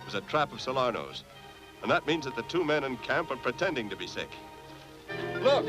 It was a trap of Salerno's. And that means that the two men in camp are pretending to be sick. Look.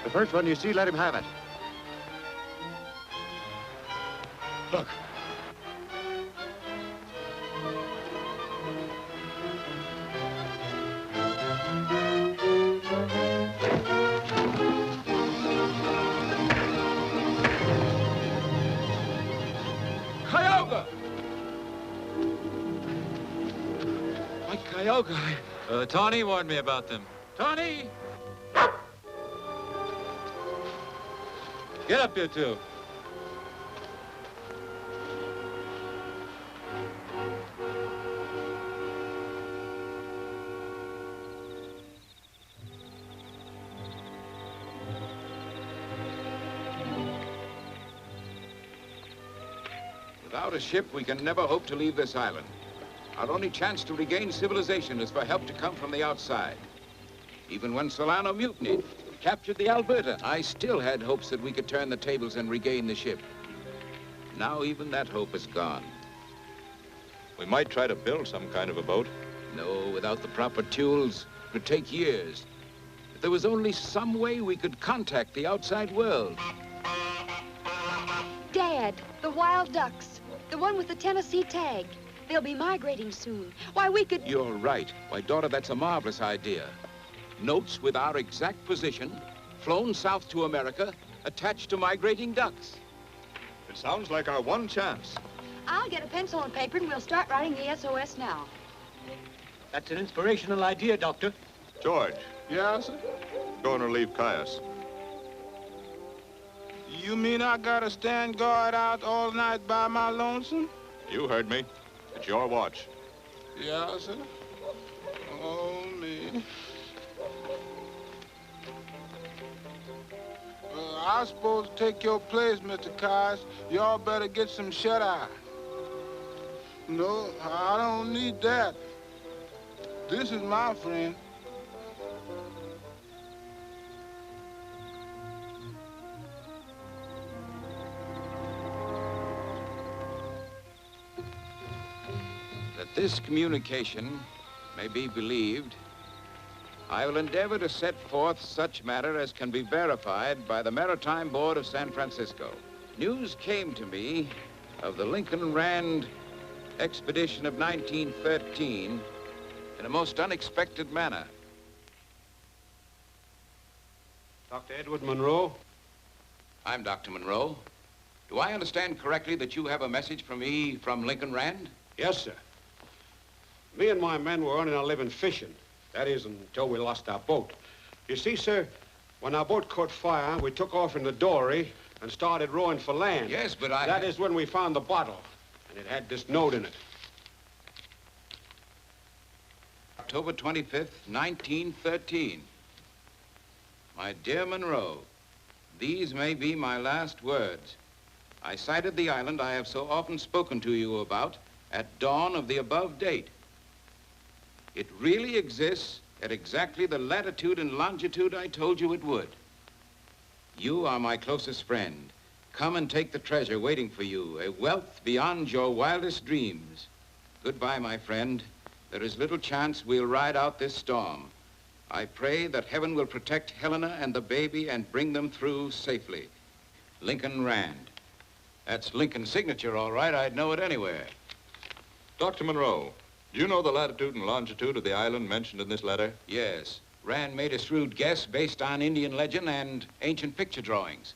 The first one you see, let him have it. Look. My Kyoga. Tawny warned me about them. Tawny! Get up, you two. Without a ship, we can never hope to leave this island. Our only chance to regain civilization is for help to come from the outside. Even when Solano mutinied, captured the Alberta, I still had hopes that we could turn the tables and regain the ship. Now even that hope is gone. We might try to build some kind of a boat. No, without the proper tools, it would take years. If there was only some way we could contact the outside world. Dad, the wild ducks. The one with the Tennessee tag. They'll be migrating soon. Why, we could... You're right. Why, daughter, that's a marvelous idea. Notes with our exact position, flown south to America, attached to migrating ducks. It sounds like our one chance. I'll get a pencil and paper and we'll start writing the SOS now. That's an inspirational idea, Doctor. George. Yes, sir? Go and relieve Caius. You mean I gotta stand guard out all night by my lonesome? You heard me. It's your watch. Yeah, sir. Oh, me. I supposed to take your place, Mr. Caius. Y'all better get some shut-eye. No, I don't need that. This is my friend. That this communication may be believed, I will endeavor to set forth such matter as can be verified by the Maritime Board of San Francisco. News came to me of the Lincoln Rand expedition of 1913 in a most unexpected manner. Dr. Edward Monroe? I'm Dr. Monroe. Do I understand correctly that you have a message for me from Lincoln Rand? Yes, sir. Me and my men were earning our living fishing. That is, until we lost our boat. You see, sir, when our boat caught fire, we took off in the dory and started rowing for land. Yes, but That is when we found the bottle, and it had this note in it. October 25th, 1913. My dear Monroe, these may be my last words. I sighted the island I have so often spoken to you about at dawn of the above date. It really exists at exactly the latitude and longitude I told you it would. You are my closest friend. Come and take the treasure waiting for you, a wealth beyond your wildest dreams. Goodbye, my friend. There is little chance we'll ride out this storm. I pray that heaven will protect Helena and the baby and bring them through safely. Lincoln Rand. That's Lincoln's signature, all right. I'd know it anywhere. Dr. Monroe, do you know the latitude and longitude of the island mentioned in this letter? Yes. Rand made a shrewd guess based on Indian legend and ancient picture drawings.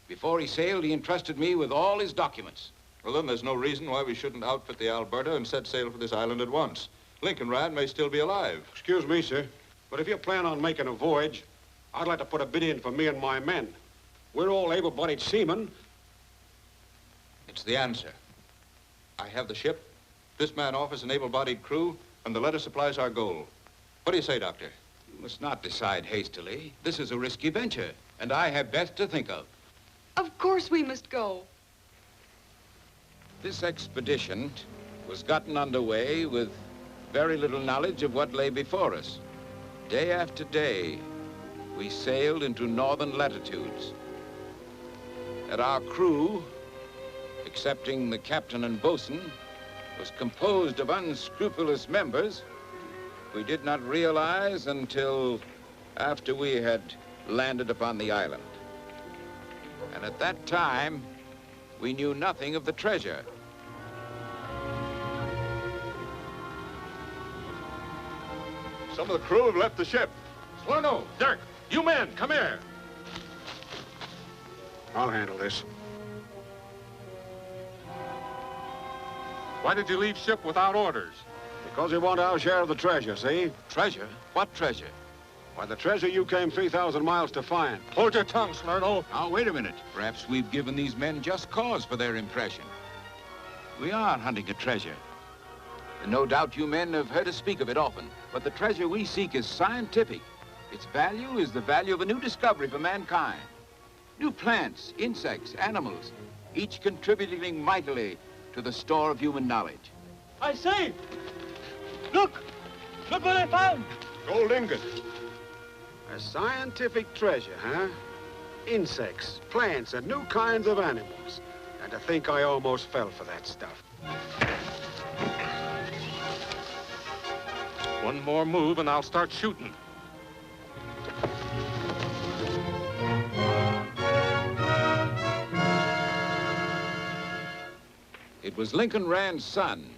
Before he sailed, he entrusted me with all his documents. Well, then there's no reason why we shouldn't outfit the Alberta and set sail for this island at once. Lincoln Rand may still be alive. Excuse me, sir, but if you plan on making a voyage, I'd like to put a bid in for me and my men. We're all able-bodied seamen. It's the answer. I have the ship. This man offers an able-bodied crew, and the letter supplies our goal. What do you say, Doctor? You must not decide hastily. This is a risky venture, and I have best to think of. Of course we must go. This expedition was gotten underway with very little knowledge of what lay before us. Day after day, we sailed into northern latitudes. And our crew, excepting the captain and bosun, was composed of unscrupulous members we did not realize until after we had landed upon the island. And at that time, we knew nothing of the treasure. Some of the crew have left the ship. Solano, Dirk, you men, come here. I'll handle this. Why did you leave ship without orders? Because we want our share of the treasure, see? Treasure? What treasure? Why, the treasure you came 3,000 miles to find. Hold your tongue, Smirno. Now, wait a minute. Perhaps we've given these men just cause for their impression. We are hunting a treasure. And no doubt you men have heard us speak of it often. But the treasure we seek is scientific. Its value is the value of a new discovery for mankind. New plants, insects, animals, each contributing mightily to the store of human knowledge. I say! Look! Look what I found! Gold ingot. A scientific treasure, huh? Insects, plants, and new kinds of animals. And to think I almost fell for that stuff. One more move and I'll start shooting. It was Lincoln Rand's son,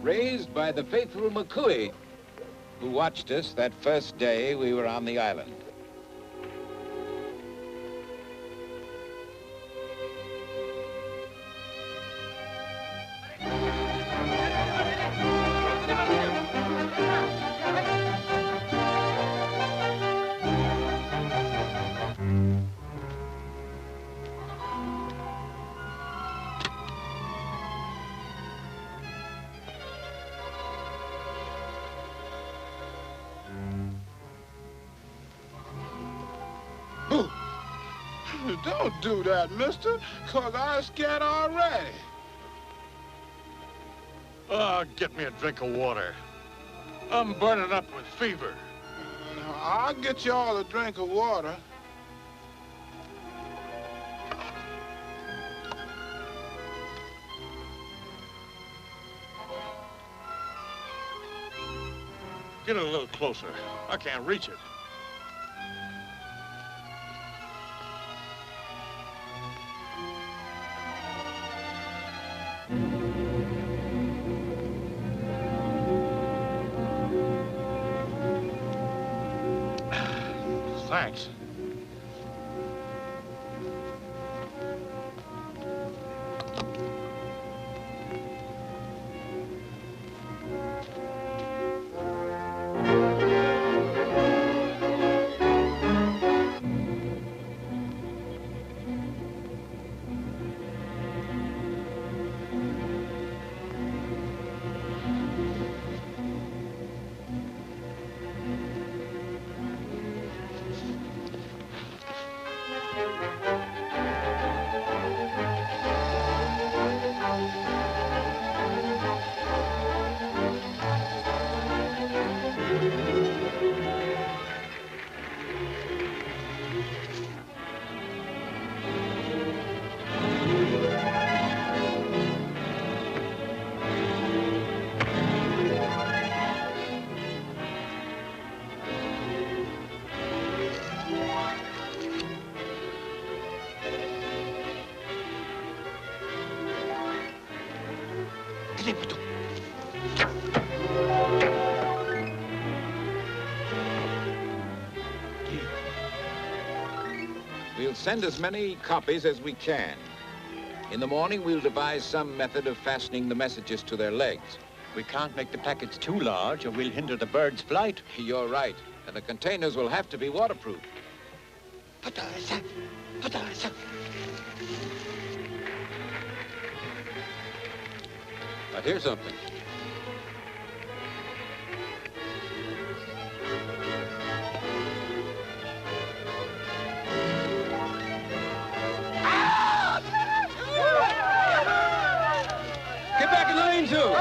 raised by the faithful McCooey, who watched us that first day we were on the island. Don't do that, mister, because I'm scared already. Get me a drink of water. I'm burning up with fever. I'll get you all a drink of water. Get it a little closer. I can't reach it. Thanks. We'll send as many copies as we can. In the morning, we'll devise some method of fastening the messages to their legs. We can't make the packets too large or we'll hinder the bird's flight. You're right. And the containers will have to be waterproof. Now, here's something. Get back in the lane, too!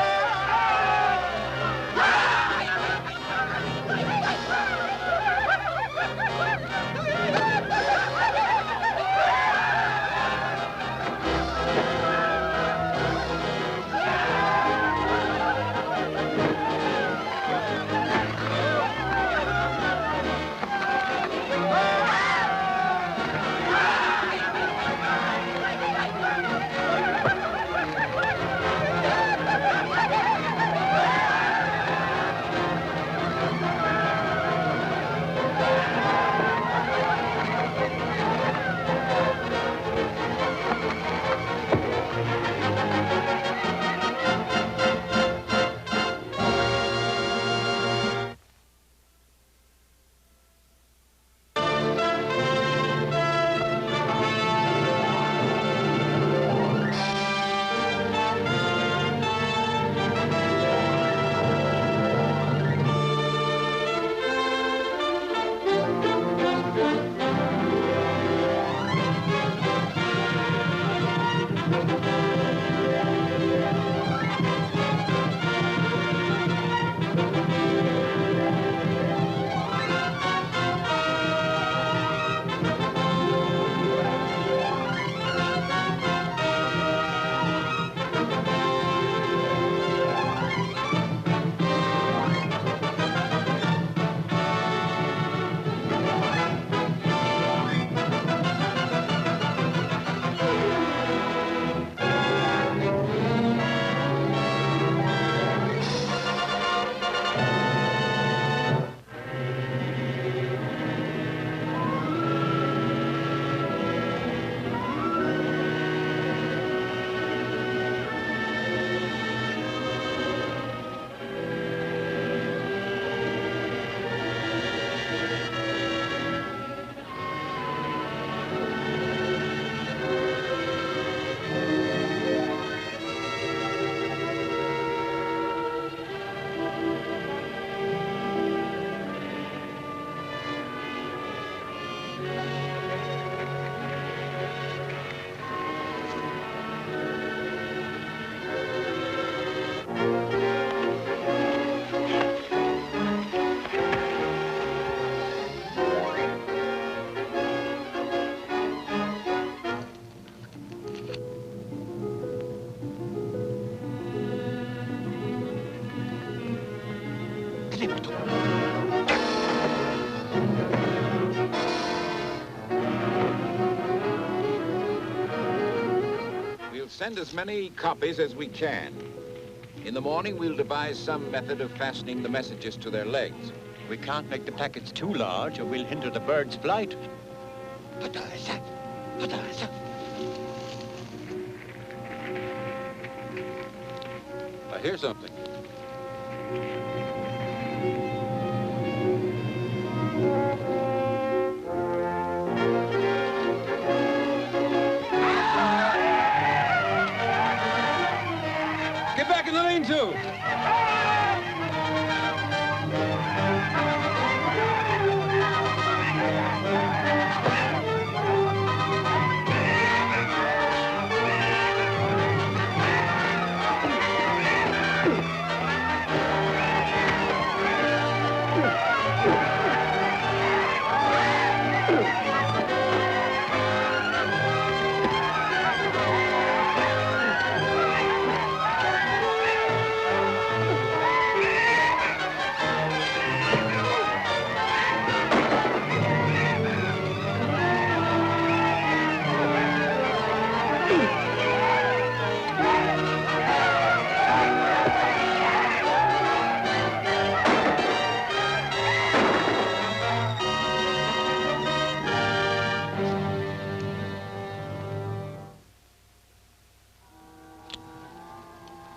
We'll send as many copies as we can. In the morning, we'll devise some method of fastening the messages to their legs. We can't make the packets too large or we'll hinder the bird's flight. I hear something. Get back in the lane, too.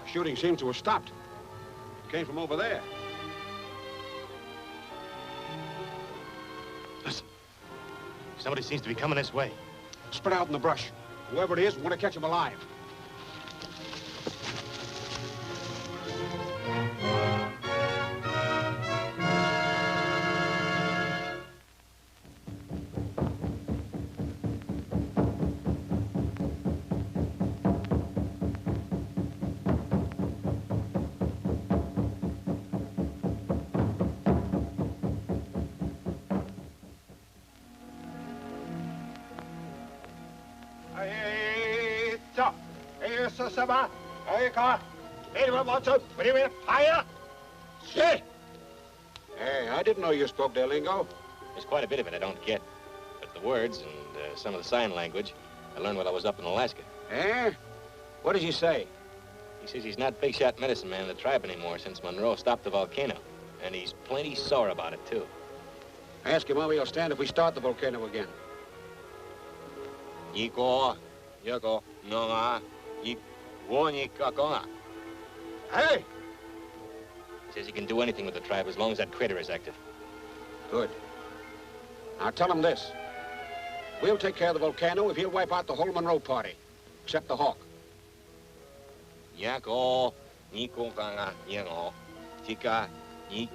Shooting seems to have stopped. It came from over there. Listen. Somebody seems to be coming this way. Spread out in the brush. Whoever it is, we want to catch him alive. Hey, I didn't know you spoke their lingo. There's quite a bit of it I don't get. But the words and some of the sign language, I learned while I was up in Alaska. Eh? What does he say? He says he's not big shot medicine man in the tribe anymore since Monroe stopped the volcano. And he's plenty sore about it, too. Ask him how he'll stand if we start the volcano again. Yiko, Yoko, Nonga, Yiko, Hey! He says he can do anything with the tribe as long as that crater is active. Good. Now tell him this. We'll take care of the volcano if he'll wipe out the whole Monroe party, except the Hawk. Yako, Niko Ganga, Yango, Tika, Ni,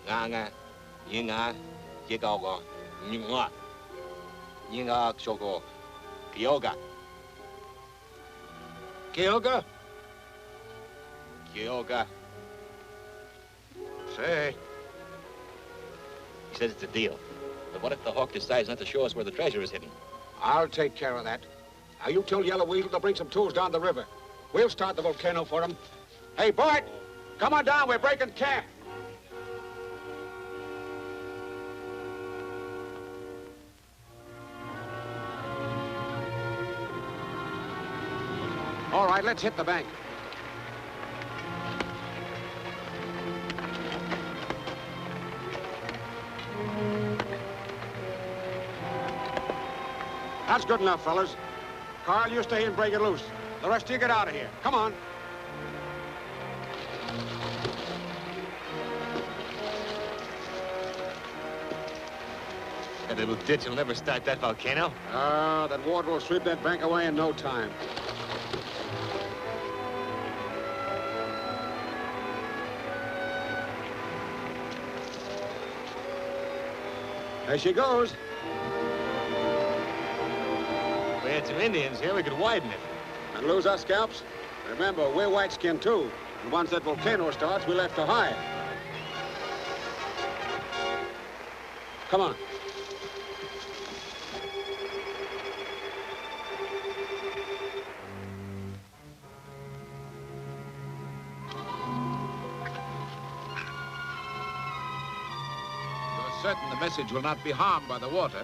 Ganga, Yinga, Yikawa, Ningwa, Yinga Shoko, Kyoga. Kyoga? Kyoga. Say. He says it's a deal. But what if the Hawk decides not to show us where the treasure is hidden? I'll take care of that. Now you tell Yellow Weasel to bring some tools down the river. We'll start the volcano for him. Hey, Bart, come on down. We're breaking camp. All right, let's hit the bank. That's good enough, fellas. Carl, you stay and break it loose. The rest of you get out of here. Come on. That little ditch will never start that volcano. That water will sweep that bank away in no time. There she goes. If we had some Indians here, we could widen it. And lose our scalps? Remember, we're white-skinned, too. And once that volcano starts, we'll have to hide. Come on. certain the message will not be harmed by the water.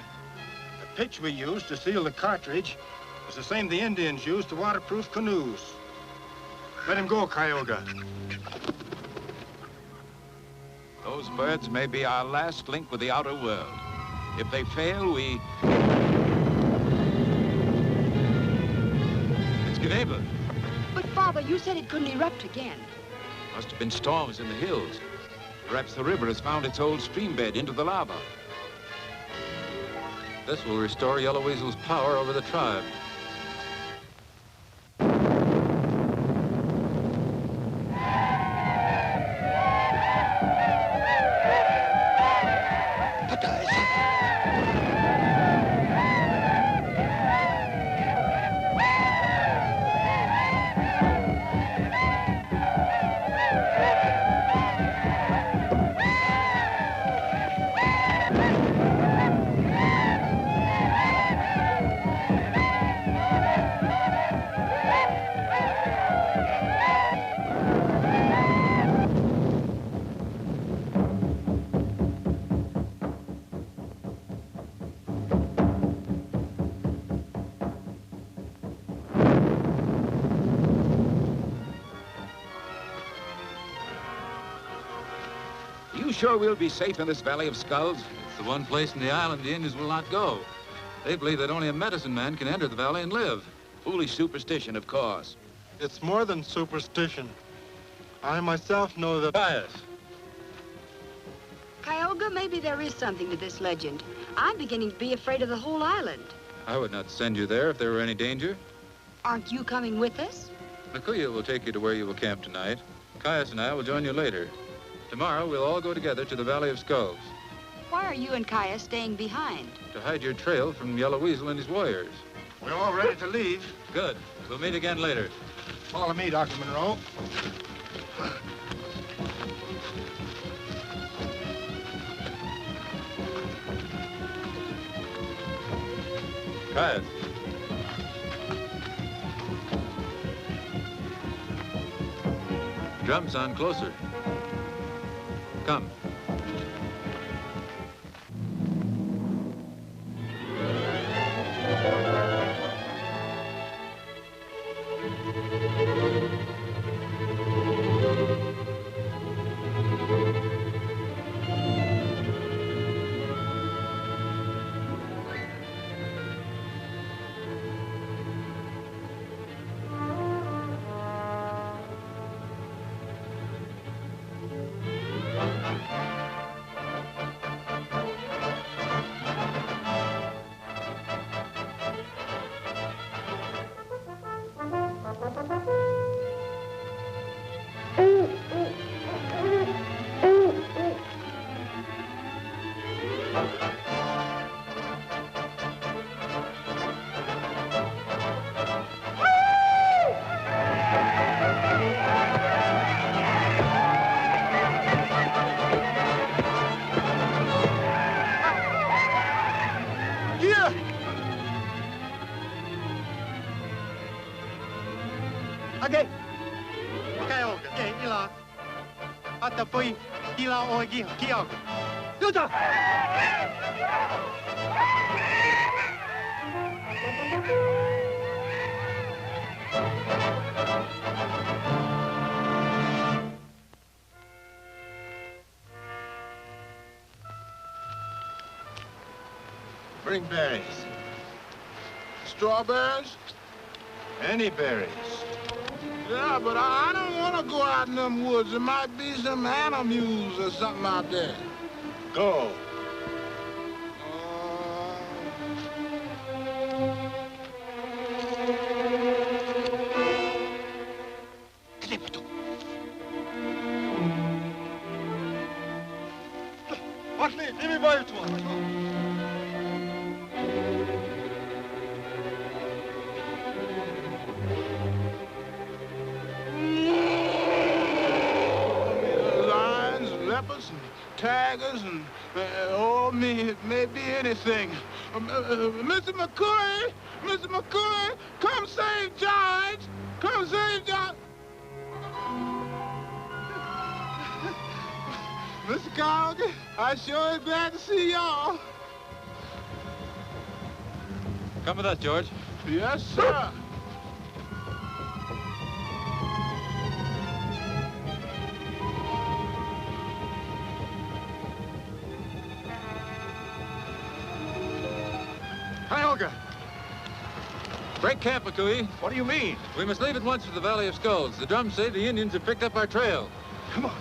The pitch we used to seal the cartridge was the same the Indians used to waterproof canoes. Let him go, Kyoga. Those birds may be our last link with the outer world. If they fail, we... It's Geneva. But, Father, you said it couldn't erupt again. Must have been storms in the hills. Perhaps the river has found its old stream bed into the lava. This will restore Yellow Weasel's power over the tribe. You sure we'll be safe in this Valley of Skulls? It's the one place in the island the Indians will not go. They believe that only a medicine man can enter the valley and live. Foolish superstition, of course. It's more than superstition. I myself know that... Caius. Kyoga, maybe there is something to this legend. I'm beginning to be afraid of the whole island. I would not send you there if there were any danger. Aren't you coming with us? Nakuya will take you to where you will camp tonight. Caius and I will join you later. Tomorrow, we'll all go together to the Valley of Skulls. Why are you and Caius staying behind? To hide your trail from Yellow Weasel and his warriors. We're all ready to leave. Good. We'll meet again later. Follow me, Dr. Monroe. Caius. Drum sound closer. Come. Okay. Kyoga, okay, ila. Ata poi ila o Kyoga. Luta! Bring berries. Strawberries? Any berries. Yeah, but I don't want to go out in them woods. There might be some animals or something out there. Go. Lions, leopards, and tigers, and oh, me, it may be anything. Mr. McCoy, come save George. Come save George. Mr. Cowger, I sure am glad to see y'all. Come with us, George. Yes, sir. Tioga! Break camp, McCooey. What do you mean? We must leave at once for the Valley of Skulls. The drums say the Indians have picked up our trail. Come on.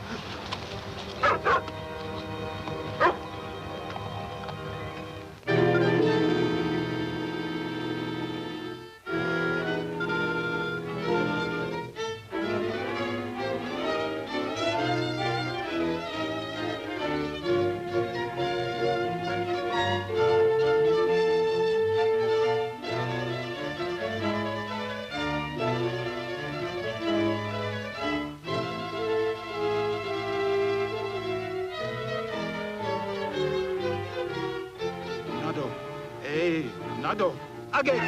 Nado. Again.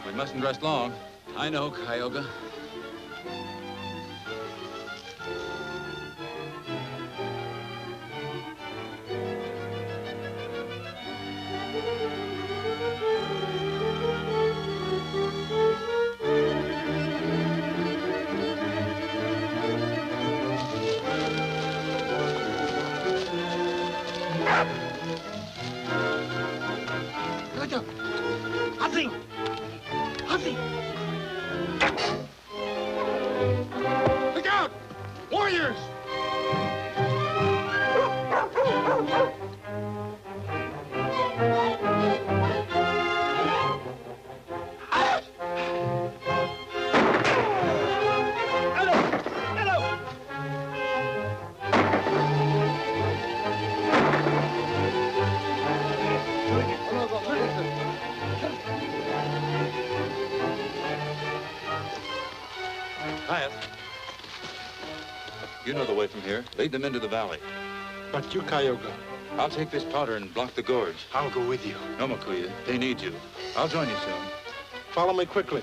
We mustn't rest long. I know, Tioga. Look out! Warriors! Caius, you know the way from here. Lead them into the valley. But you, Tioga. I'll take this powder and block the gorge. I'll go with you. No, Makuya. They need you. I'll join you soon. Follow me quickly.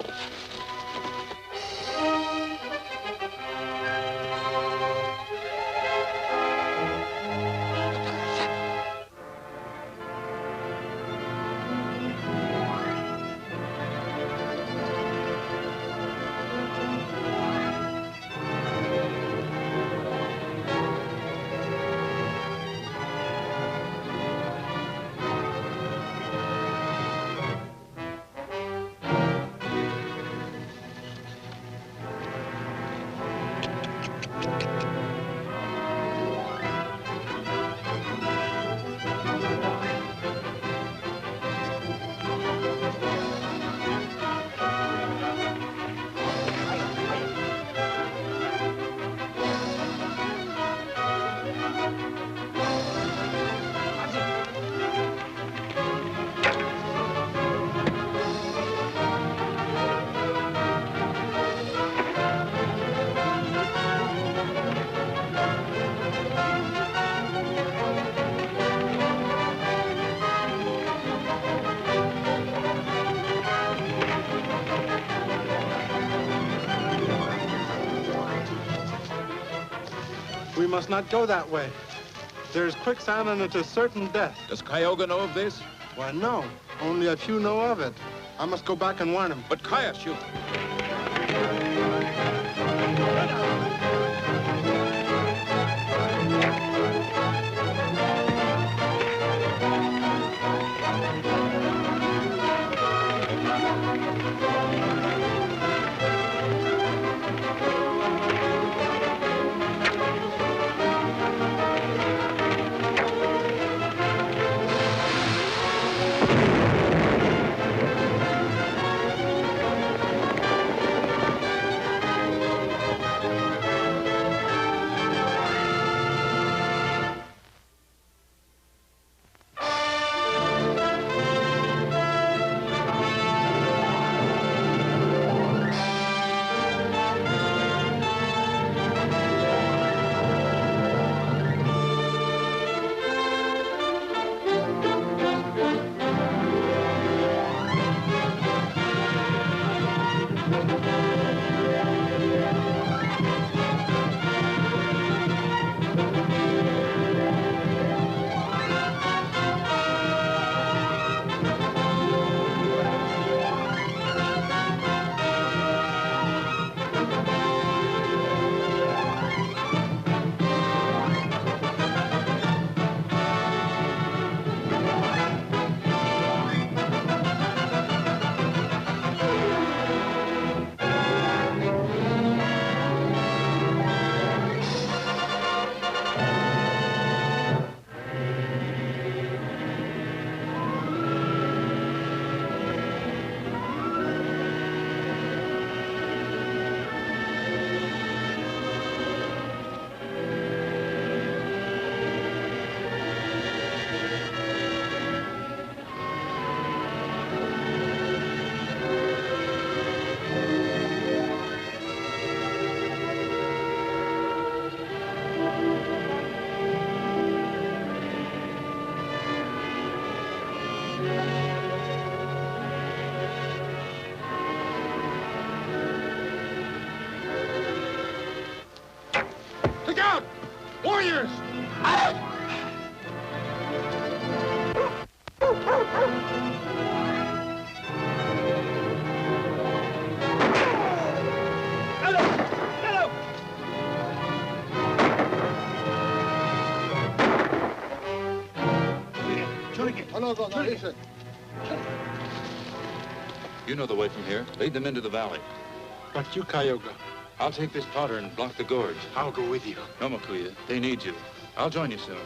We must not go that way. There's quicksand and it is certain death. Does Tioga know of this? Why, no. Only a few know of it. I must go back and warn him. But Caius, you... You know the way from here. Lead them into the valley. But you, Cayuga. I'll take this powder and block the gorge. I'll go with you. No, Makuya. They need you. I'll join you soon.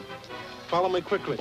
Follow me quickly.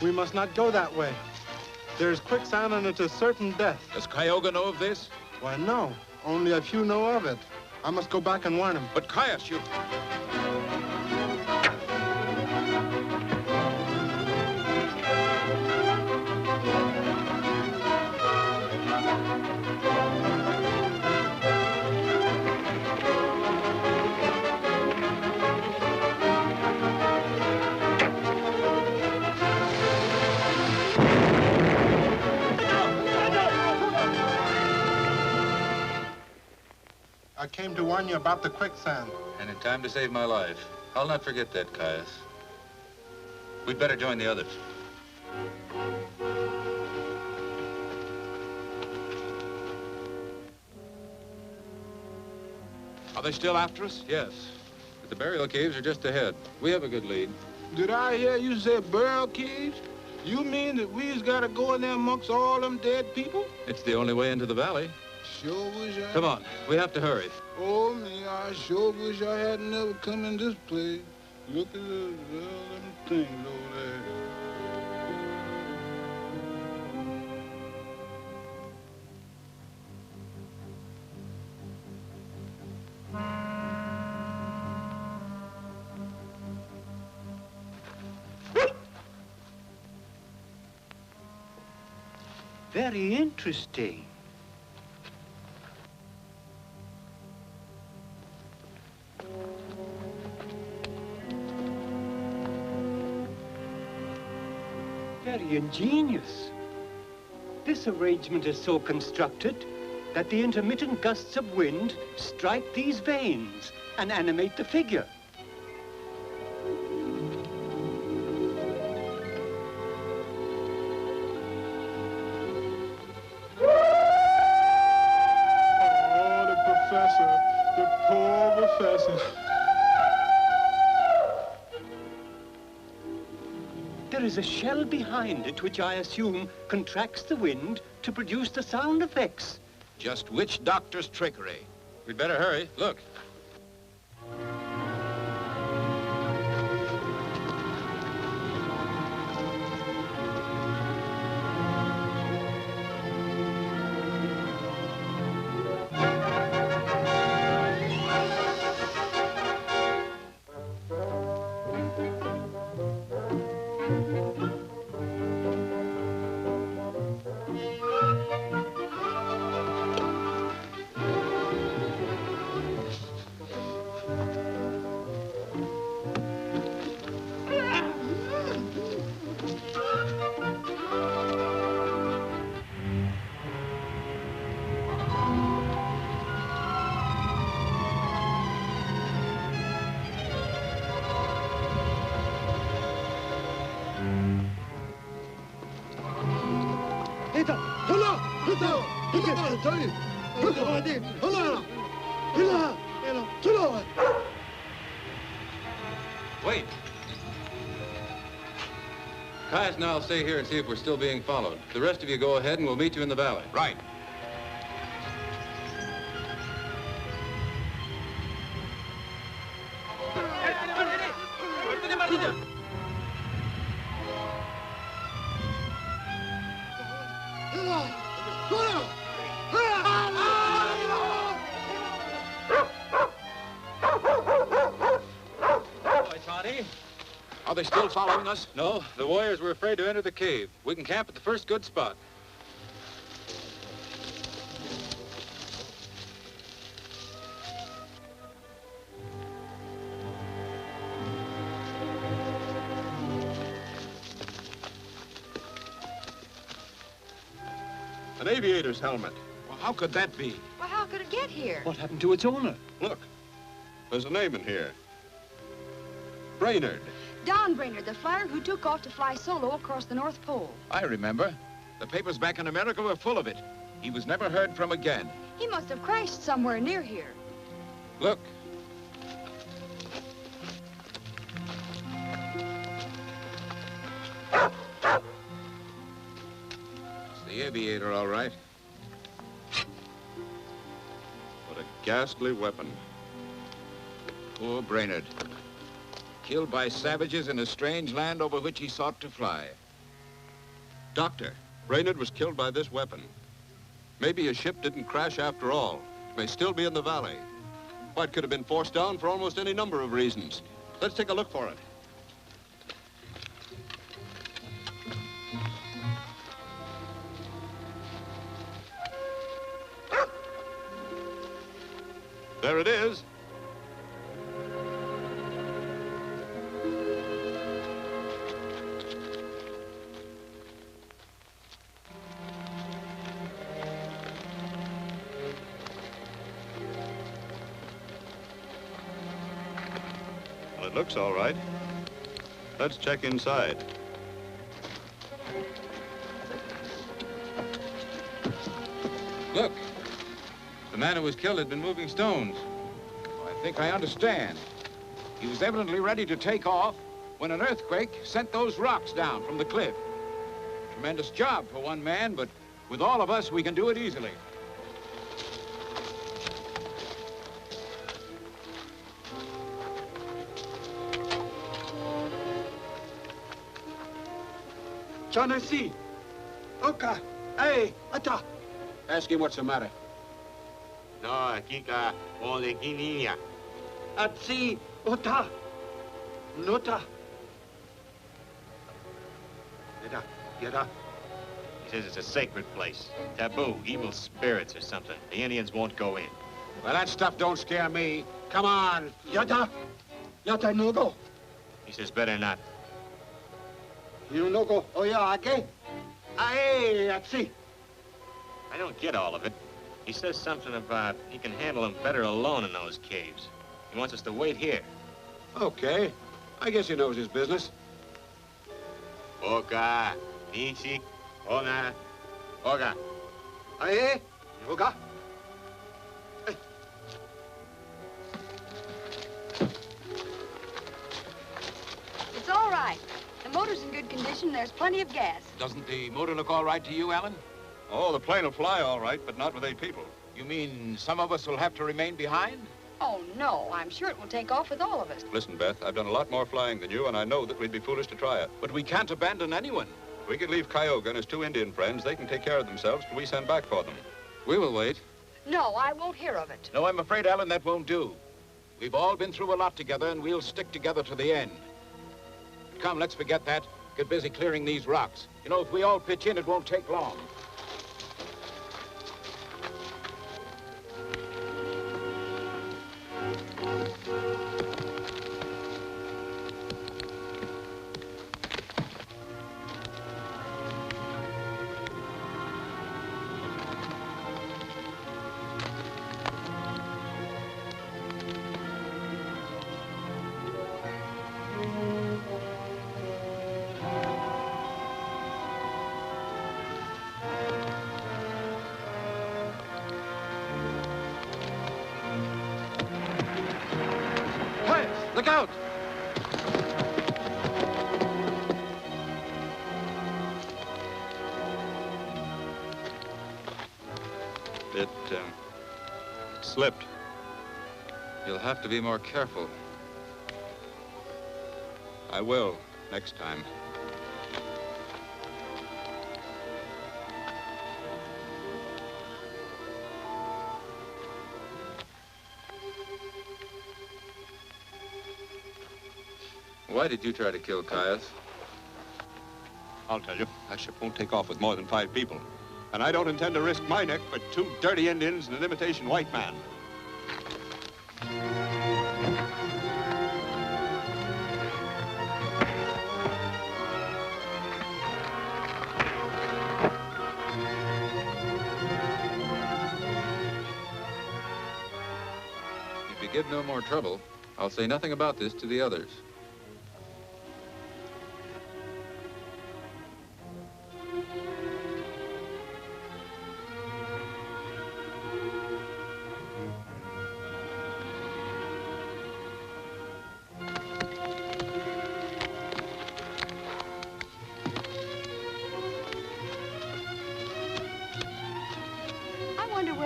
We must not go that way. There's quicksand and it's a certain death. Does Cayuga know of this? Why, no. Only a few know of it. I must go back and warn him. But Caius, you... I came to warn you about the quicksand. And in time to save my life. I'll not forget that, Caius. We'd better join the others. Are they still after us? Yes. But the burial caves are just ahead. We have a good lead. Did I hear you say burial caves? You mean that we's got to go in there amongst all them dead people? It's the only way into the valley. Sure wish I... Come on, we have to hurry. Oh, me, I sure wish I had never come in this place. Look at them things over there. Very interesting. Very ingenious. This arrangement is so constructed that the intermittent gusts of wind strike these veins and animate the figure. Oh, the professor. The poor professor. There is a shell behind it which I assume contracts the wind to produce the sound effects. Just which doctor's trickery? We'd better hurry. Look. Wait. Caius and I'll stay here and see if we're still being followed. The rest of you go ahead and we'll meet you in the valley. Right. Are they still following us? No, the warriors were afraid to enter the cave. We can camp at the first good spot. An aviator's helmet. Well, how could that be? Well, how could it get here? What happened to its owner? Look, there's a name in here. Brainerd. Don Brainerd, the flyer who took off to fly solo across the North Pole. I remember. The papers back in America were full of it. He was never heard from again. He must have crashed somewhere near here. Look. It's the aviator, all right. What a ghastly weapon. Poor Brainerd. Killed by savages in a strange land over which he sought to fly. Doctor, Brainerd was killed by this weapon. Maybe his ship didn't crash after all. It may still be in the valley. Why, it could have been forced down for almost any number of reasons. Let's take a look for it. There it is. Well, it looks all right. Let's check inside. Look. The man who was killed had been moving stones. Oh, I think I understand. He was evidently ready to take off when an earthquake sent those rocks down from the cliff. Tremendous job for one man, but with all of us, we can do it easily. Tennessee. Oka. Hey, Ata. Ask him what's the matter. No, Kika, only Kiniya. Atsi. Ota. Nota. Get up. He says it's a sacred place. Taboo, evil spirits or something. The Indians won't go in. Well, that stuff don't scare me. Come on. Yata. Yata no go. He says better not. You no go. Oh, yeah, okay? Aye, Atsi. I don't get all of it. He says something about he can handle them better alone in those caves. He wants us to wait here. Okay. I guess he knows his business. Oka, Nichi, Ona, Oga. Aye, Oga. It's all right. The motor's in good condition. There's plenty of gas. Doesn't the motor look all right to you, Alan? Oh, the plane will fly all right, but not with 8 people. You mean some of us will have to remain behind? Oh, no. I'm sure it will take off with all of us. Listen, Beth, I've done a lot more flying than you, and I know that we'd be foolish to try it. But we can't abandon anyone. We could leave Kyoga and his 2 Indian friends. They can take care of themselves till we send back for them. We will wait. No, I won't hear of it. No, I'm afraid, Alan, that won't do. We've all been through a lot together, and we'll stick together to the end. Come, let's forget that. Get busy clearing these rocks. You know, if we all pitch in, it won't take long. Look out! It slipped. You'll have to be more careful. I will, next time. Why did you try to kill Caius? I'll tell you. That ship won't take off with more than 5 people. And I don't intend to risk my neck for 2 dirty Indians and an imitation white man. If you give no more trouble, I'll say nothing about this to the others.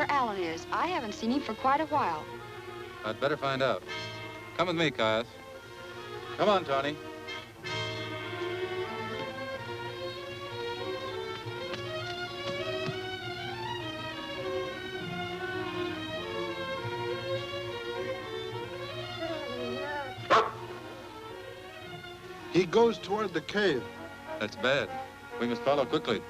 Alan is. I haven't seen him for quite a while. I'd better find out. Come with me, Caius. Come on, Tony. He goes toward the cave. That's bad. We must follow quickly.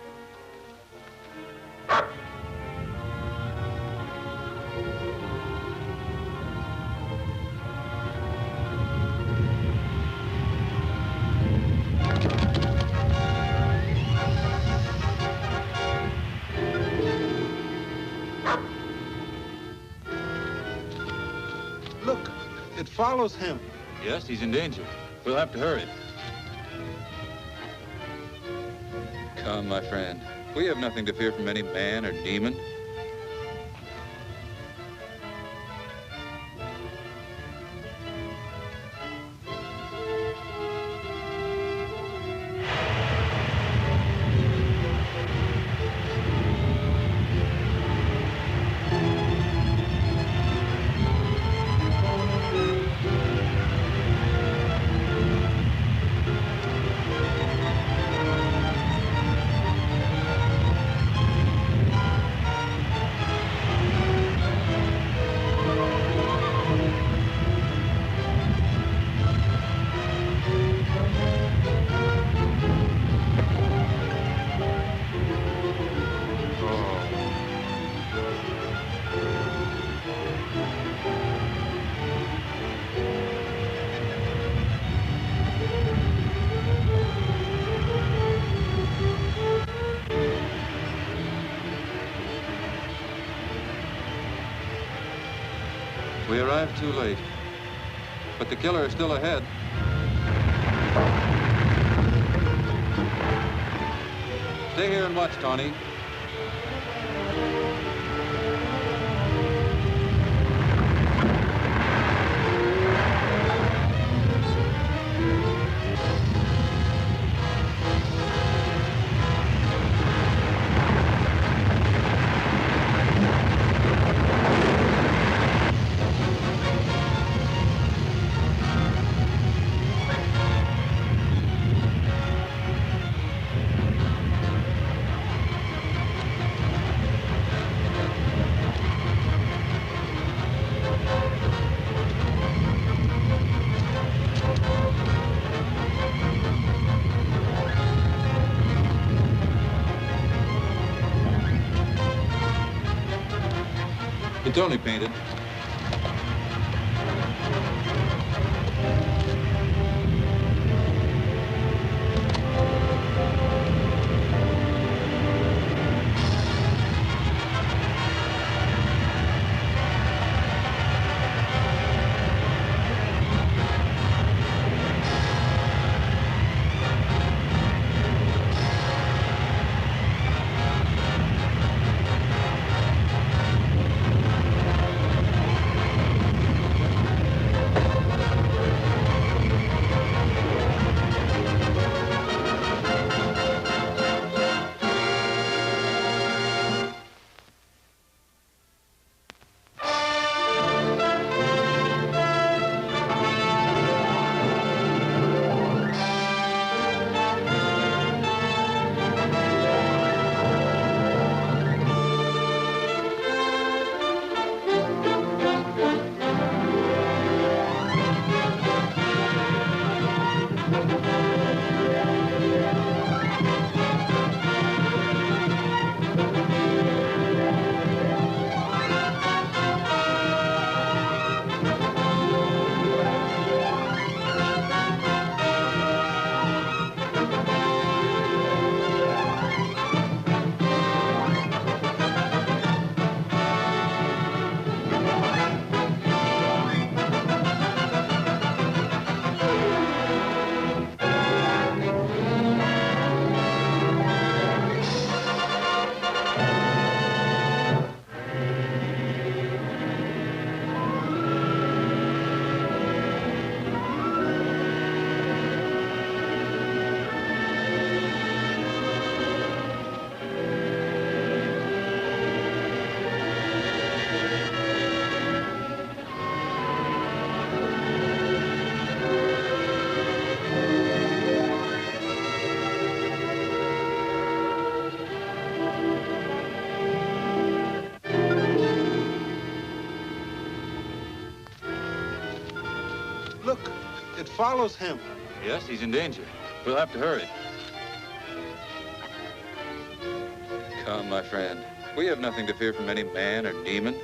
Look, it follows him. Yes, he's in danger. We'll have to hurry. Come, my friend. We have nothing to fear from any man or demon. We arrived too late, but the killer is still ahead. Stay here and watch, Tony. It's only painted. Look, it follows him. Yes, he's in danger. We'll have to hurry. Come, my friend. We have nothing to fear from any man or demon.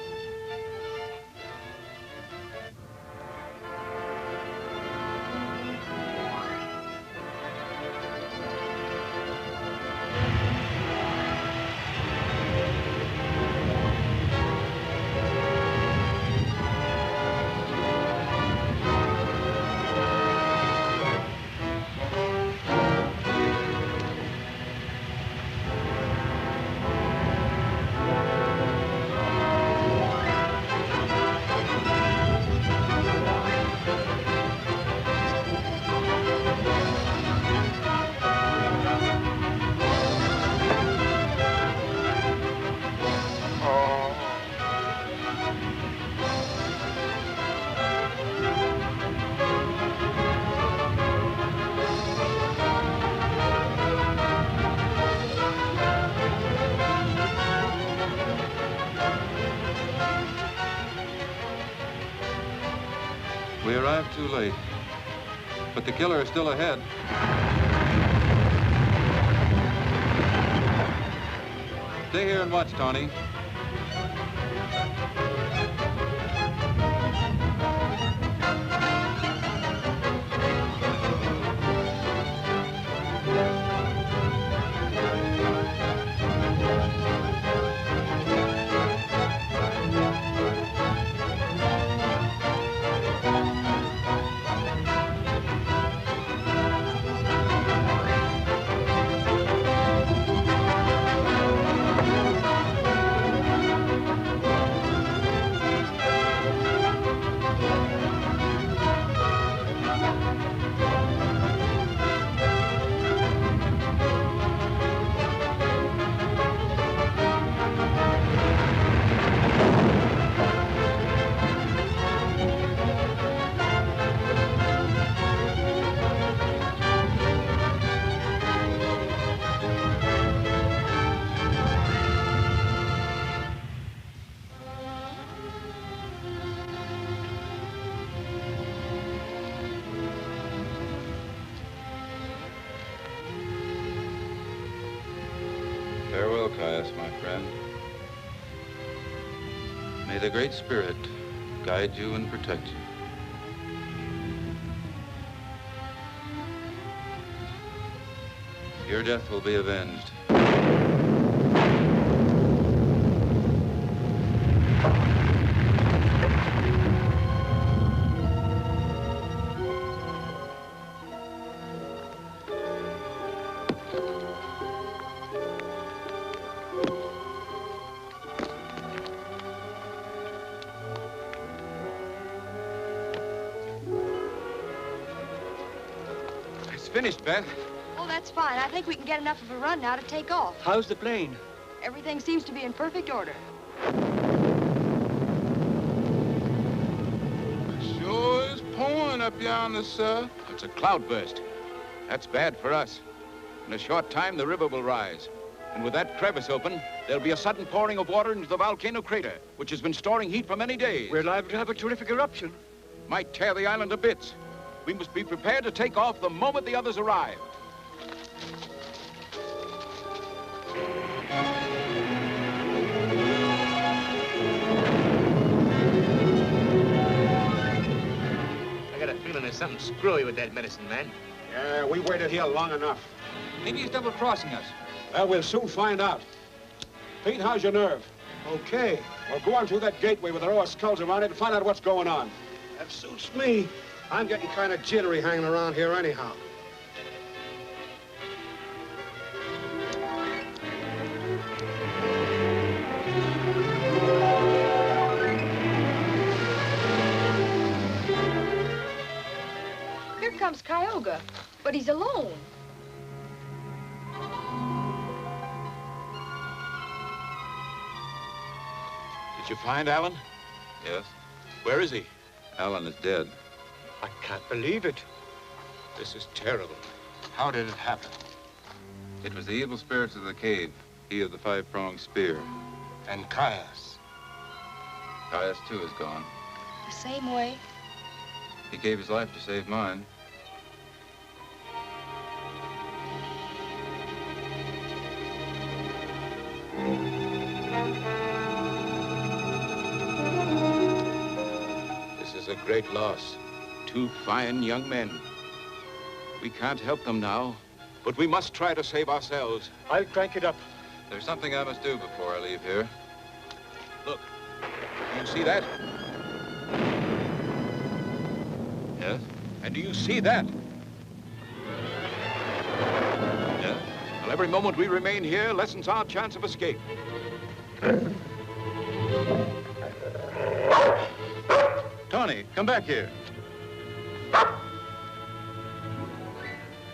We arrived too late, but the killer is still ahead. Stay here and watch, Tawny. Farewell, Caius, my friend. May the Great Spirit guide you and protect you. Your death will be avenged. Finished, Beth. Oh, that's fine. I think we can get enough of a run now to take off. How's the plane? Everything seems to be in perfect order. Sure is pouring up yonder, sir. It's a cloudburst. That's bad for us. In a short time, the river will rise. And with that crevice open, there'll be a sudden pouring of water into the volcano crater, which has been storing heat for many days. We're liable to have a terrific eruption. Might tear the island to bits. We must be prepared to take off the moment the others arrive. I got a feeling there's something screwy with that medicine man. Yeah, we waited here long enough. Maybe he's double-crossing us. Well, we'll soon find out. Pete, how's your nerve? Okay. Well, go on through that gateway with a row of skulls around it and find out what's going on. That suits me. I'm getting kind of jittery hanging around here anyhow. Here comes Kyogre, but he's alone. Did you find Alan? Yes. Where is he? Alan is dead. I can't believe it. This is terrible. How did it happen? It was the evil spirits of the cave, he of the five-pronged spear. And Caius? Caius, too, is gone. The same way. He gave his life to save mine. This is a great loss. 2 fine young men. We can't help them now, but we must try to save ourselves. I'll crank it up. There's something I must do before I leave here. Look, do you see that? Yes? And do you see that? Yes? Well, every moment we remain here lessens our chance of escape. Tony, come back here.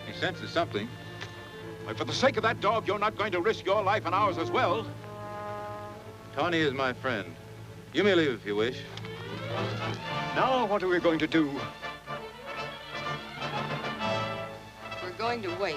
He senses something. But for the sake of that dog, you're not going to risk your life and ours as well. Tony is my friend. You may leave if you wish. Now what are we going to do? We're going to wait.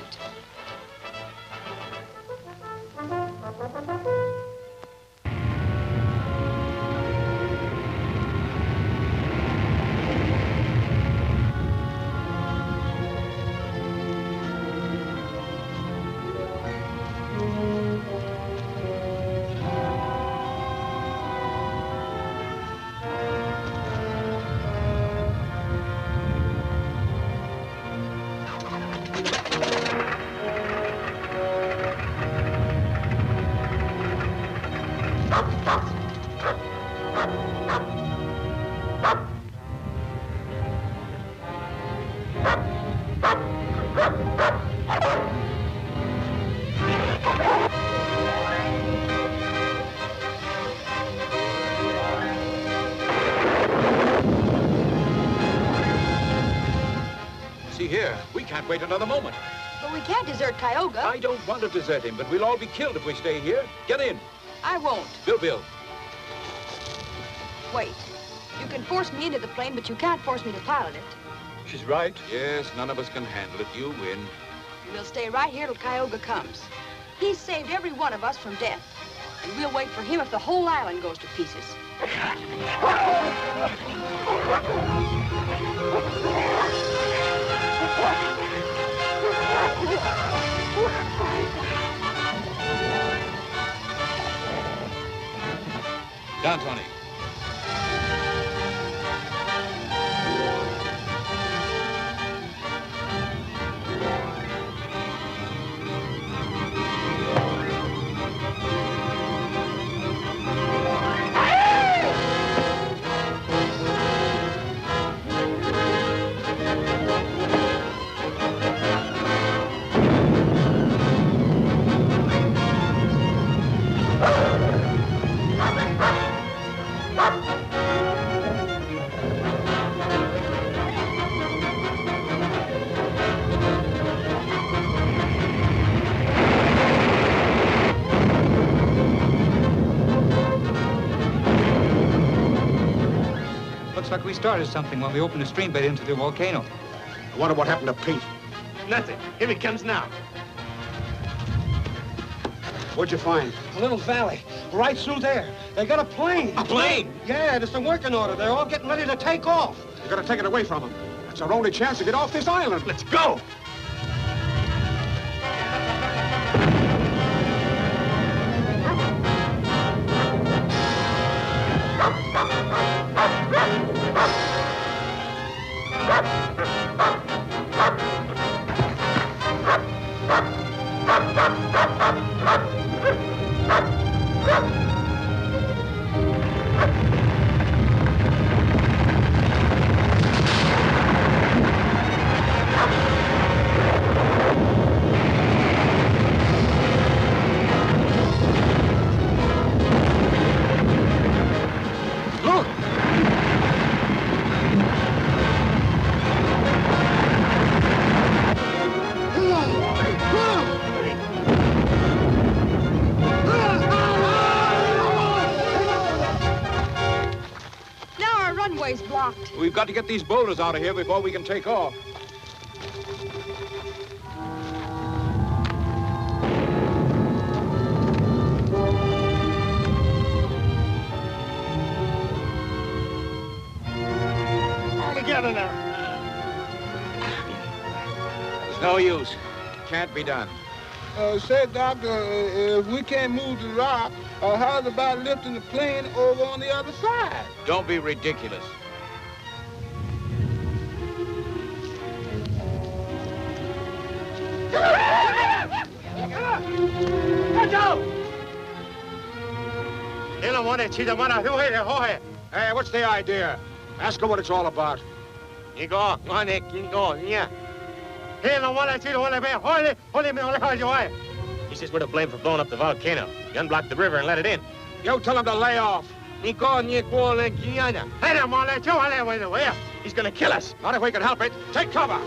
See here, we can't wait another moment. But we can't desert Tioga. I don't want to desert him, but we'll all be killed if we stay here. Get in. I won't. Bill. Wait. You can force me into the plane, but you can't force me to pilot it. She's right. Yes, none of us can handle it. You win. We'll stay right here till Tioga comes. He's saved every one of us from death. And we'll wait for him if the whole island goes to pieces. Down, Tony. Looks like we started something when we opened the stream bed into the volcano. I wonder what happened to Pete. Nothing. Here he comes now. What'd you find? A little valley, right through there. They got a plane. A plane? Yeah, there's some working order. They're all getting ready to take off. You gotta take it away from them. That's our only chance to get off this island. Let's go! Blocked. We've got to get these boulders out of here before we can take off. All together now. No use. Can't be done. Say, Doctor, if we can't move the rock, how's about lifting the plane over on the other side? Don't be ridiculous. Hey, what's the idea? Ask her what it's all about. He says we're to blame for blowing up the volcano. You unblocked the river and let it in. You tell him to lay off. He's gonna kill us. Not if we can help it. Take cover.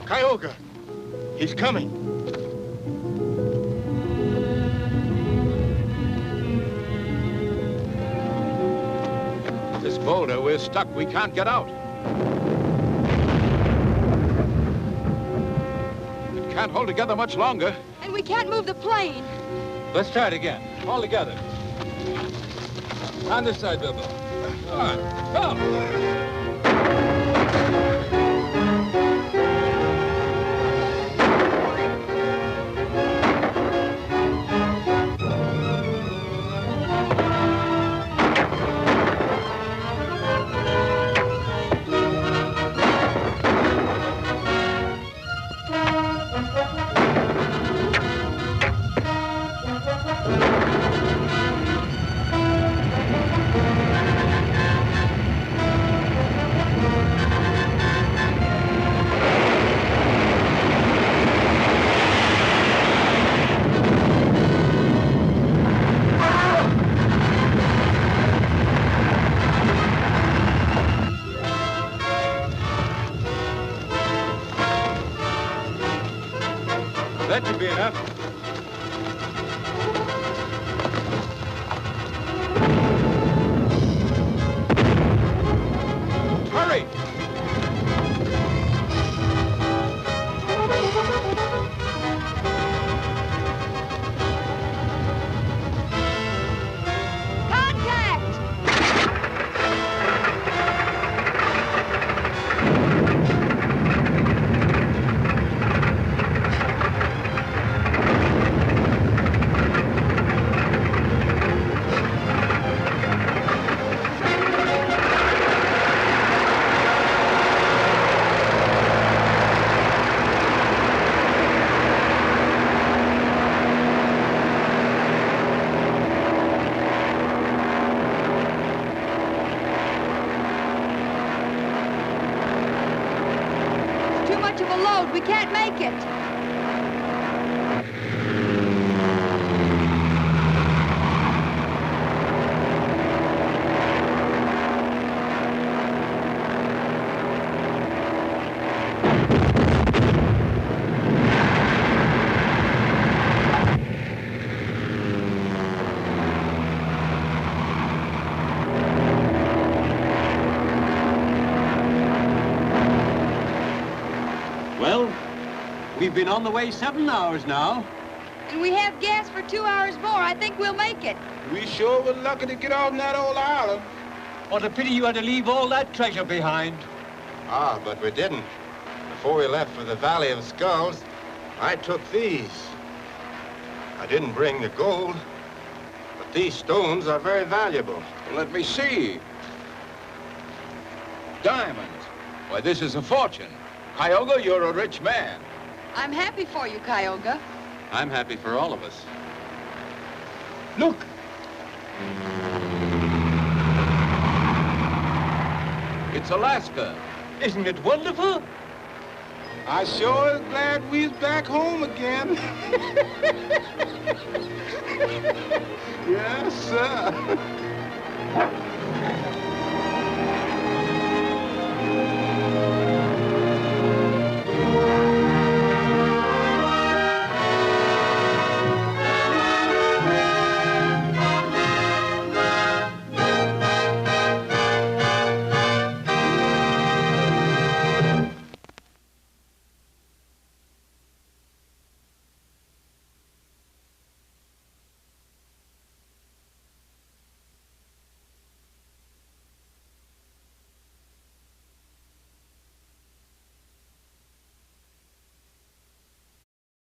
Tioga, he's coming. This boulder, we're stuck. We can't get out. It can't hold together much longer. And we can't move the plane. Let's try it again. All together. On this side, Bilbo. Come on. Come. That should be enough. Hurry! We can't make it. We've been on the way 7 hours now. And we have gas for 2 hours more. I think we'll make it. We sure were lucky to get off that old island. What a pity you had to leave all that treasure behind. Ah, but we didn't. Before we left for the Valley of Skulls, I took these. I didn't bring the gold, but these stones are very valuable. Let me see. Diamonds. Why, this is a fortune. Tioga, you're a rich man. I'm happy for you, Tioga. I'm happy for all of us. Look. It's Alaska. Isn't it wonderful? I sure is glad we's back home again. Yes, sir.